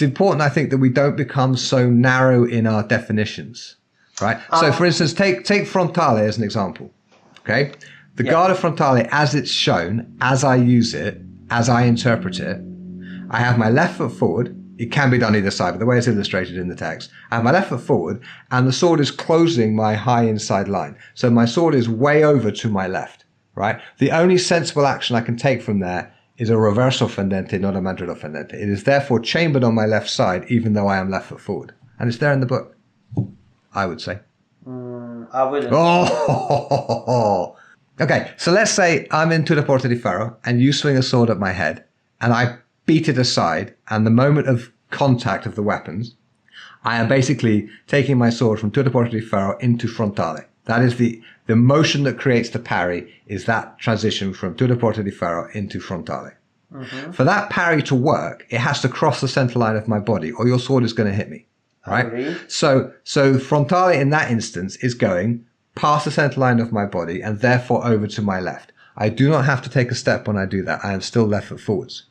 important, I think, that we don't become so narrow in our definitions, right? So, for instance, take frontale as an example, okay? The guard of frontale, as it's shown, as I use it, as I interpret it, I have my left foot forward. It can be done either side, but the way it's illustrated in the text, I have my left foot forward, and the sword is closing my high inside line. So my sword is way over to my left, right? The only sensible action I can take from there is a reverso fendente, not a mandrilo fendente. It is therefore chambered on my left side, even though I am left foot forward. And it's there in the book, I would say. I wouldn't. Oh! Okay, so let's say I'm into the Porta di Ferro, and you swing a sword at my head, and I beat it aside, and the moment of contact of the weapons, I am basically taking my sword from Tutti Porta di Ferro into frontale. That is the motion that creates the parry, is that transition from Tutti Porta di Ferro into frontale. For that parry to work, it has to cross the center line of my body, or your sword is going to hit me. Right? So frontale in that instance is going past the center line of my body and therefore over to my left. I do not have to take a step when I do that. I am still left foot forwards.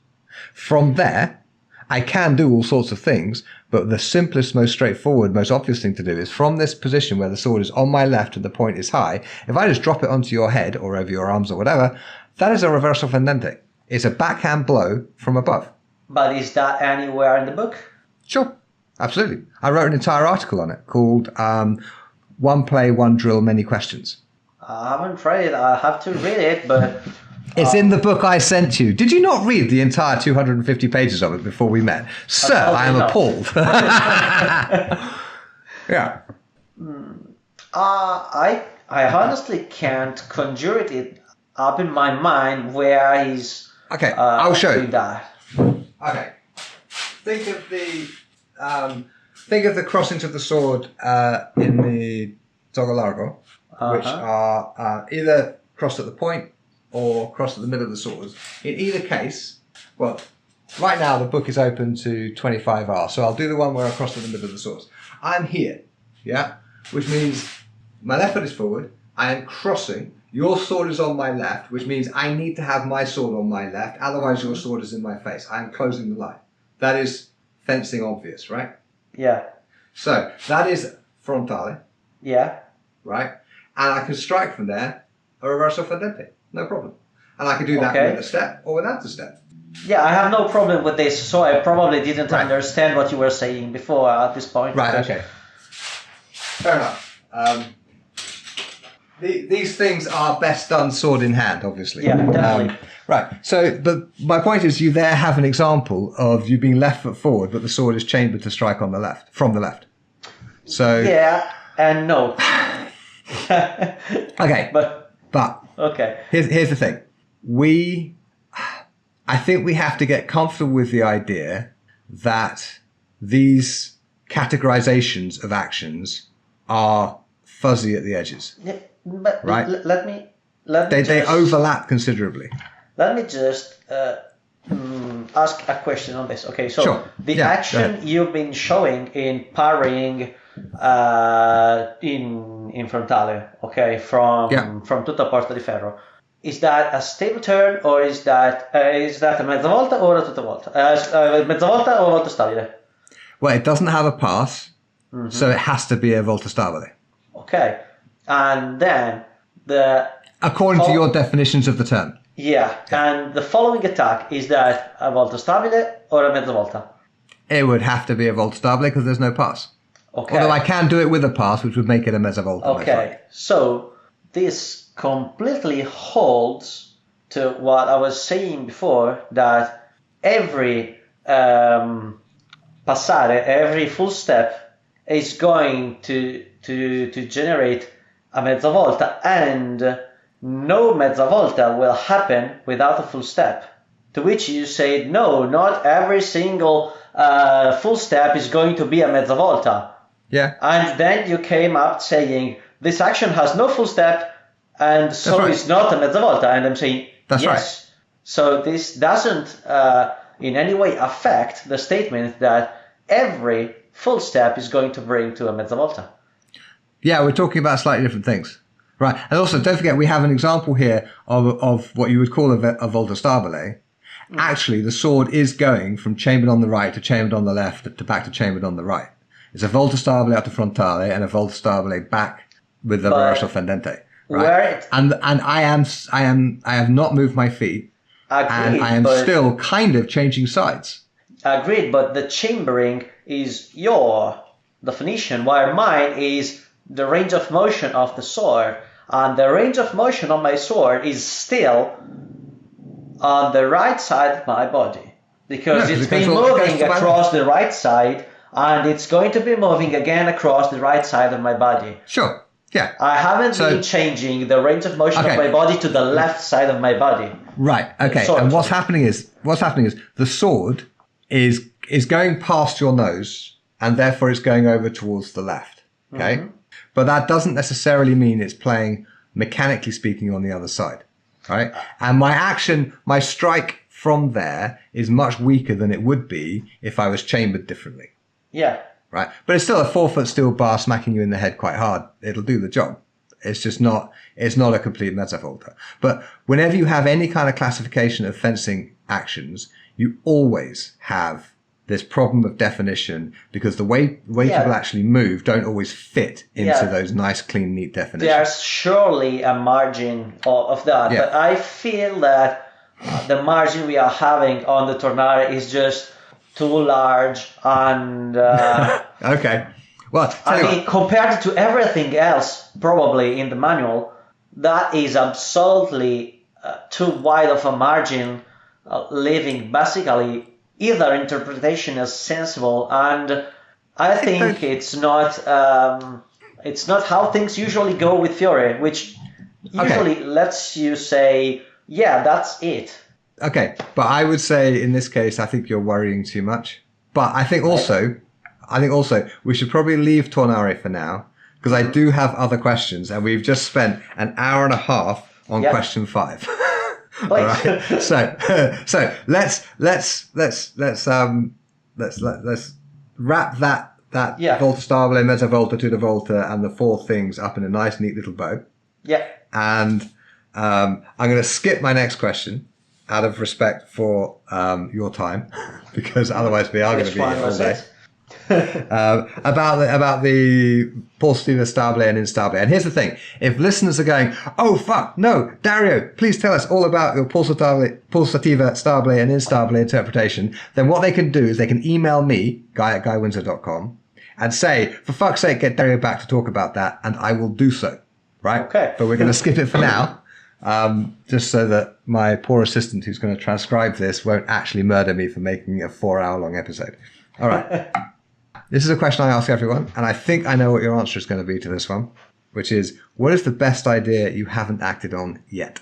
From there, I can do all sorts of things, but the simplest, most straightforward, most obvious thing to do is from this position where the sword is on my left and the point is high, if I just drop it onto your head or over your arms or whatever, that is a reverso fendente. It's a backhand blow from above. But is that anywhere in the book? Sure, absolutely. I wrote an entire article on it called One Play, One Drill, Many Questions. I haven't read it. I have to read it, but... It's in the book I sent you. Did you not read the entire 250 pages of it before we met? Sir, I am appalled. Yeah. I honestly can't conjure it up in my mind where he's... Okay, I'll show you. That. Okay. Think of the crossings of the sword in the Togo Largo, which are either crossed at the point or crossed at the middle of the swords. In either case, well, right now the book is open to 25R, so I'll do the one where I crossed at the middle of the swords. I'm here, yeah? which means my left foot is forward. I am crossing. Your sword is on my left, which means I need to have my sword on my left. Otherwise, your sword is in my face. I am closing the line. That is fencing obvious, right? Yeah. So that is frontale. Yeah. Right? And I can strike from there a reverso fendente. No problem. And I can do that with a step or without a step. Yeah, I have no problem with this. So I probably didn't understand what you were saying before at this point. Right, okay. Fair enough. These things are best done sword in hand, obviously. Yeah, definitely. Right. So, but my point is, you there have an example of you being left foot forward, but the sword is chambered to strike on the left, from the left. So. Yeah, and no. Okay. But. Okay. Here's the thing. I think we have to get comfortable with the idea that these categorizations of actions are fuzzy at the edges. Yeah, but right? Let me they overlap considerably. Let me just ask a question on this. Okay, so sure. The action you've been showing in parrying in frontale, okay, from tutta porta di ferro, is that a stable turn or is that a mezza volta or a tutta volta? Mezza volta or volta stabile? Well, it doesn't have a pass, so it has to be a volta stabile. Okay, and then according to your definitions of the term. Yeah, and the following attack, is that a volta stabile or a mezza volta? It would have to be a volta stabile because there's no pass. Okay. Although I can do it with a pass, which would make it a mezza volta. Okay, so this completely holds to what I was saying before, that every passare, every full step is going to generate a mezza volta, and no mezza volta will happen without a full step. To which you say, no, not every single full step is going to be a mezza volta. Yeah. And then you came up saying, this action has no full step, and so it's not a mezza volta. And I'm saying, that's yes. Right. So this doesn't in any way affect the statement that every full step is going to bring to a mezza volta. Yeah, we're talking about slightly different things. Right. And also, don't forget, we have an example here of what you would call a volta stabile. Actually, the sword is going from chambered on the right to chambered on the left to back to chambered on the right. It's a volta stabile out to frontale and a volta stabile back with the reverso fendente. Right. And I have not moved my feet. Agreed, and I am still kind of changing sides. Agreed, but the chambering is your definition, while mine is the range of motion of the sword. And the range of motion of my sword is still on the right side of my body. Because it's been moving across the right side, and it's going to be moving again across the right side of my body. Sure. Yeah. I haven't been changing the range of motion of my body to the left side of my body. Right. Okay. And what's happening is the sword is going past your nose, and therefore it's going over towards the left. Okay. Mm-hmm. But that doesn't necessarily mean it's playing, mechanically speaking, on the other side. Right. And my strike from there is much weaker than it would be if I was chambered differently. Yeah. Right. But it's still a 4-foot steel bar smacking you in the head quite hard. It'll do the job. It's not a complete mezza volta. But whenever you have any kind of classification of fencing actions, you always have this problem of definition, because the way people actually move don't always fit into those nice, clean, neat definitions. There's surely a margin of that. Yeah. But I feel that the margin we are having on the tornare is just too large, and okay. Well, I mean, compared to everything else probably in the manual, that is absolutely too wide of a margin, leaving basically either interpretation as sensible, and I think it's not how things usually go with Fiore, which usually lets you say, yeah, that's it. Okay, but I would say in this case, I think you're worrying too much. But I think also we should probably leave Tornare for now, because I do have other questions, and we've just spent an hour and a half on question 5. All right. So let's wrap that that Yeah. volta stabile, mezza volta, to the volta, and the 4 things up in a nice, neat little bow. Yeah. And I'm going to skip my next question out of respect for your time, because otherwise we are going to be here all day. About the pulsativa stabile and instabile. And here's the thing: if listeners are going, "Oh fuck, no, Dario, please tell us all about your pulsativa stabile and instabile interpretation," then what they can do is they can email me, guy@guywindsor.com, and say, "For fuck's sake, get Dario back to talk about that," and I will do so. Right? Okay. But we're going to skip it for now, just so that my poor assistant, who's going to transcribe this, won't actually murder me for making a 4-hour-long episode. All right. This is a question I ask everyone, and I think I know what your answer is going to be to this one, which is, what is the best idea you haven't acted on yet?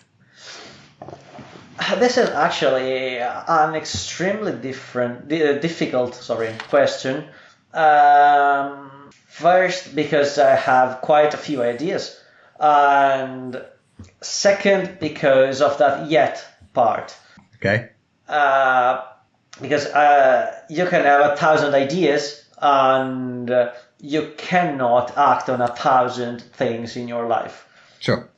This is actually an extremely difficult question. First, because I have quite a few ideas, and second, because of that yet part. Okay. Because you can have 1,000 ideas, and you cannot act on 1,000 things in your life. Sure.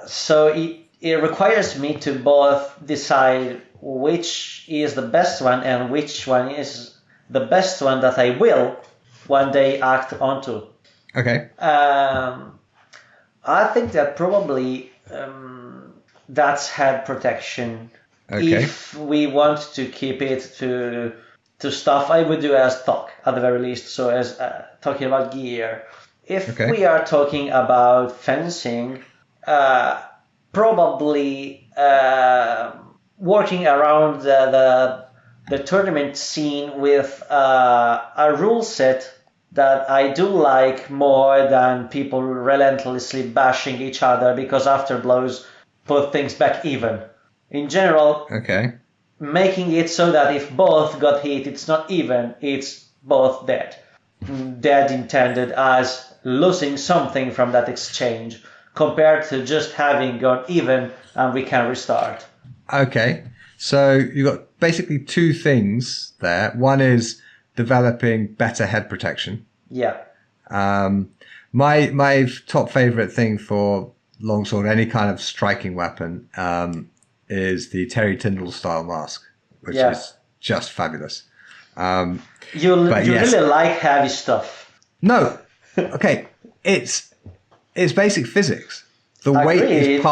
So it requires me to both decide which is the best one and which one is the best one that I will one day act onto. Okay. I think that probably that's head protection. Okay. If we want to keep it to stuff I would do as Thokk at the very least, so as talking about gear. If we are talking about fencing, probably working around the tournament scene with a rule set that I do like more than people relentlessly bashing each other because afterblows put things back even. In general, making it so that if both got hit, it's not even, it's both dead. Dead intended as losing something from that exchange, compared to just having gone even and we can restart. Okay. So you've got basically 2 things there. One is developing better head protection. Yeah. My top favorite thing for longsword, any kind of striking weapon, is the Terry Tyndall style mask, which is just fabulous. You really like heavy stuff. No. Okay. It's basic physics. The weight is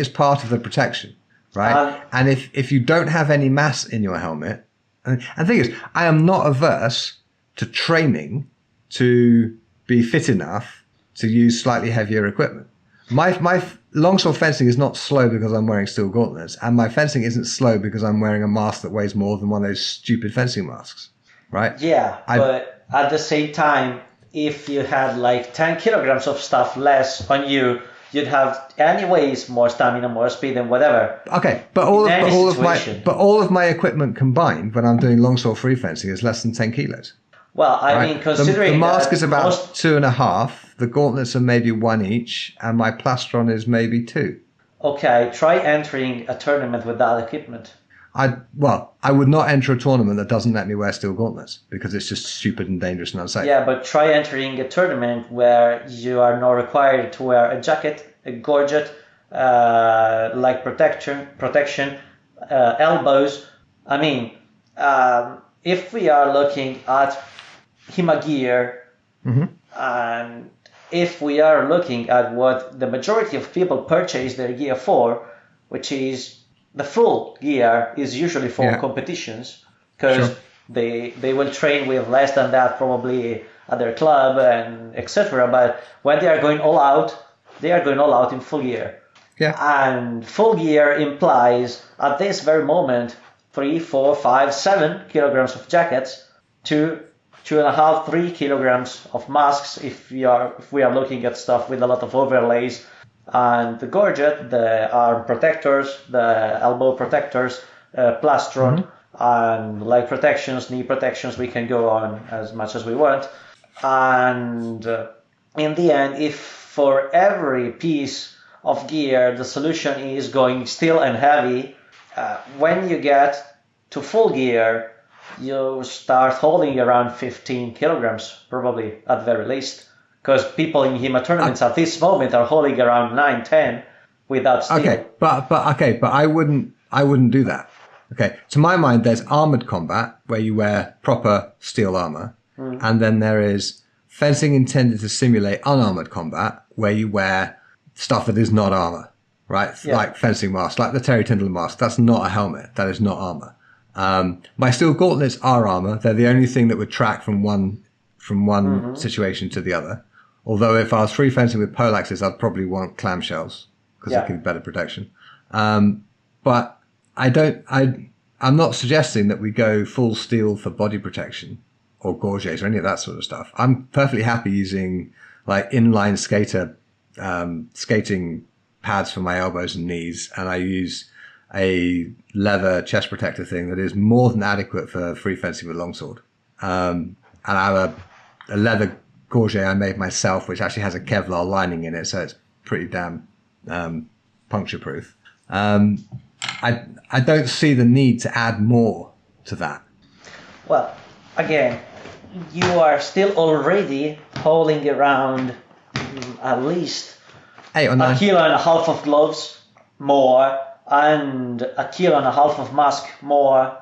part of the protection, right? And if you don't have any mass in your helmet, and the thing is, I am not averse to training to be fit enough to use slightly heavier equipment. My longsword fencing is not slow because I'm wearing steel gauntlets, and my fencing isn't slow because I'm wearing a mask that weighs more than one of those stupid fencing masks, right? Yeah, but at the same time, if you had like 10 kilograms of stuff less on you, you'd have anyways more stamina, more speed, and whatever. Okay, but all of my equipment combined when I'm doing longsword free fencing is less than 10 kilos. Well, I mean, considering the mask is about 2.5, the gauntlets are maybe 1 each, and my plastron is maybe 2. Okay, try entering a tournament with that equipment. I would not enter a tournament that doesn't let me wear steel gauntlets because it's just stupid and dangerous and unsafe. Yeah, but try entering a tournament where you are not required to wear a jacket, a gorget, like protection, elbows. I mean, if we are looking at HEMA gear, and if we are looking at what the majority of people purchase their gear for, which is the full gear is usually for competitions, because they will train with less than that probably at their club and etc. But when they are going all out, they are going all out in full gear. Yeah. And full gear implies at this very moment 3, 4, 5, 7 kilograms of jackets, 2.5, 3 kilograms of masks if we are looking at stuff with a lot of overlays, and the gorget, the arm protectors, the elbow protectors, plastron, and leg protections, knee protections. We can go on as much as we want. And in the end, if for every piece of gear the solution is going steel and heavy, when you get to full gear, you start holding around 15 kilograms, probably at very least. Because people in HEMA tournaments at this moment are holding around 9, 10 without steel. Okay, but I wouldn't do that. Okay, to my mind, there's armored combat where you wear proper steel armor, and then there is fencing intended to simulate unarmored combat where you wear stuff that is not armor, right? Yeah. Like fencing mask, like the Terry Tyndall mask. That's not a helmet. That is not armor. My steel gauntlets are armor. They're the only thing that would track from one situation to the other. Although if I was free fencing with poleaxes, I'd probably want clamshells because they give better protection. But I'm not suggesting that we go full steel for body protection or gorgets or any of that sort of stuff. I'm perfectly happy using like inline skating pads for my elbows and knees, and I use a leather chest protector thing that is more than adequate for free fencing with longsword. And I have a leather gorget I made myself, which actually has a Kevlar lining in it, so it's pretty damn puncture proof. I don't see the need to add more to that. Well, again, you are still already holding around at least 8 or 9. 1.5 kilos of gloves more and 1.5 kilos of mask more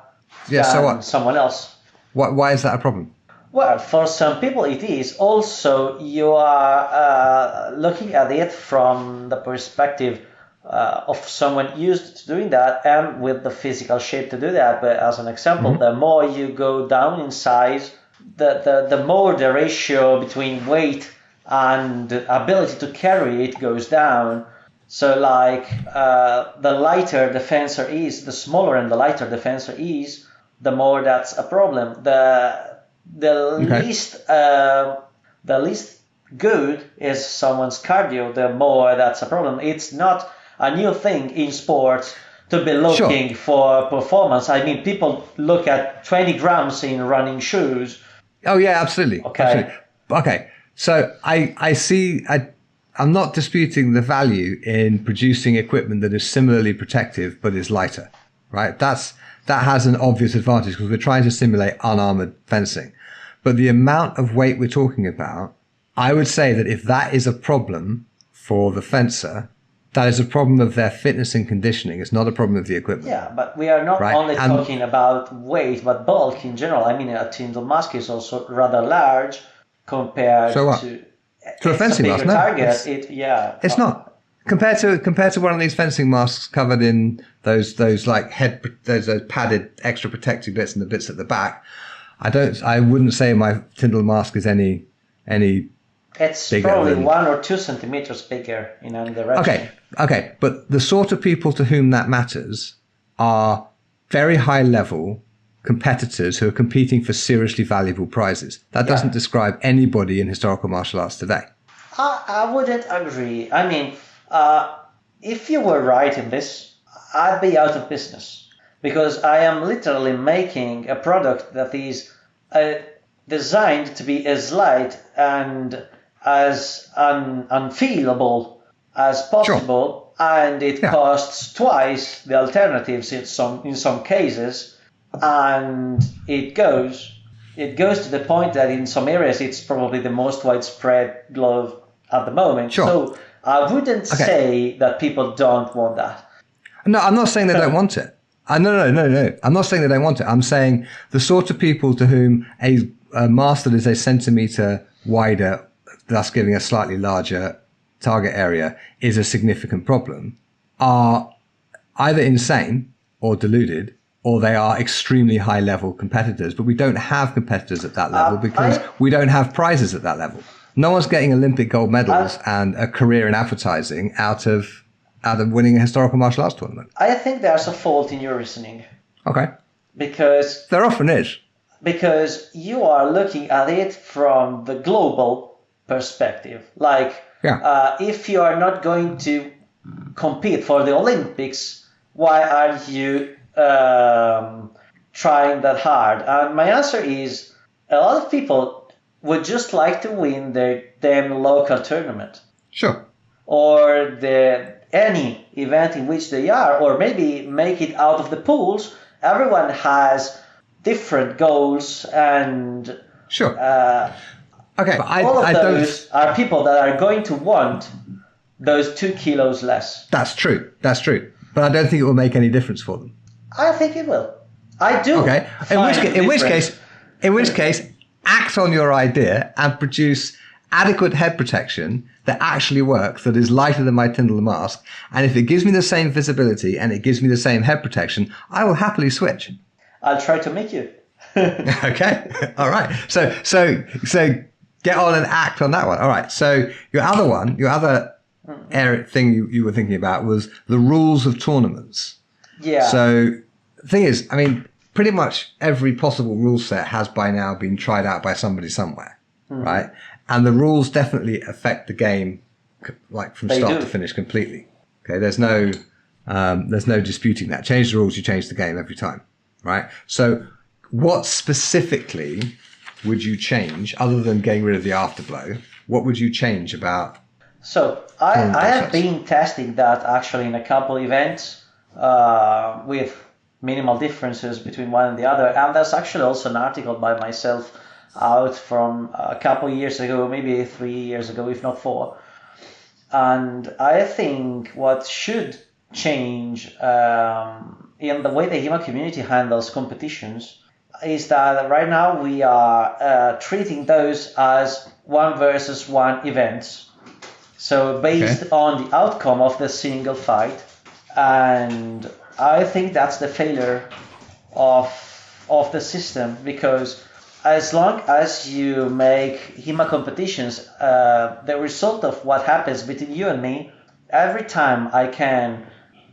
Yeah, than so what? someone else. Why is that a problem? Well, for some people it is. Also, you are looking at it from the perspective of someone used to doing that and with the physical shape to do that. But as an example, the more you go down in size, the more the ratio between weight and ability to carry it goes down. So like the lighter the fencer is, the smaller and the lighter the fencer is, the more that's a problem. The least good is someone's cardio, the more that's a problem. It's not a new thing in sports to be looking for performance. I mean, people look at 20 grams in running shoes. Oh yeah, absolutely. Okay. Absolutely. Okay. So I'm not disputing the value in producing equipment that is similarly protective but is lighter, right? That has an obvious advantage because we're trying to simulate unarmored fencing. But the amount of weight we're talking about, I would say that if that is a problem for the fencer, that is a problem of their fitness and conditioning. It's not a problem of the equipment. Yeah, but we are not only talking about weight, but bulk in general. I mean, a Tyndall mask is also rather large compared to a fencing mask. No, target. It's not. Compared to one of these fencing masks covered in those like those padded extra protective bits and the bits at the back, I wouldn't say my Tyndall mask is any it's bigger probably than, 1 or 2 centimeters bigger in any direction. Okay, but the sort of people to whom that matters are very high level competitors who are competing for seriously valuable prizes. That doesn't describe anybody in historical martial arts today. I wouldn't agree. I mean, if you were right in this, I'd be out of business because I am literally making a product that is designed to be as light and as unfeelable as possible, and it costs twice the alternatives in some cases, and it goes to the point that in some areas it's probably the most widespread glove at the moment. So I wouldn't say that people don't want that. No, I'm not saying they don't want it. No. I'm not saying they don't want it. I'm saying the sort of people to whom a mask that is a centimeter wider, thus giving a slightly larger target area, is a significant problem, are either insane or deluded, or they are extremely high level competitors. But we don't have competitors at that level because we don't have prizes at that level. No one's getting Olympic gold medals and a career in advertising out of winning a historical martial arts tournament. I think there's a fault in your reasoning. Okay. Because there often is. Because you are looking at it from the global perspective. Like, if you are not going to compete for the Olympics, why are you trying that hard? And my answer is a lot of people would just like to win their damn local tournament. Sure. Or any event in which they are, or maybe make it out of the pools. Everyone has different goals, and Sure. Okay, but all of I those are people that are going to want those 2 kilos less. That's true. That's true. But I don't think it will make any difference for them. I think it will. I do. Okay. In which case, act on your idea and produce adequate head protection that actually works, that is lighter than my Tyndall mask. And if it gives me the same visibility and it gives me the same head protection, I will happily switch. I'll try to make you. Okay. All right. So get on and act on that one. All right. So your other thing you were thinking about was the rules of tournaments. Yeah. So the thing is, I mean, pretty much every possible rule set has by now been tried out by somebody somewhere, right? And the rules definitely affect the game, like from start to finish completely. Okay. There's no disputing that. Change the rules, you change the game every time, right? So what specifically would you change other than getting rid of the afterblow? What would you change about? So I have been testing that actually in a couple events with minimal differences between one and the other. And there's actually also an article by myself out from a couple years ago, maybe 3 years ago, if not 4. And I think what should change in the way the HEMA community handles competitions is that right now we are treating those as 1 versus 1 events. So based on the outcome of the single fight. And I think that's the failure of the system, because as long as you make HEMA competitions, the result of what happens between you and me, every time I can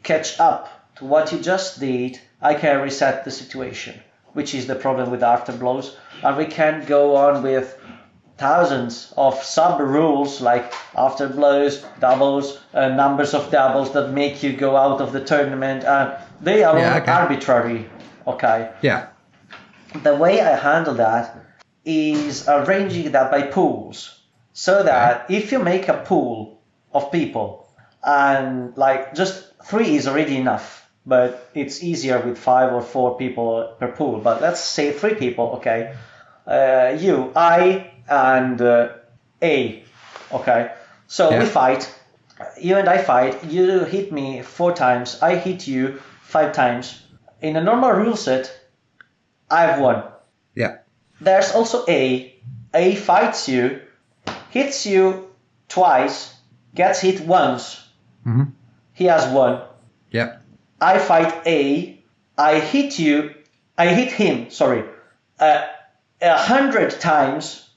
catch up to what you just did, I can reset the situation, which is the problem with afterblows. And we can go on with thousands of sub-rules like afterblows, doubles, numbers of doubles that make you go out of the tournament, and they are all arbitrary. Okay. Yeah. The way I handle that is arranging that by pools, so that if you make a pool of people, and like just 3 is already enough, but it's easier with 5 or 4 people per pool. But let's say 3 people, okay? You, I, and A, okay? So we fight. You and I fight. You hit me 4 times. I hit you 5 times. In a normal rule set, I've won. Yeah. There's also A. A fights you, hits you twice, gets hit once. Mm-hmm. He has won. Yeah. I fight A. I hit him, 100 times,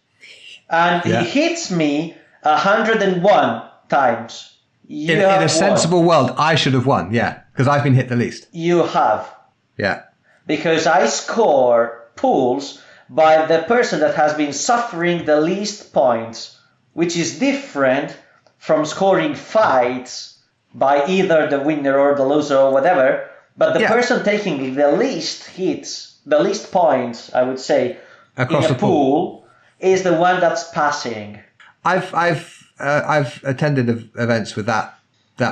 and he hits me 101 times. In a sensible world, I should have won, because I've been hit the least. You have. Yeah. Because I score pools by the person that has been suffering the least points, which is different from scoring fights by either the winner or the loser or whatever. But the person taking the least hits, the least points, I would say, across in a pool is the one that's passing. I've attended events with that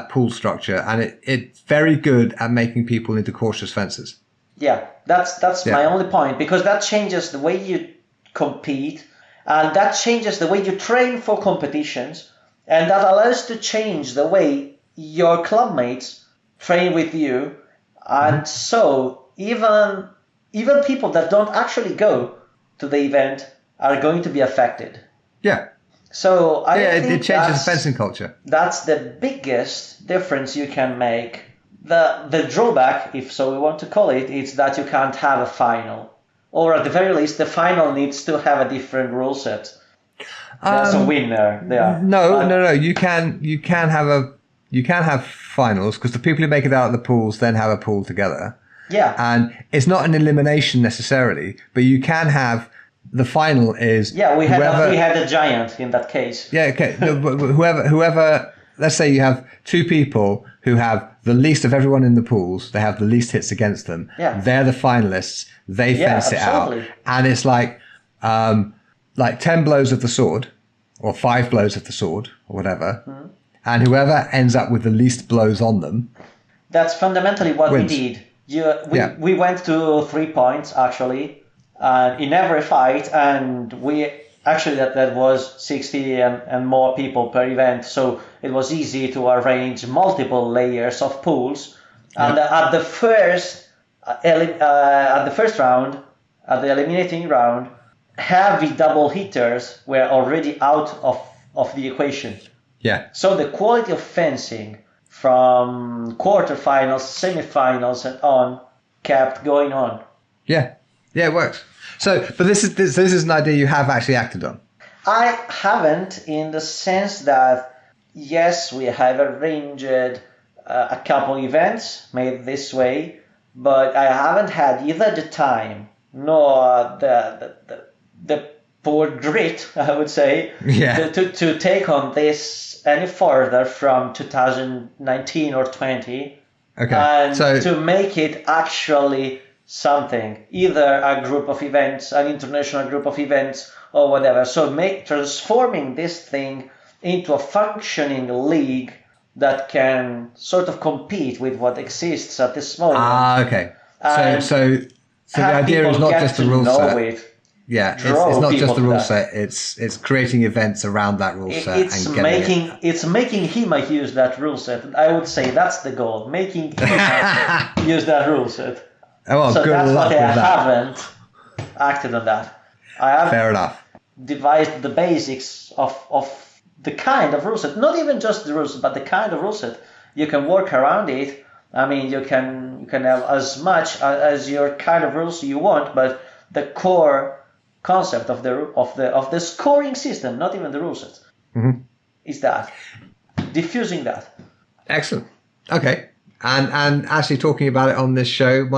pool structure, and it's very good at making people into cautious fencers. Yeah, that's my only point, because that changes the way you compete, and that changes the way you train for competitions, and that allows to change the way your clubmates train with you, and so even people that don't actually go to the event are going to be affected. Yeah. So I think it changes the fencing culture. That's the biggest difference you can make. The drawback, if so we want to call it, is that you can't have a final. Or at the very least, the final needs to have a different rule set. There's a winner there. No. You can have finals, because the people who make it out of the pools then have a pool together. Yeah. And it's not an elimination necessarily, but you can have the final is we had a giant in that case. Yeah, okay. Whoever, let's say you have 2 people who have the least of everyone in the pools, they have the least hits against them. Yeah. They're the finalists. They fence it out. And it's like 10 blows of the sword, or 5 blows of the sword, or whatever. And whoever ends up with the least blows on them. That's fundamentally what wins. we did We went to 3 points actually, in every fight, and we actually that was 60 and more people per event, so it was easy to arrange multiple layers of pools. And at the first round, at the eliminating round, heavy double hitters were already out of the equation. Yeah. So the quality of fencing from quarterfinals, semifinals, and on kept going on. Yeah, it works. So, but this is an idea you have actually acted on. I haven't, in the sense that yes, we have arranged a couple events made this way, but I haven't had either the time nor the poor grit, I would say, to take on this any further from 2019 or 20, and to make it actually something, either a group of events, an international group of events, or whatever. So transforming this thing into a functioning league that can sort of compete with what exists at this moment. Okay. So the idea is not just the rule set. Yeah, it's not just the rule set. It's creating events around that rule set. It's making him use that rule set. I would say that's the goal. Making him use that rule set. Oh, well, so good that's luck what I with that. haven't acted on that. I have Fair enough. devised the basics of the kind of rule set. Not even just the rules, but the kind of rule set. You can work around it. I mean, you can have as much as your kind of rules you want, but the core concept of the scoring system, not even the rule set, is that diffusing that. Excellent. Okay, and actually talking about it on this show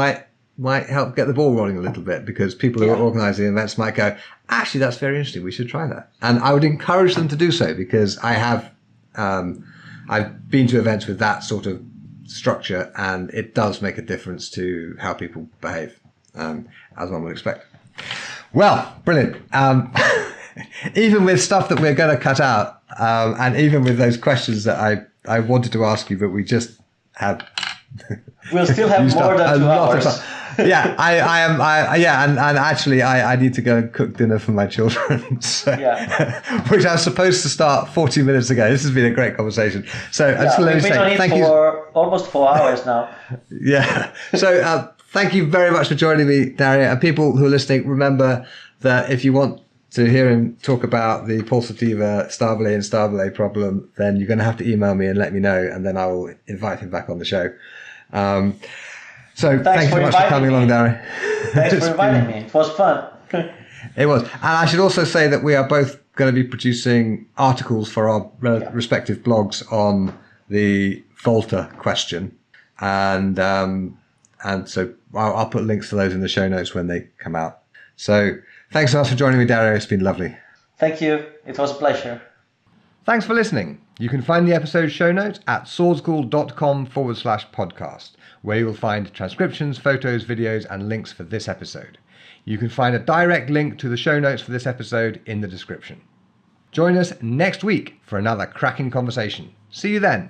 might help get the ball rolling a little bit, because people who are organising events might go, actually, that's very interesting. We should try that, and I would encourage them to do so, because I have I've been to events with that sort of structure, and it does make a difference to how people behave, as one would expect. Well, brilliant. Even with stuff that we're going to cut out, and even with those questions that I wanted to ask you, but we just have. We'll still have more than 2 hours. Yeah, and actually I need to go and cook dinner for my children, so, which I was supposed to start 40 minutes ago. This has been a great conversation. So I just want to say thank you. For almost 4 hours now. Yeah. So thank you very much for joining me, Dario. And people who are listening, remember that if you want to hear him talk about the pulsativa Stabile and Stabile problem, then you're going to have to email me and let me know, and then I will invite him back on the show. So thanks so much for coming along, Dario. Thanks for inviting me. It was fun. It was. And I should also say that we are both going to be producing articles for our respective blogs on the volta question. And so I'll put links to those in the show notes when they come out. So thanks so much for joining me, Dario. It's been lovely. Thank you. It was a pleasure. Thanks for listening. You can find the episode show notes at swordschool.com/podcast, where you will find transcriptions, photos, videos, and links for this episode. You can find a direct link to the show notes for this episode in the description. Join us next week for another cracking conversation. See you then.